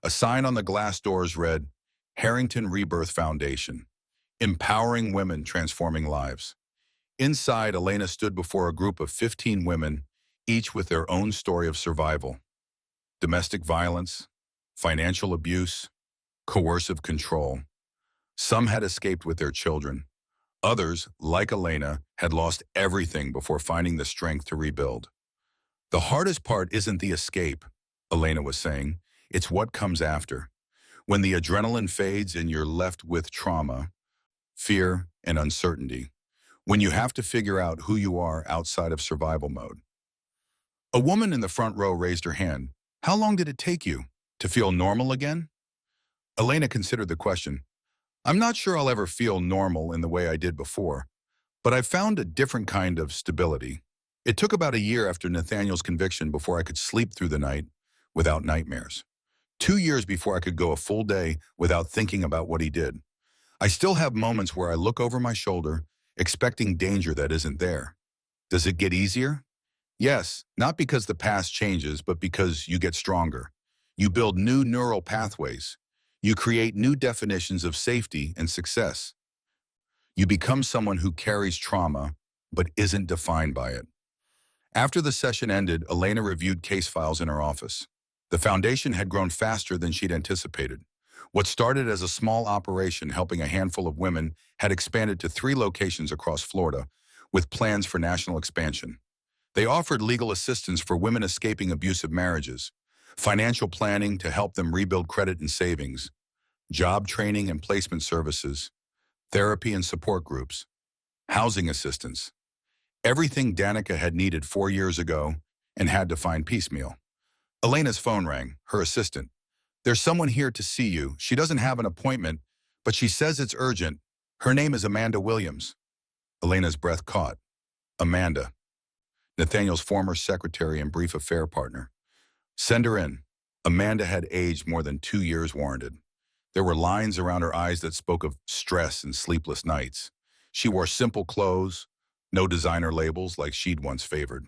A sign on the glass doors read, Harrington Rebirth Foundation, empowering women, transforming lives. Inside, Elena stood before a group of 15 women, each with their own story of survival. Domestic violence, financial abuse, coercive control. Some had escaped with their children. Others, like Elena, had lost everything before finding the strength to rebuild. The hardest part isn't the escape, Elena was saying. It's what comes after. When the adrenaline fades and you're left with trauma, fear, and uncertainty. When you have to figure out who you are outside of survival mode. A woman in the front row raised her hand. How long did it take you to feel normal again? Elena considered the question. I'm not sure I'll ever feel normal in the way I did before, but I've found a different kind of stability. It took about a year after Nathaniel's conviction before I could sleep through the night without nightmares. 2 years before I could go a full day without thinking about what he did. I still have moments where I look over my shoulder, expecting danger that isn't there. Does it get easier? Yes, not because the past changes, but because you get stronger. You build new neural pathways. You create new definitions of safety and success. You become someone who carries trauma, but isn't defined by it. After the session ended, Elena reviewed case files in her office. The foundation had grown faster than she'd anticipated. What started as a small operation helping a handful of women had expanded to 3 locations across Florida, with plans for national expansion. They offered legal assistance for women escaping abusive marriages, financial planning to help them rebuild credit and savings, job training and placement services, therapy and support groups, housing assistance. Everything Danica had needed 4 years ago and had to find piecemeal. Elena's phone rang, her assistant. There's someone here to see you. She doesn't have an appointment, but she says it's urgent. Her name is Amanda Williams. Elena's breath caught. Amanda. Nathaniel's former secretary and brief affair partner. Send her in. Amanda had aged more than 2 years warranted. There were lines around her eyes that spoke of stress and sleepless nights. She wore simple clothes, no designer labels like she'd once favored.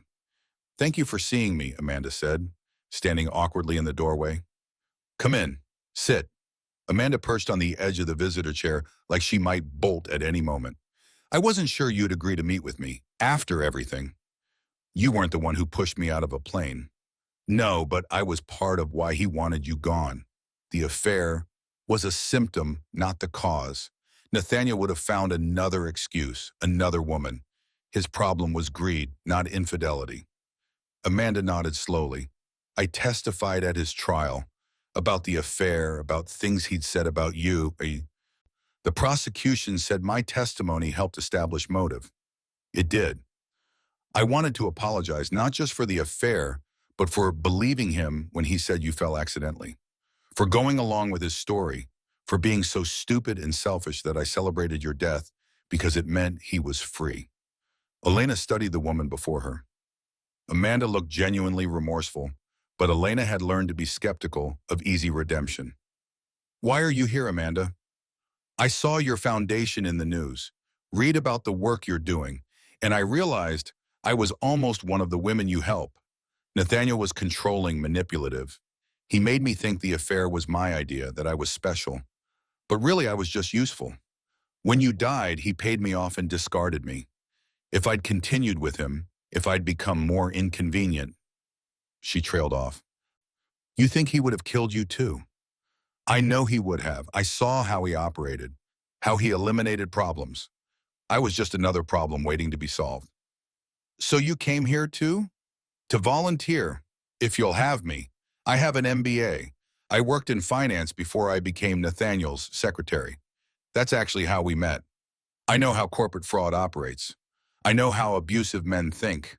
Thank you for seeing me, Amanda said, standing awkwardly in the doorway. Come in. Sit. Amanda perched on the edge of the visitor chair like she might bolt at any moment. I wasn't sure you'd agree to meet with me, after everything. You weren't the one who pushed me out of a plane. No, but I was part of why he wanted you gone. The affair was a symptom, not the cause. Nathaniel would have found another excuse, another woman. His problem was greed, not infidelity. Amanda nodded slowly. I testified at his trial. About the affair, about things he'd said about you. The prosecution said my testimony helped establish motive. It did. I wanted to apologize, not just for the affair, but for believing him when he said you fell accidentally. For going along with his story, for being so stupid and selfish that I celebrated your death because it meant he was free. Elena studied the woman before her. Amanda looked genuinely remorseful, but Elena had learned to be skeptical of easy redemption. Why are you here, Amanda? I saw your foundation in the news, read about the work you're doing, and I realized I was almost one of the women you help. Nathaniel was controlling, manipulative. He made me think the affair was my idea, that I was special. But really, I was just useful. When you died, he paid me off and discarded me. If I'd continued with him, if I'd become more inconvenient. She trailed off. You think he would have killed you too? I know he would have. I saw how he operated, how he eliminated problems. I was just another problem waiting to be solved. So you came here too? To volunteer, if you'll have me. I have an MBA. I worked in finance before I became Nathaniel's secretary. That's actually how we met. I know how corporate fraud operates. I know how abusive men think.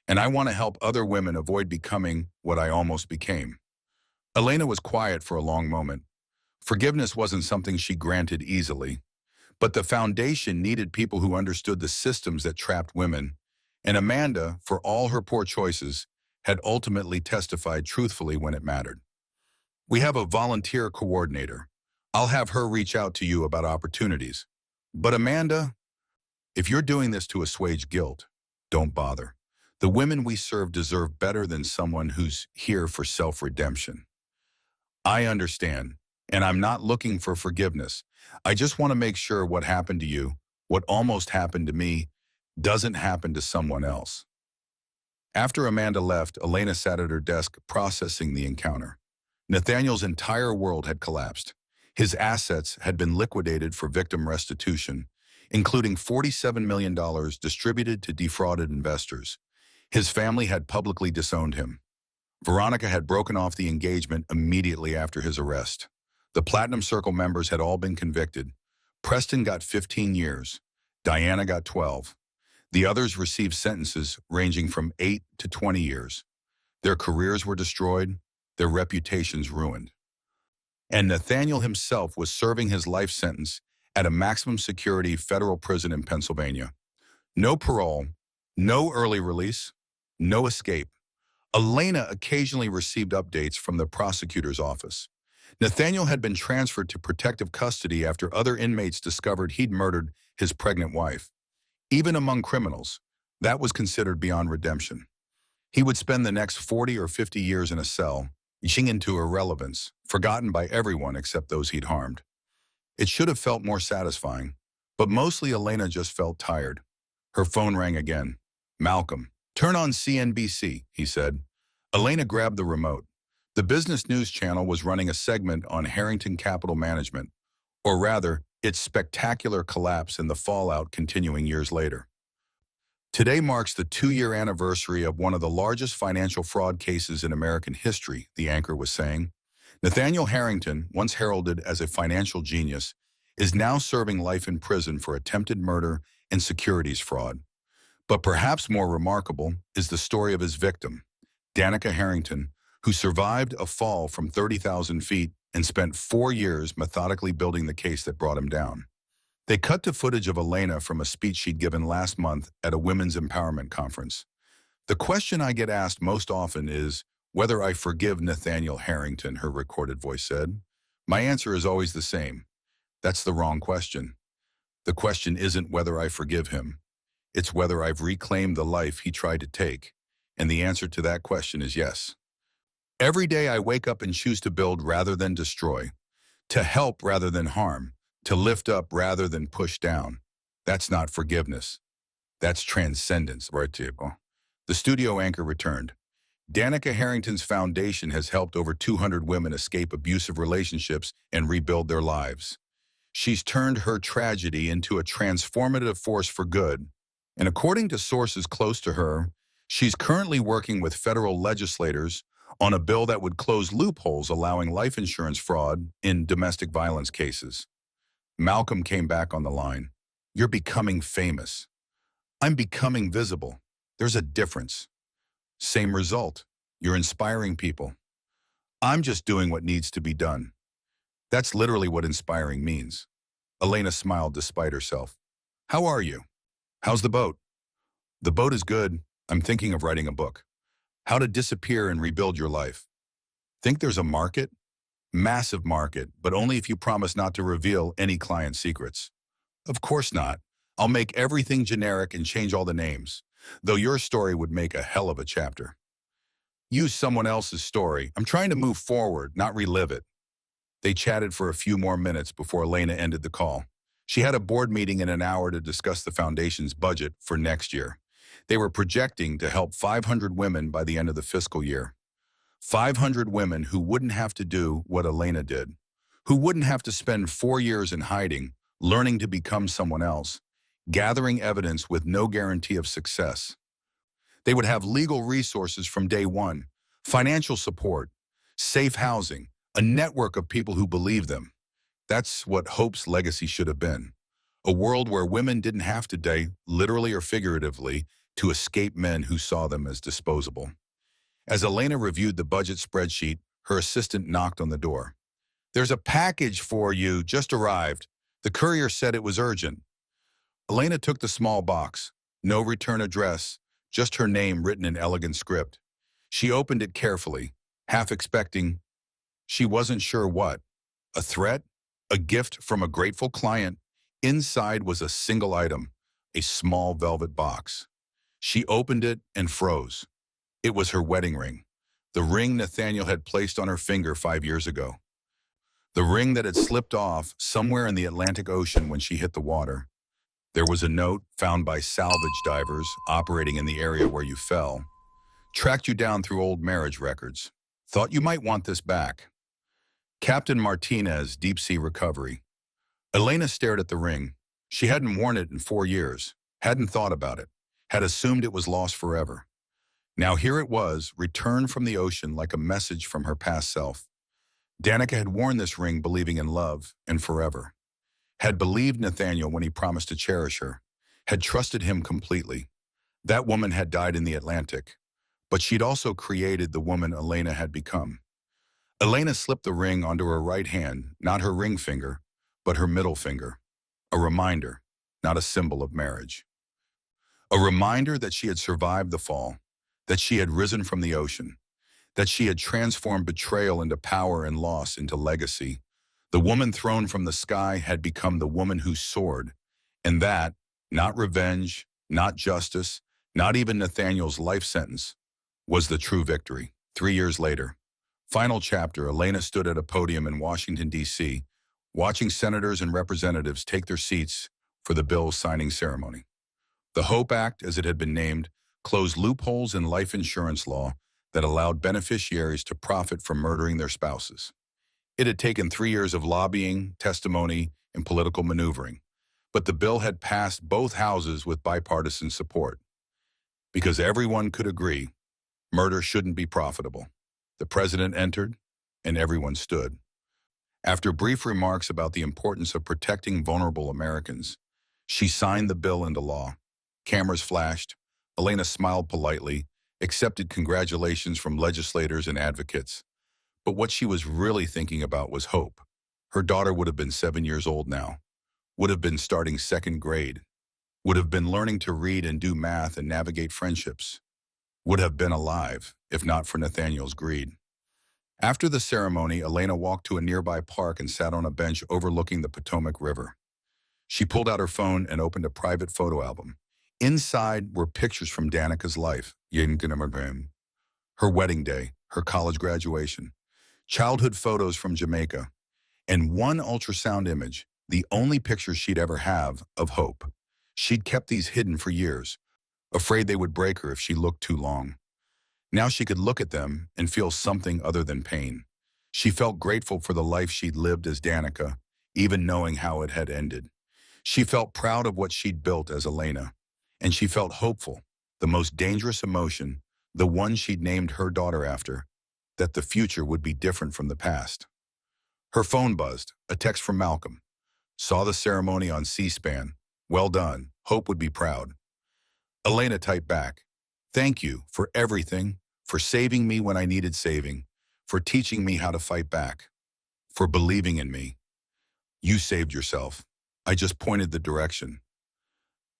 And I want to help other women avoid becoming what I almost became. Elena was quiet for a long moment. Forgiveness wasn't something she granted easily. But the foundation needed people who understood the systems that trapped women. And Amanda, for all her poor choices, had ultimately testified truthfully when it mattered. We have a volunteer coordinator. I'll have her reach out to you about opportunities. But Amanda, if you're doing this to assuage guilt, don't bother. The women we serve deserve better than someone who's here for self-redemption. I understand, and I'm not looking for forgiveness. I just want to make sure what happened to you, what almost happened to me, doesn't happen to someone else. After Amanda left, Elena sat at her desk processing the encounter. Nathaniel's entire world had collapsed. His assets had been liquidated for victim restitution, including $47 million distributed to defrauded investors. His family had publicly disowned him. Veronica had broken off the engagement immediately after his arrest. The Platinum Circle members had all been convicted. Preston got 15 years. Diana got 12. The others received sentences ranging from 8 to 20 years. Their careers were destroyed, their reputations ruined. And Nathaniel himself was serving his life sentence at a maximum security federal prison in Pennsylvania. No parole, no early release, no escape. Elena occasionally received updates from the prosecutor's office. Nathaniel had been transferred to protective custody after other inmates discovered he'd murdered his pregnant wife. Even among criminals, that was considered beyond redemption. He would spend the next 40 or 50 years in a cell, etching into irrelevance, forgotten by everyone except those he'd harmed. It should have felt more satisfying, but mostly Elena just felt tired. Her phone rang again. Malcolm, turn on CNBC, he said. Elena grabbed the remote. The business news channel was running a segment on Harrington Capital Management, or rather, its spectacular collapse and the fallout continuing years later. Today marks the 2-year anniversary of one of the largest financial fraud cases in American history, the anchor was saying. Nathaniel Harrington, once heralded as a financial genius, is now serving life in prison for attempted murder and securities fraud. But perhaps more remarkable is the story of his victim, Danica Harrington, who survived a fall from 30,000 feet and spent 4 years methodically building the case that brought him down. They cut to footage of Elena from a speech she'd given last month at a women's empowerment conference. The question I get asked most often is whether I forgive Nathaniel Harrington, her recorded voice said. My answer is always the same. That's the wrong question. The question isn't whether I forgive him. It's whether I've reclaimed the life he tried to take. And the answer to that question is yes. Every day I wake up and choose to build rather than destroy, to help rather than harm, to lift up rather than push down. That's not forgiveness. That's transcendence. Right, Table. The studio anchor returned. Danica Harrington's foundation has helped over 200 women escape abusive relationships and rebuild their lives. She's turned her tragedy into a transformative force for good. And according to sources close to her, she's currently working with federal legislators on a bill that would close loopholes allowing life insurance fraud in domestic violence cases. Malcolm came back on the line. You're becoming famous. I'm becoming visible. There's a difference. Same result. You're inspiring people. I'm just doing what needs to be done. That's literally what inspiring means. Elena smiled despite herself. How are you? How's the boat? The boat is good. I'm thinking of writing a book. How to disappear and rebuild your life. Think there's a market? Massive market, but only if you promise not to reveal any client secrets. Of course not. I'll make everything generic and change all the names, though your story would make a hell of a chapter. Use someone else's story. I'm trying to move forward, not relive it. They chatted for a few more minutes before Elena ended the call. She had a board meeting in an hour to discuss the foundation's budget for next year. They were projecting to help 500 women by the end of the fiscal year. 500 women who wouldn't have to do what Elena did, who wouldn't have to spend 4 years in hiding, learning to become someone else, gathering evidence with no guarantee of success. They would have legal resources from day one, financial support, safe housing, a network of people who believe them. That's what Hope's legacy should have been. A world where women didn't have to date, literally or figuratively, to escape men who saw them as disposable. As Elena reviewed the budget spreadsheet, her assistant knocked on the door. "There's a package for you, just arrived. The courier said it was urgent." Elena took the small box. No return address, just her name written in elegant script. She opened it carefully, half expecting, she wasn't sure what. A threat? A gift from a grateful client? Inside was a single item, a small velvet box. She opened it and froze. It was her wedding ring, the ring Nathaniel had placed on her finger 5 years ago. The ring that had slipped off somewhere in the Atlantic Ocean when she hit the water. There was a note found by salvage divers operating in the area where you fell. Tracked you down through old marriage records. Thought you might want this back. Captain Martinez, Deep Sea Recovery. Elena stared at the ring. She hadn't worn it in 4 years, hadn't thought about it, had assumed it was lost forever. Now here it was, returned from the ocean like a message from her past self. Danica had worn this ring believing in love and forever. Had believed Nathaniel when he promised to cherish her. Had trusted him completely. That woman had died in the Atlantic, but she'd also created the woman Elena had become. Elena slipped the ring onto her right hand, not her ring finger, but her middle finger. A reminder, not a symbol of marriage. A reminder that she had survived the fall, that she had risen from the ocean, that she had transformed betrayal into power and loss into legacy. The woman thrown from the sky had become the woman who soared, and that, not revenge, not justice, not even Nathaniel's life sentence, was the true victory. 3 years later, final chapter, Elena stood at a podium in Washington, D.C., watching senators and representatives take their seats for the bill signing ceremony. The HOPE Act, as it had been named, closed loopholes in life insurance law that allowed beneficiaries to profit from murdering their spouses. It had taken 3 years of lobbying, testimony, and political maneuvering, but the bill had passed both houses with bipartisan support. Because everyone could agree, murder shouldn't be profitable. The president entered, and everyone stood. After brief remarks about the importance of protecting vulnerable Americans, she signed the bill into law. Cameras flashed. Elena smiled politely, accepted congratulations from legislators and advocates. But what she was really thinking about was Hope. Her daughter would have been 7 years old now, would have been starting second grade, would have been learning to read and do math and navigate friendships, would have been alive, if not for Nathaniel's greed. After the ceremony, Elena walked to a nearby park and sat on a bench overlooking the Potomac River. She pulled out her phone and opened a private photo album. Inside were pictures from Danica's life, her wedding day, her college graduation, childhood photos from Jamaica, and one ultrasound image, the only picture she'd ever have of Hope. She'd kept these hidden for years, afraid they would break her if she looked too long. Now she could look at them and feel something other than pain. She felt grateful for the life she'd lived as Danica, even knowing how it had ended. She felt proud of what she'd built as Elena, and she felt hopeful, the most dangerous emotion, the one she'd named her daughter after, that the future would be different from the past. Her phone buzzed, a text from Malcolm. Saw the ceremony on C-SPAN. Well done. Hope would be proud. Elena typed back, "Thank you for everything, for saving me when I needed saving, for teaching me how to fight back, for believing in me. You saved yourself. I just pointed the direction.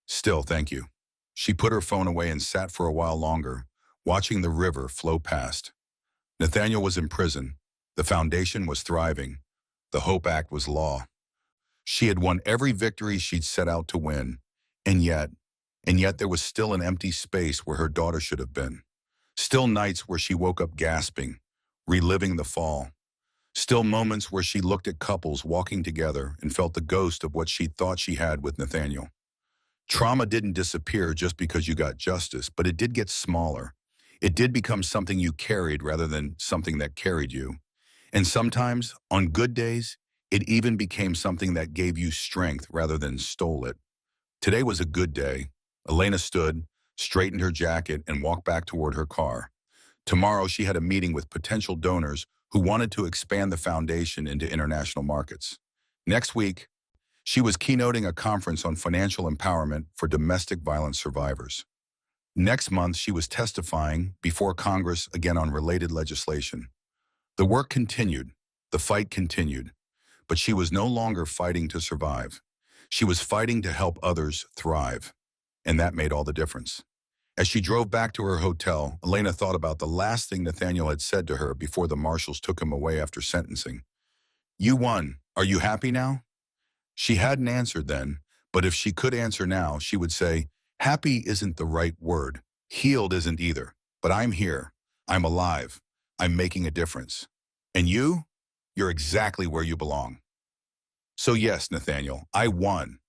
Still, thank you." She put her phone away and sat for a while longer, watching the river flow past. Nathaniel was in prison. The foundation was thriving. The HOPE Act was law. She had won every victory she'd set out to win, and yet there was still an empty space where her daughter should have been. Still nights where she woke up gasping, reliving the fall. Still moments where she looked at couples walking together and felt the ghost of what she thought she had with Nathaniel. Trauma didn't disappear just because you got justice, but it did get smaller. It did become something you carried rather than something that carried you. And sometimes, on good days, it even became something that gave you strength rather than stole it. Today was a good day. Elena stood, straightened her jacket, and walked back toward her car. Tomorrow, she had a meeting with potential donors who wanted to expand the foundation into international markets. Next week, she was keynoting a conference on financial empowerment for domestic violence survivors. Next month, she was testifying before Congress again on related legislation. The work continued, the fight continued, but she was no longer fighting to survive. She was fighting to help others thrive, and that made all the difference. As she drove back to her hotel, Elena thought about the last thing Nathaniel had said to her before the marshals took him away after sentencing. "You won. Are you happy now?" She hadn't answered then, but if she could answer now, she would say, "Happy isn't the right word. Healed isn't either. But I'm here. I'm alive. I'm making a difference. And you? You're exactly where you belong." So yes, Nathaniel, I won.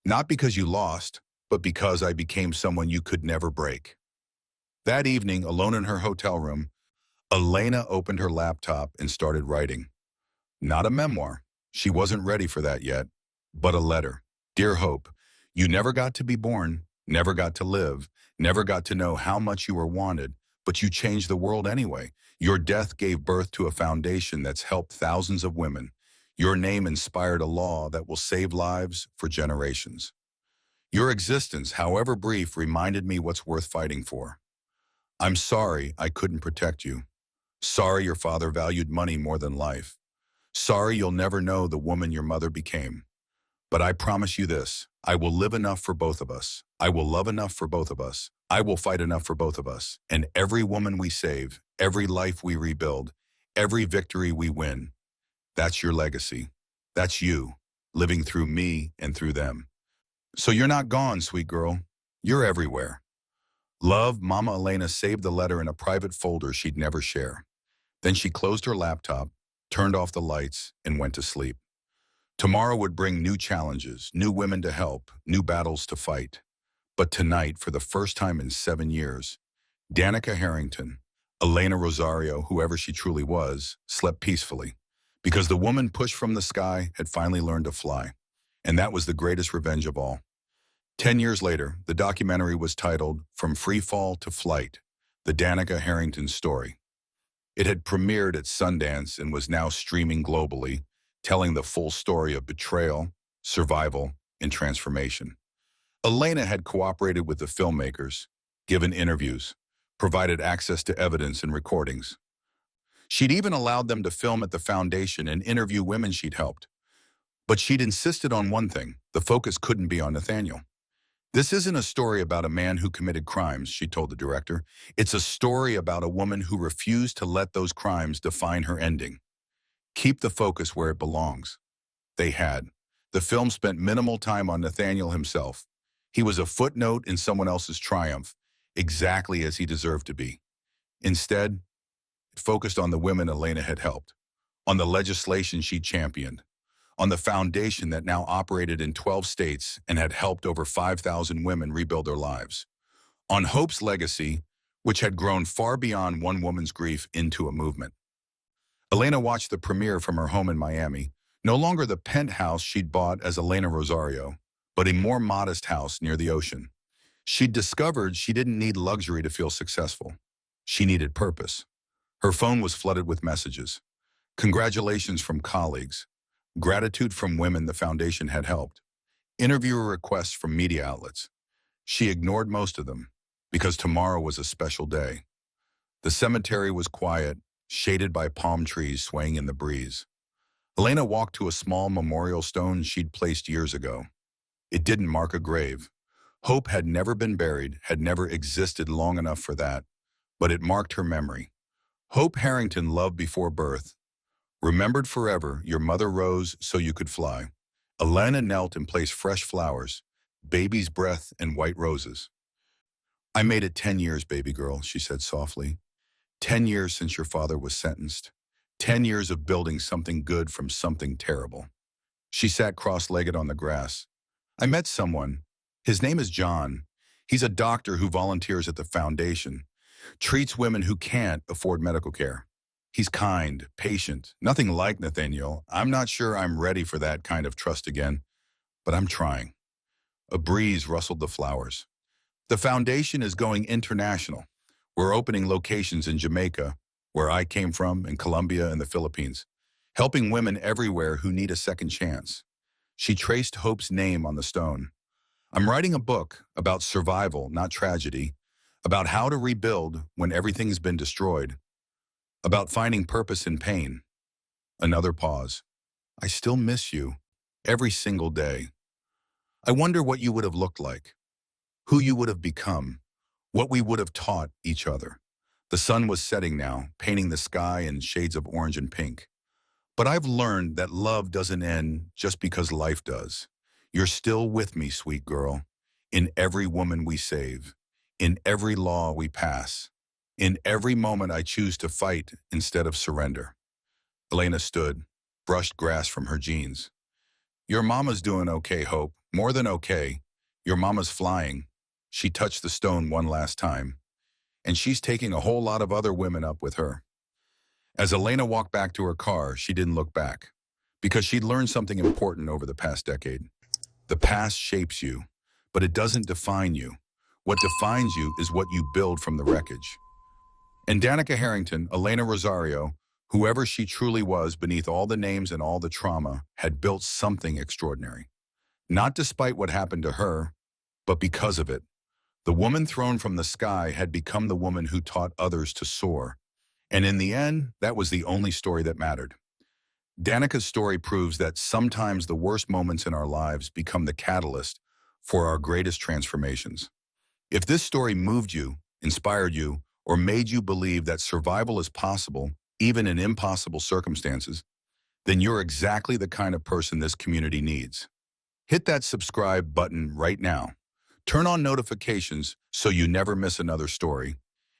Not because you lost, but because I became someone you could never break. That evening, alone in her hotel room, Elena opened her laptop and started writing. Not a memoir. She wasn't ready for that yet, but a letter. "Dear Hope, you never got to be born, never got to live, never got to know how much you were wanted, but you changed the world anyway. Your death gave birth to a foundation that's helped thousands of women. Your name inspired a law that will save lives for generations. Your existence, however brief, reminded me what's worth fighting for. I'm sorry I couldn't protect you. Sorry your father valued money more than life. Sorry you'll never know the woman your mother became. But I promise you this, I will live enough for both of us. I will love enough for both of us. I will fight enough for both of us. And every woman we save, every life we rebuild, every victory we win, that's your legacy. That's you, living through me and through them. So you're not gone, sweet girl. You're everywhere." Love, Mama Elena saved the letter in a private folder she'd never share. Then she closed her laptop, turned off the lights, and went to sleep. Tomorrow would bring new challenges, new women to help, new battles to fight. But tonight, for the first time in 7 years, Danica Harrington, Elena Rosario, whoever she truly was, slept peacefully. Because the woman pushed from the sky had finally learned to fly. And that was the greatest revenge of all. 10 years later, the documentary was titled From Free Fall to Flight, the Danica Harrington story. It had premiered at Sundance and was now streaming globally, telling the full story of betrayal, survival, and transformation. Elena had cooperated with the filmmakers, given interviews, provided access to evidence and recordings. She'd even allowed them to film at the foundation and interview women she'd helped. But she'd insisted on one thing: the focus couldn't be on Nathaniel. "This isn't a story about a man who committed crimes," she told the director. "It's a story about a woman who refused to let those crimes define her ending. Keep the focus where it belongs." They had. The film spent minimal time on Nathaniel himself. He was a footnote in someone else's triumph, exactly as he deserved to be. Instead, it focused on the women Elena had helped, on the legislation she championed, on the foundation that now operated in 12 states and had helped over 5,000 women rebuild their lives, on Hope's legacy, which had grown far beyond one woman's grief into a movement. Elena watched the premiere from her home in Miami, no longer the penthouse she'd bought as Elena Rosario, but a more modest house near the ocean. She'd discovered she didn't need luxury to feel successful. She needed purpose. Her phone was flooded with messages. Congratulations from colleagues. Gratitude from women the foundation had helped. Interviewer requests from media outlets. She ignored most of them, because tomorrow was a special day. The cemetery was quiet, shaded by palm trees swaying in the breeze. Elena walked to a small memorial stone she'd placed years ago. It didn't mark a grave. Hope had never been buried, had never existed long enough for that, but it marked her memory. Hope Harrington, loved before birth. Remembered forever, your mother rose so you could fly. Elena knelt and placed fresh flowers, baby's breath and white roses. "I made it 10 years, baby girl," she said softly. 10 years since your father was sentenced. 10 years of building something good from something terrible." She sat cross-legged on the grass. "I met someone. His name is John. He's a doctor who volunteers at the foundation, treats women who can't afford medical care. He's kind, patient, nothing like Nathaniel. I'm not sure I'm ready for that kind of trust again, but I'm trying." A breeze rustled the flowers. The foundation is going international. We're opening locations in Jamaica, where I came from, in Colombia and the Philippines, helping women everywhere who need a second chance. She traced Hope's name on the stone. I'm writing a book about survival, not tragedy, about how to rebuild when everything's been destroyed, about finding purpose in pain. Another pause. I still miss you, every single day. I wonder what you would have looked like, who you would have become, what we would have taught each other. The sun was setting now, painting the sky in shades of orange and pink. But I've learned that love doesn't end just because life does. You're still with me, sweet girl, in every woman we save, in every law we pass, in every moment I choose to fight instead of surrender. Elena stood, brushed grass from her jeans. Your mama's doing okay, Hope, more than okay. Your mama's flying. She touched the stone one last time, and she's taking a whole lot of other women up with her. As Elena walked back to her car, she didn't look back, because she'd learned something important over the past decade. The past shapes you, but it doesn't define you. What defines you is what you build from the wreckage. And Danica Harrington, Elena Rosario, whoever she truly was beneath all the names and all the trauma, had built something extraordinary. Not despite what happened to her, but because of it. The woman thrown from the sky had become the woman who taught others to soar. And in the end, that was the only story that mattered. Danica's story proves that sometimes the worst moments in our lives become the catalyst for our greatest transformations. If this story moved you, inspired you, or made you believe that survival is possible, even in impossible circumstances, then you're exactly the kind of person this community needs. Hit that subscribe button right now. Turn on notifications so you never miss another story.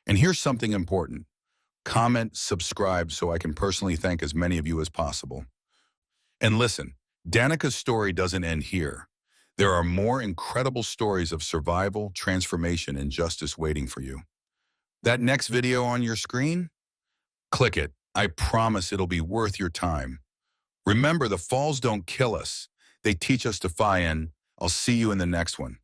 And here's something important. Comment, subscribe so I can personally thank as many of you as possible. And listen, Danica's story doesn't end here. There are more incredible stories of survival, transformation, and justice waiting for you. That next video on your screen? Click it. I promise it'll be worth your time. Remember, the falls don't kill us. They teach us to fly in. I'll see you in the next one.